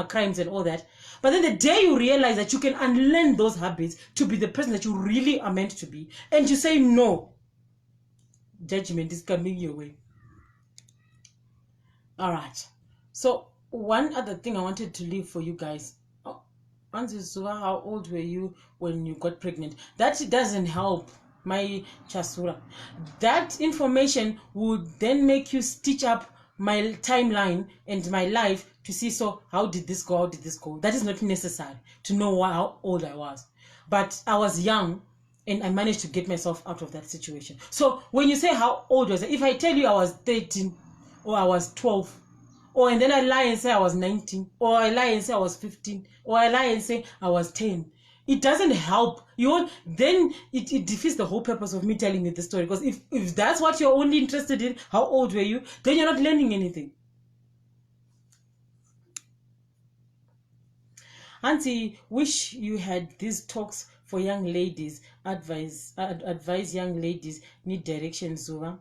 crimes and all that. But then the day you realize that you can unlearn those habits to be the person that you really are meant to be, and you say no, judgment is coming your way. All right. So one other thing I wanted to leave for you guys. How old were you when you got pregnant? That doesn't help, my Chasura. That information would then make you stitch up my timeline and my life to see, so how did this go? That is not necessary to know how old I was. But I was young and I managed to get myself out of that situation. So when you say how old was I, if I tell you I was 13 or I was 12, and then I lie and say I was 19, or I lie and say I was 15, or I lie and say I was 10. It doesn't help. Then it defeats the whole purpose of me telling you the story. Because if that's what you're only interested in, how old were you, then you're not learning anything. Auntie, wish you had these talks for young ladies. Advise young ladies need direction, Zuva.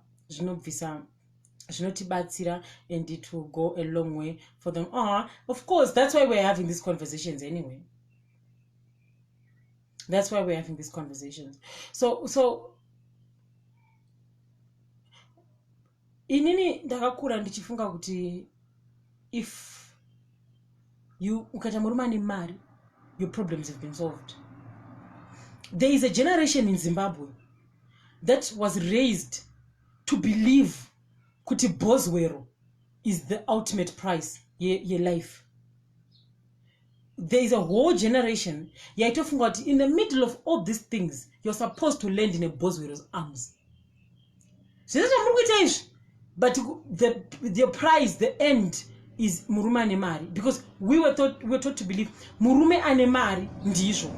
And it will go a long way for them. Of course, that's why we're having these conversations anyway. That's why we're having these conversations. So inini ndakakura ndichifunga kuti if you ukata muruma nemari, your problems have been solved. There is a generation in Zimbabwe that was raised to believe kuti boswero is the ultimate price your life. There is a whole generation in the middle of all these things you're supposed to land in a boswero's arms. But the prize, the end is murume ane mari, because we were taught to believe murume ane mari ndizvo.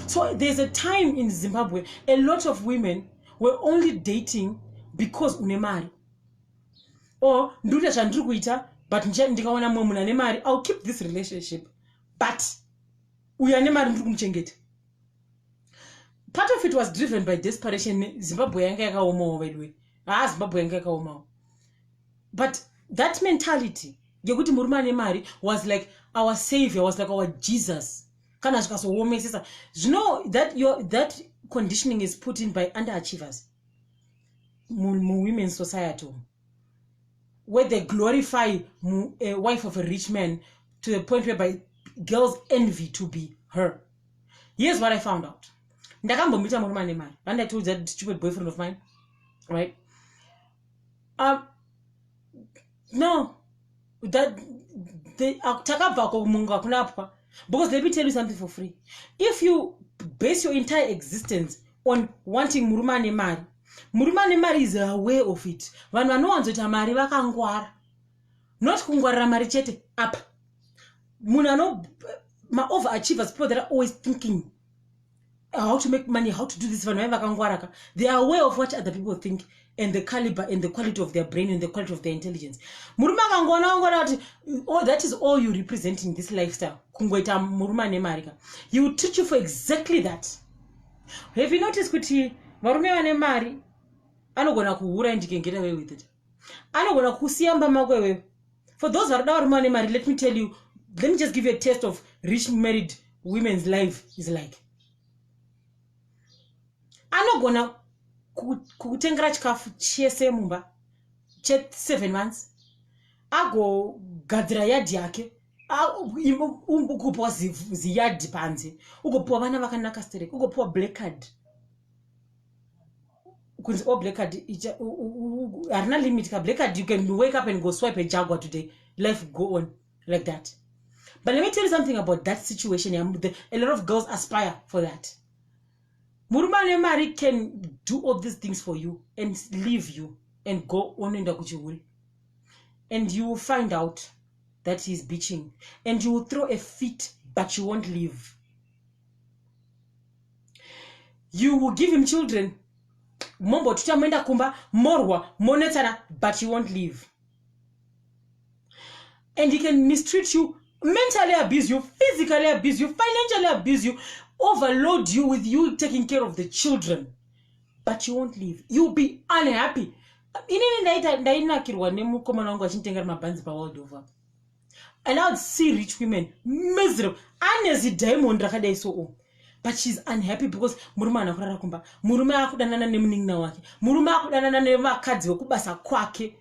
So there's a time in Zimbabwe a lot of women were only dating because une mari, or nduta zvandiri kuita but ndikaona mumwe munhu ane mari I'll keep this relationship, but uyu ane mari ndiri kumuchengeta. Part of it was driven by desperation. Zimbabwe yanga yakaomawo, by the way. Zimbabwe yanga yakaomawo. But that mentality yekuti murume ane mari was like our savior, was like our Jesus. Kana zvikazoomesesa. You know that conditioning is put in by underachievers in women's society, where they glorify a wife of a rich man to the point whereby girls envy to be her. Here's what I found out. Ndakambomita murume ane mari, and I told that stupid boyfriend of mine, right? No, that because let me tell you something for free. If you base your entire existence on wanting murume ane mari is aware of it. Vanhu vanowanzota mari vakangwara, not kungwarira mari chete up. Munhu ma overachievers, people that are always thinking how to make money, how to do this. They are aware of what other people think and the caliber and the quality of their brain and the quality of their intelligence. Oh, that is all you represent in this lifestyle. He will treat you for exactly that. Have you noticed kuti varume vane mari anogona kuhura and you can get away with it? Anogona kusiyamba makwewe. For those that are varume vane mari, let me tell you, let me just give you a taste of rich married women's life is like. Anogona kutengera chikafu chese mumba che 7 months, ago gadzira yadi yake, ugopuwa ziyadi panze, ugopuwa vana vakanaka stereke, ugopuwa black card. Kunzi black card harina limit ka black card. You can wake up and go swipe a Jaguar today, life go on like that. But let me tell you something about that situation. A lot of girls aspire for that. Murume ane mari can do all these things for you and leave you and go on in the kuchihuri. And you will find out that he's bitching. And you will throw a fit, but you won't leave. You will give him children, mombo tutamenda kumba, morwa, monetana, but you won't leave. And he can mistreat you, mentally abuse you, physically abuse you, financially abuse you, overload you with you taking care of the children, but you won't leave. You'll be unhappy. And I would see rich women miserable, but she's unhappy because murume anakurara kumba, murume akudanana nemunin'ina wake, murume akudanana nevakadzi vekubasa kwake.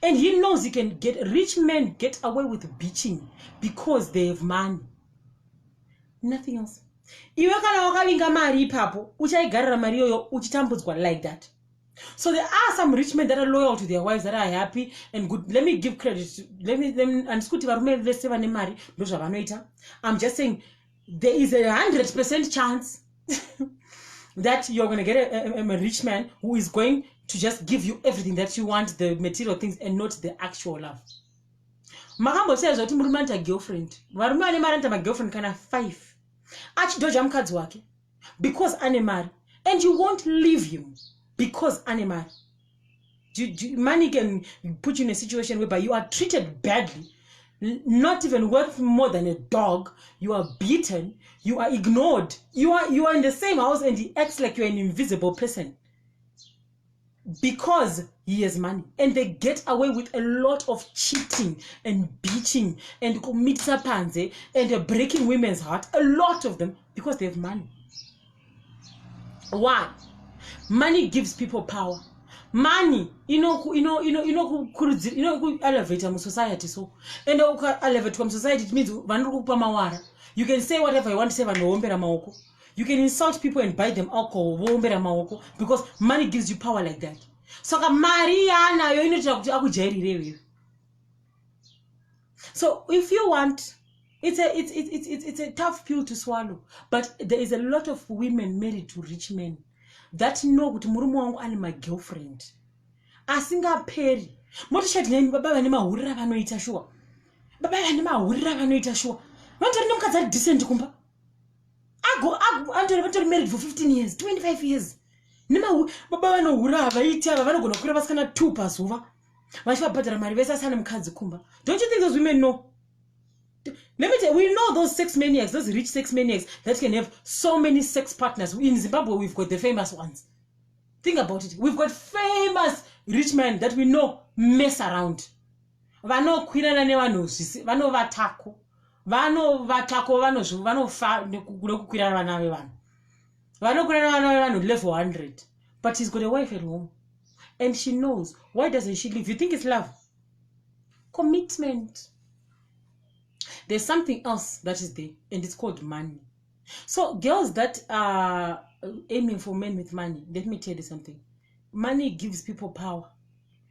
And he knows he can rich men get away with bitching because they have money. Nothing else. Iwe kana wakavinga mari ipapo, uchaigarira mari yoyo uchitambudzwa like that. So there are some rich men that are loyal to their wives, that are happy and good. Let me give credit to them. I'm just saying there is a 100% chance that you're going to get a rich man who is going to just give you everything that you want, the material things, and not the actual love. Makambo says that murumanta girlfriend. Varume ane mari anta girlfriend kana 5. Achidoja mukadzi wake because ane mari, and you won't leave him because ane mari. Money can put you in a situation whereby you are treated badly, not even worth more than a dog. You are beaten, you are ignored, you are in the same house and he acts like you're an invisible person because he has money. And they get away with a lot of cheating and beating and panze and breaking women's heart, a lot of them, because they have money. Why? Money gives people power. Money, elevate society. So, and elevate from society, it means you can say whatever you want to say, You can insult people and buy them alcohol because money gives you power like that. So so if you want, it's a tough pill to swallow, but there is a lot of women married to rich men that know kuti murume wangu ane my girlfriend asingaperi. Motishati nemi baba vane mahurira vanoita shuwa. Baba vane mahurira vanoita shuwa. Vantori nemukadzi ari decent kumba. Antori married for 15 years, 25 years. Baba vanohura havaiti ava vanogona kukwira vasikana 2 pazuva. Vachivabhadhara mari vese asina mukadzi kumba. Don't you think those women know? Let me tell you, we know those sex maniacs, those rich sex maniacs that can have so many sex partners. In Zimbabwe, we've got the famous ones. Think about it. We've got famous rich men that we know mess around. Vano kwirana nevanhu vano vatako. Vano fa nekukwirana vana vevanhu. Vano kwirana vana vevanhu level 100. But he's got a wife at home. And she knows. Why doesn't she leave? You think it's love? Commitment. There's something else that is there, and it's called money. So girls that are aiming for men with money, let me tell you something. Money gives people power,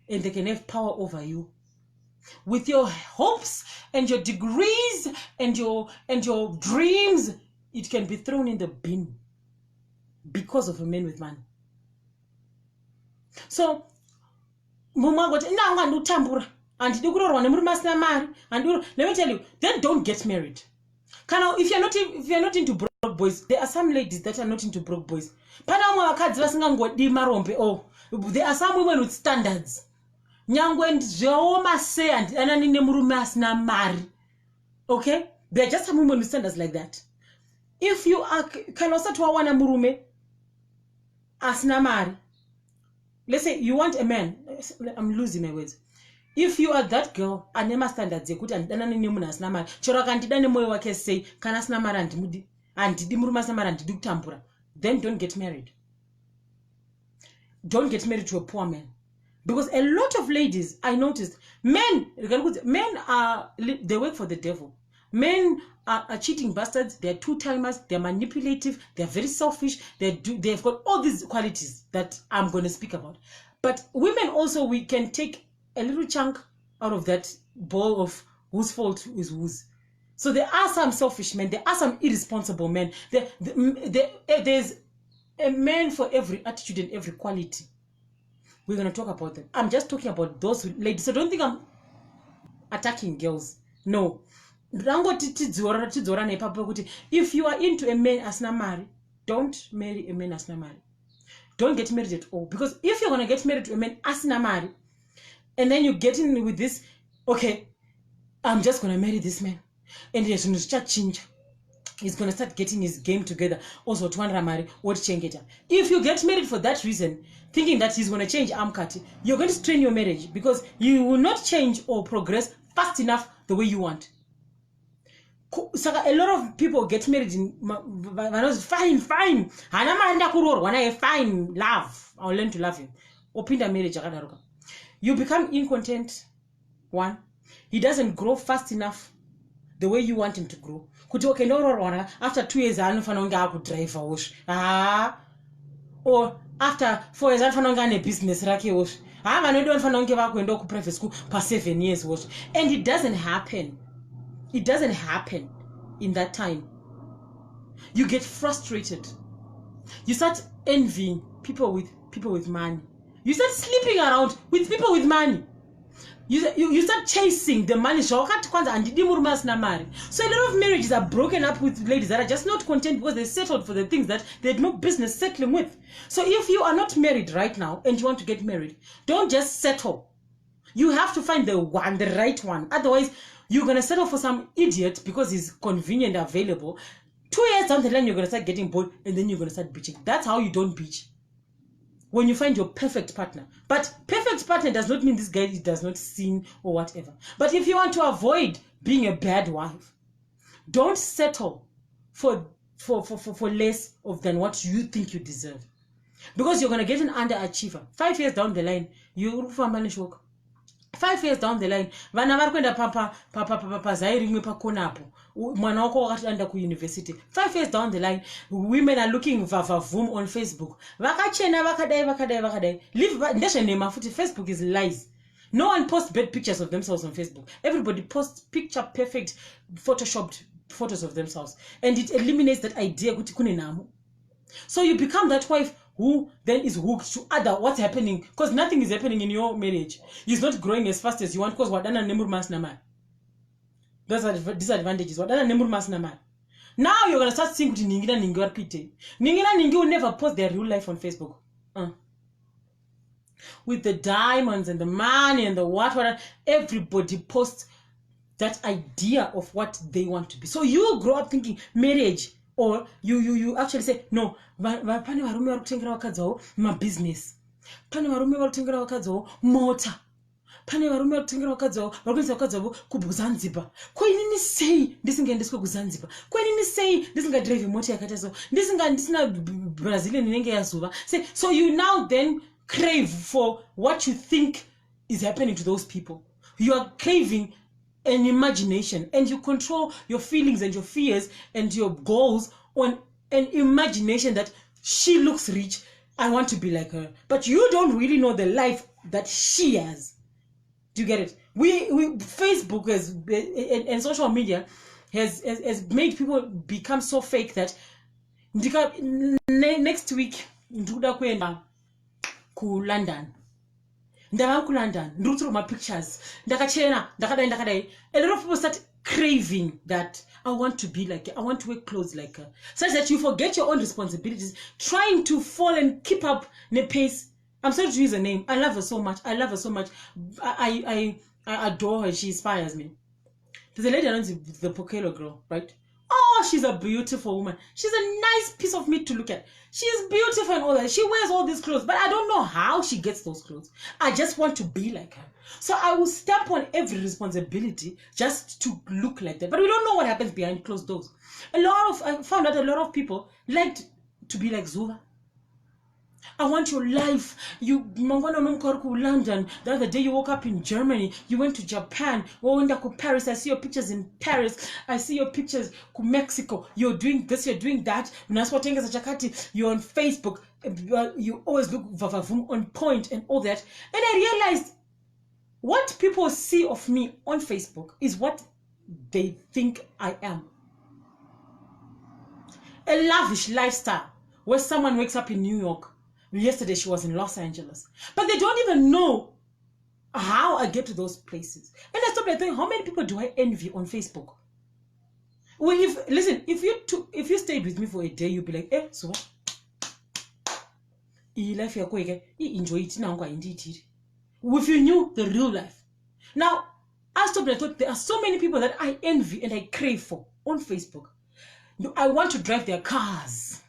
and they can have power over you. With your hopes and your degrees and your dreams, it can be thrown in the bin because of a man with money. So, let me tell you, then don't get married. If you're not into broke boys, there are some ladies that are not into broke boys. There are some women with standards. Okay? There are just some women with standards like that. If you are let's say you want a man, I'm losing my words. If you are that girl, anema standards yekuti andidana nemunhu asina mari, chero akandida nemoyo wake sei, kana asina mari handidi murume asina mari handidi kutambura, then don't get married. Don't get married to a poor man. Because a lot of ladies, I noticed, men are, they work for the devil. Men are cheating bastards, they're two-timers, they're manipulative, they're very selfish, they've got all these qualities that I'm going to speak about. But women also, we can take a little chunk out of that ball of whose fault is whose. So there are some selfish men, there are some irresponsible men. There's a man for every attitude and every quality. We're going to talk about them. I'm just talking about those ladies. So don't think I'm attacking girls. No. If you are into a man asina mari, don't marry a man asina mari. Don't get married at all. Because if you're going to get married to a man asina mari, and then you get in with this, okay, I'm just going to marry this man. And he's going to start change. He's going to start getting his game together. Also, if you get married for that reason, thinking that he's going to change Amkati, you're going to strain your marriage because you will not change or progress fast enough the way you want. So a lot of people get married in fine. When I fine, love. I'll learn to love him. Opinda marriage. You become incontent. One, he doesn't grow fast enough the way you want him to grow. After 2 years, I don't drive or after 4 years, I don't a business. I don't private school for 7 years. And it doesn't happen. It doesn't happen in that time. You get frustrated. You start envying people with money. You start sleeping around with people with money. You start chasing the money. So a lot of marriages are broken up with ladies that are just not content because they settled for the things that they had no business settling with. So if you are not married right now and you want to get married, don't just settle. You have to find the right one. Otherwise, you're going to settle for some idiot because he's convenient, available. 2 years down the line, you're going to start getting bored and then you're going to start bitching. That's how you don't bitch. When you find your perfect partner. But perfect partner does not mean this guy does not sin or whatever. But if you want to avoid being a bad wife, don't settle for less than what you think you deserve. Because you're going to get an underachiever. 5 years down the line, you'll manage work. 5 years down the line vana vari kuenda pazai rimwe pakonapo mwana wako wakatoenda kuuniversity. 5 years down the line women are looking vavavum on Facebook vakachena vakadai ndezvenhema futi. Facebook is lies. No one posts bad pictures of themselves on Facebook. Everybody posts picture perfect photoshopped photos of themselves, and it eliminates that idea kuti kune nhamo. So you become that wife who then is hooked to other what's happening, because nothing is happening in your marriage. It's not growing as fast as you want because wadana nemurume asina mari. Those are the disadvantages. Wadana nemurume asina mari. Now you're gonna start seeing kuti ningina ningi vari kuitei. Ningina ningi will never post their real life on Facebook. With the diamonds and the money and the whatever, everybody posts that idea of what they want to be. So you grow up thinking marriage, or you actually say no, pane varume vari kutengera vakadzi vavo mabusiness, pane varume vari kutengera vakadzi vavo mota, pane varume vari kutengera vakadzi vavo vari kuendesa vakadzi vavo kuZanzibar. Kwenini sei ndisingaendeswe kuZanzibar? Kwenini sei ndisingadrive mota yakaita so? Ndisina Brazilian inenge yazuva. So you now then crave for what you think is happening to those people. You are craving an imagination, and you control your feelings and your fears and your goals on an imagination that she looks rich, I want to be like her. But you don't really know the life that she has. Do you get it? We Facebook has and social media has made people become so fake that next week ndikuda kuenda ku London. Ndava kuLondon, ndiri my pictures, ndakachena, ndakadai. A lot of people start craving that I want to be like her, I want to wear clothes like her, such that you forget your own responsibilities, trying to fall and keep up the pace. I'm sorry to use her name. I love her so much. I adore her. She inspires me. There's a lady around the Pokelo girl, right? Oh, she's a beautiful woman. She's a nice piece of meat to look at. She's beautiful and all that. She wears all these clothes, but I don't know how she gets those clothes. I just want to be like her. So I will step on every responsibility just to look like that. But we don't know what happens behind closed doors. I found out a lot of people liked to be like Zuva. I want your life. You London. The other day you woke up in Germany. You went to Japan. Went to Paris. I see your pictures in Paris. I see your pictures in Mexico. You're doing this. You're doing that. You're on Facebook. You always look on point and all that. And I realized what people see of me on Facebook is what they think I am. A lavish lifestyle where someone wakes up in New York. Yesterday she was in Los Angeles. But they don't even know how I get to those places. And I stopped thinking, how many people do I envy on Facebook? Well, if you stayed with me for a day, you'd be like, so what? Life enjoy it now. If you knew the real life. Now, I stopped and thought there are so many people that I envy and I crave for on Facebook. I want to drive their cars.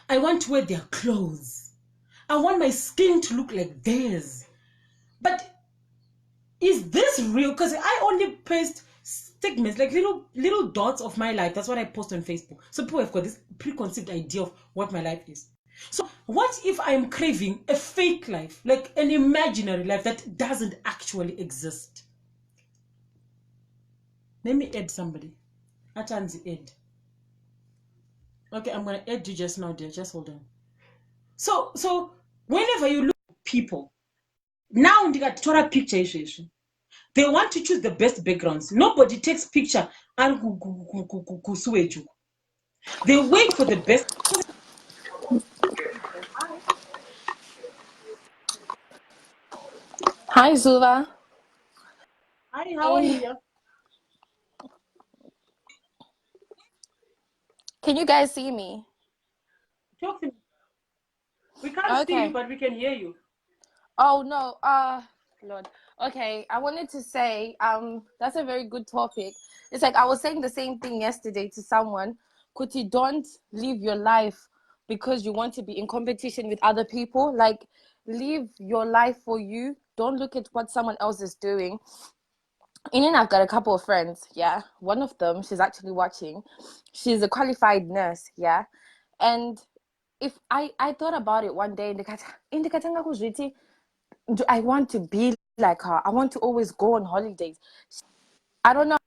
I want to wear their clothes. I want my skin to look like theirs. But is this real? Because I only post segments, like little dots of my life. That's what I post on Facebook. So people have got this preconceived idea of what my life is. So what if I'm craving a fake life, like an imaginary life that doesn't actually exist? Let me add somebody. Atanzi add. Okay, I'm going to add you just now, dear. Just hold on. So whenever you look at people, now they got Torah picture issue. They want to choose the best backgrounds. Nobody takes picture and they wait for the best. Hi, Zuva. Hi, how are you? Can you guys see me? Talk to me. We can't see you, but we can hear you. Oh no, Lord. Okay, I wanted to say, that's a very good topic. It's like I was saying the same thing yesterday to someone. Kuti, don't live your life because you want to be in competition with other people. Like, live your life for you. Don't look at what someone else is doing. And then I've got a couple of friends, yeah. One of them, she's actually watching. She's a qualified nurse, yeah. And if I thought about it one day, do I want to be like her. I want to always go on holidays. I don't know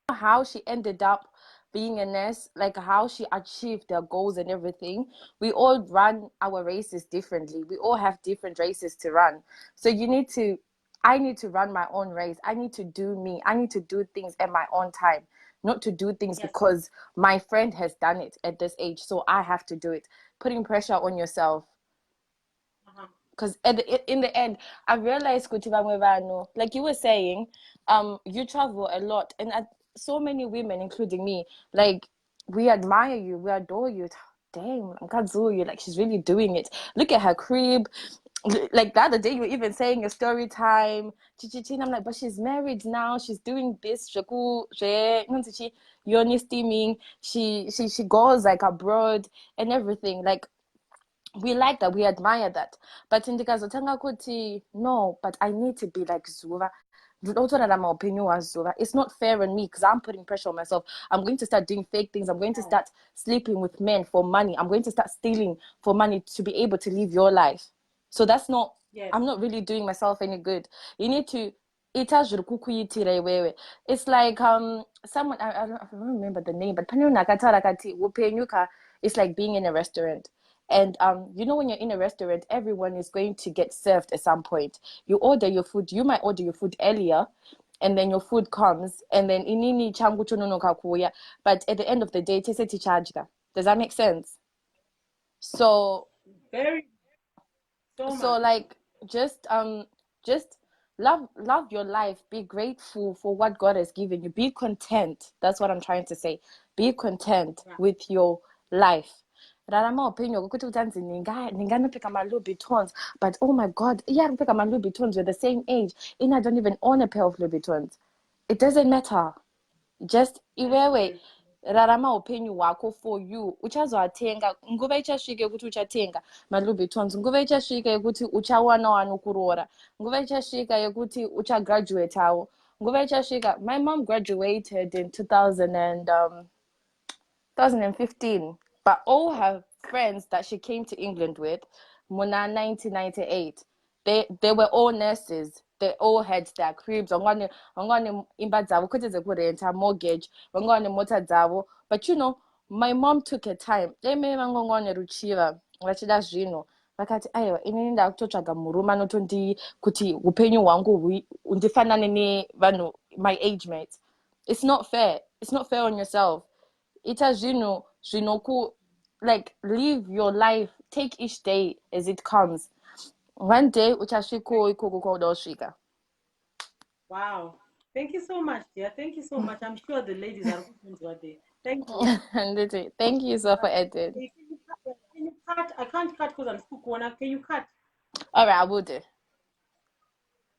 how she ended up being a nurse, like how she achieved their goals and everything. We all run our races differently. We all have different races to run. So I need to run my own race. I need to do me. I need to do things at my own time, not to do things because my friend has done it at this age. So I have to do it. Putting pressure on yourself. Because in the end, I realized, like you were saying, you travel a lot, and so many women, including me, like we admire you, we adore you. Damn, you like she's really doing it. Look at her crib. Like the other day, you were even saying your story time. I'm like, but she's married now. She's doing this. You're steaming. She goes like abroad and everything. Like we like that, we admire that, but ndikazotanga kuti no, but I need to be like Zuva. My opinion was Zuva. It's not fair on me because I'm putting pressure on myself. I'm going to start doing fake things. I'm going to start sleeping with men for money. I'm going to start stealing for money to be able to live your life. So that's not, I'm not really doing myself any good. You need to, it's like someone, I don't remember the name, but it's like being in a restaurant. And you know, when you're in a restaurant, everyone is going to get served at some point. You order your food. You might order your food earlier, and then your food comes, and then inini changu chonono kakuya. But at the end of the day, teseti charged. Does that make sense? So Very so like just love your life. Be grateful for what God has given you. Be content. That's what I'm trying to say. Be content with your life. Rarama opinion ukuthi utanzi ninganopika my Louis Vuittons, but oh my God, yeah, pick my Louis Vuittons. We're the same age, and I don't even own a pair of Louis Vuittons. It doesn't matter. Just iwewe rarama upenyu wako for you. Uchazoatenga nguva ichasvike kuti uchatenga maLouis Vuittons, nguva ichasvika yekuti uchawana wanokuroora, nguva ichasvika yekuti uchagraduateawo, nguva ichasvika. My mom graduated in 2015, but all her friends that she came to England with, Muna 1998, they were all nurses. They all had their cribs. Wangane imba dzavo kuti zekurenta mortgage. Wangane mota dzavo. But you know, my mom took her time. Eme vangongone ruchiva vachida zvino. Vakati aiwa inini ndakutotsvaga murume anotondi kuti upenyu hwangu undifanane nevanhu my age mates. It's not fair. It's not fair on yourself. Ita zvinoku, like, live your life, take each day as it comes. One day uchasviko ikoko kwaudasvika. Wow, thank you so much, dear. Thank you so much. I'm sure the ladies are there. Thank you. Thank you so for Edward. Can you cut? I can't cut because I'm still corner. Can you cut? All right, I will do.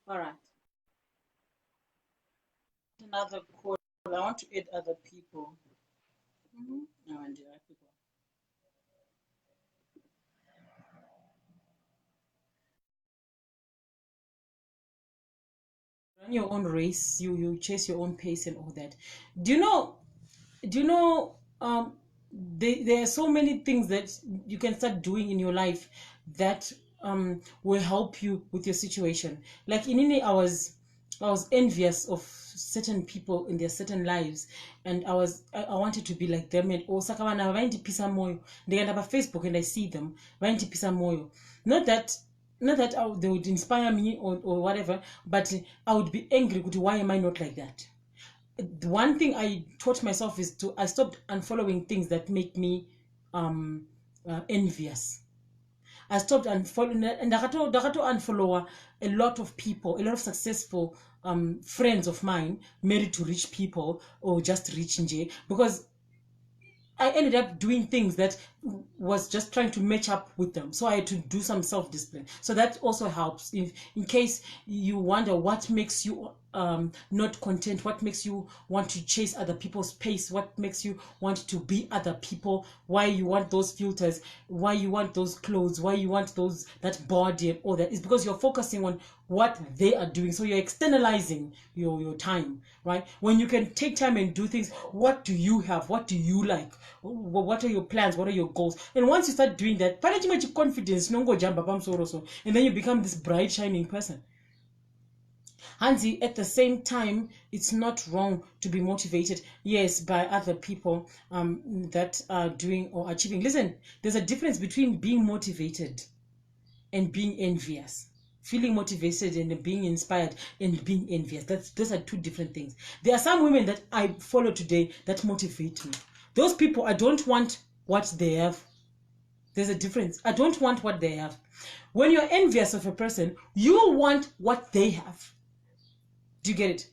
All right. Another call. I want to add other people. No, and there are people. Run your own race. You chase your own pace and all that. Do you know? There are so many things that you can start doing in your life that will help you with your situation. Like in India, I was envious of certain people in their certain lives, and I wanted to be like them. And also pisa moyo. They end up Facebook and I see them pisa moyo. Not that they would inspire me or whatever, but I would be angry. Why am I not like that? The one thing I taught myself is I stopped unfollowing things that make me envious. I stopped unfollowing, and I got to unfollow a lot of people, a lot of successful friends of mine, married to rich people or just rich in J, because I ended up doing things that was just trying to match up with them. So I had to do some self-discipline. So that also helps. In case you wonder what makes you not content, what makes you want to chase other people's pace, what makes you want to be other people, why you want those filters, why you want those clothes, why you want that body and all that, is because you're focusing on what they are doing. So you're externalizing your time, right? When you can take time and do things, what do you have? What do you like? What are your plans? What are your goals? And once you start doing that, confidence, and then you become this bright, shining person. Hansi, at the same time, it's not wrong to be motivated, yes, by other people that are doing or achieving. Listen, there's a difference between being motivated and being envious. Feeling motivated and being inspired and being envious. Those are two different things. There are some women that I follow today that motivate me. Those people, I don't want what they have. There's a difference. I don't want what they have. When you're envious of a person, you want what they have. Do you get it?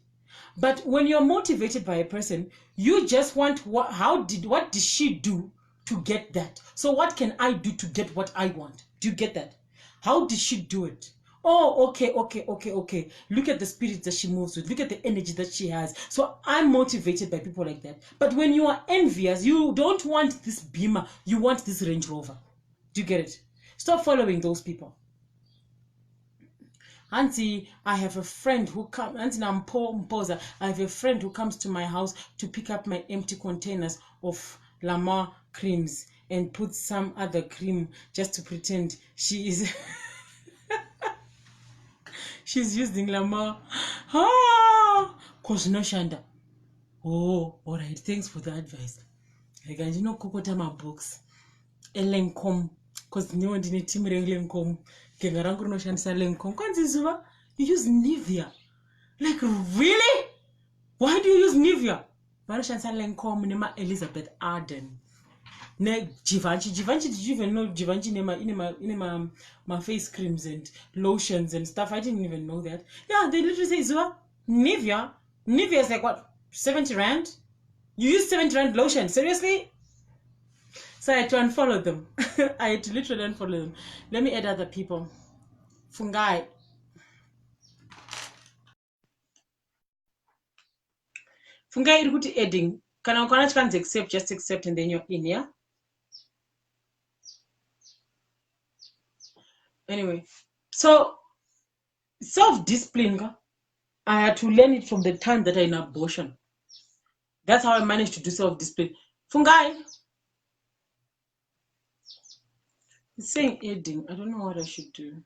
But when you're motivated by a person, you just want what did she do to get that? So what can I do to get what I want? Do you get that? How did she do it? Oh, okay. Look at the spirit that she moves with. Look at the energy that she has. So I'm motivated by people like that. But when you are envious, you don't want this Beamer. You want this Range Rover. Do you get it? Stop following those people. Auntie, I have a friend who comes. Auntie, I have a friend who comes to my house to pick up my empty containers of Lamar creams and put some other cream just to pretend she is. She's using Lamar. Cause no shanda. Oh, all right. Thanks for the advice. Like, you know, kokota my books. Elenkom. Cause no one didn't team Elenkom. Kengarangu no shansa Elenkom. Kwanzizuva, you use Nivea. Like, really? Why do you use Nivea? Mano shansa Elenkom nema Elizabeth Arden. Ne Givenchy, did you even know Givenchy in my face creams and lotions and stuff? I didn't even know that. Yeah, they literally say, Zua, Nivea is like what, 70 rand? You use 70 rand lotion? Seriously? So I had to unfollow them. I had to literally unfollow them. Let me add other people. Fungai. Fungai iri adding. Kana ukona chikanzi accept, just accept and then you're in, yeah? Anyway, so self-discipline, I had to learn it from the time that I in abortion. That's how I managed to do self-discipline. Fungai. It's saying adding. I don't know what I should do.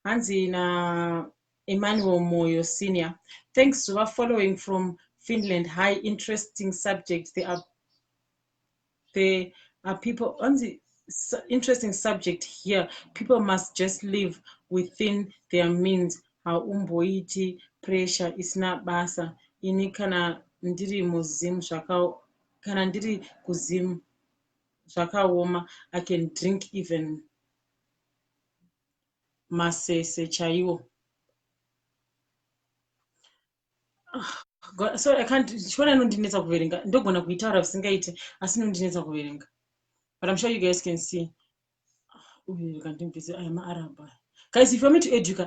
Hansi na Emmanuel Moyo Senior. Thanks to our following from Finland. High interesting subject. There are people on the interesting subject here. People must just live within their means. Haumboiti pressure is not basa. Ini kana ndiri muzim shakao kana ndiri kuzim shakaoma. I can drink even masese chaiwo. God, sorry, I can't. Shona nondinetsa kuverenga. Ndogona kuitaura visingaite asi nondinetsa kuverenga. But I'm sure you guys can see. I am Arab. Guys, if you want me to educate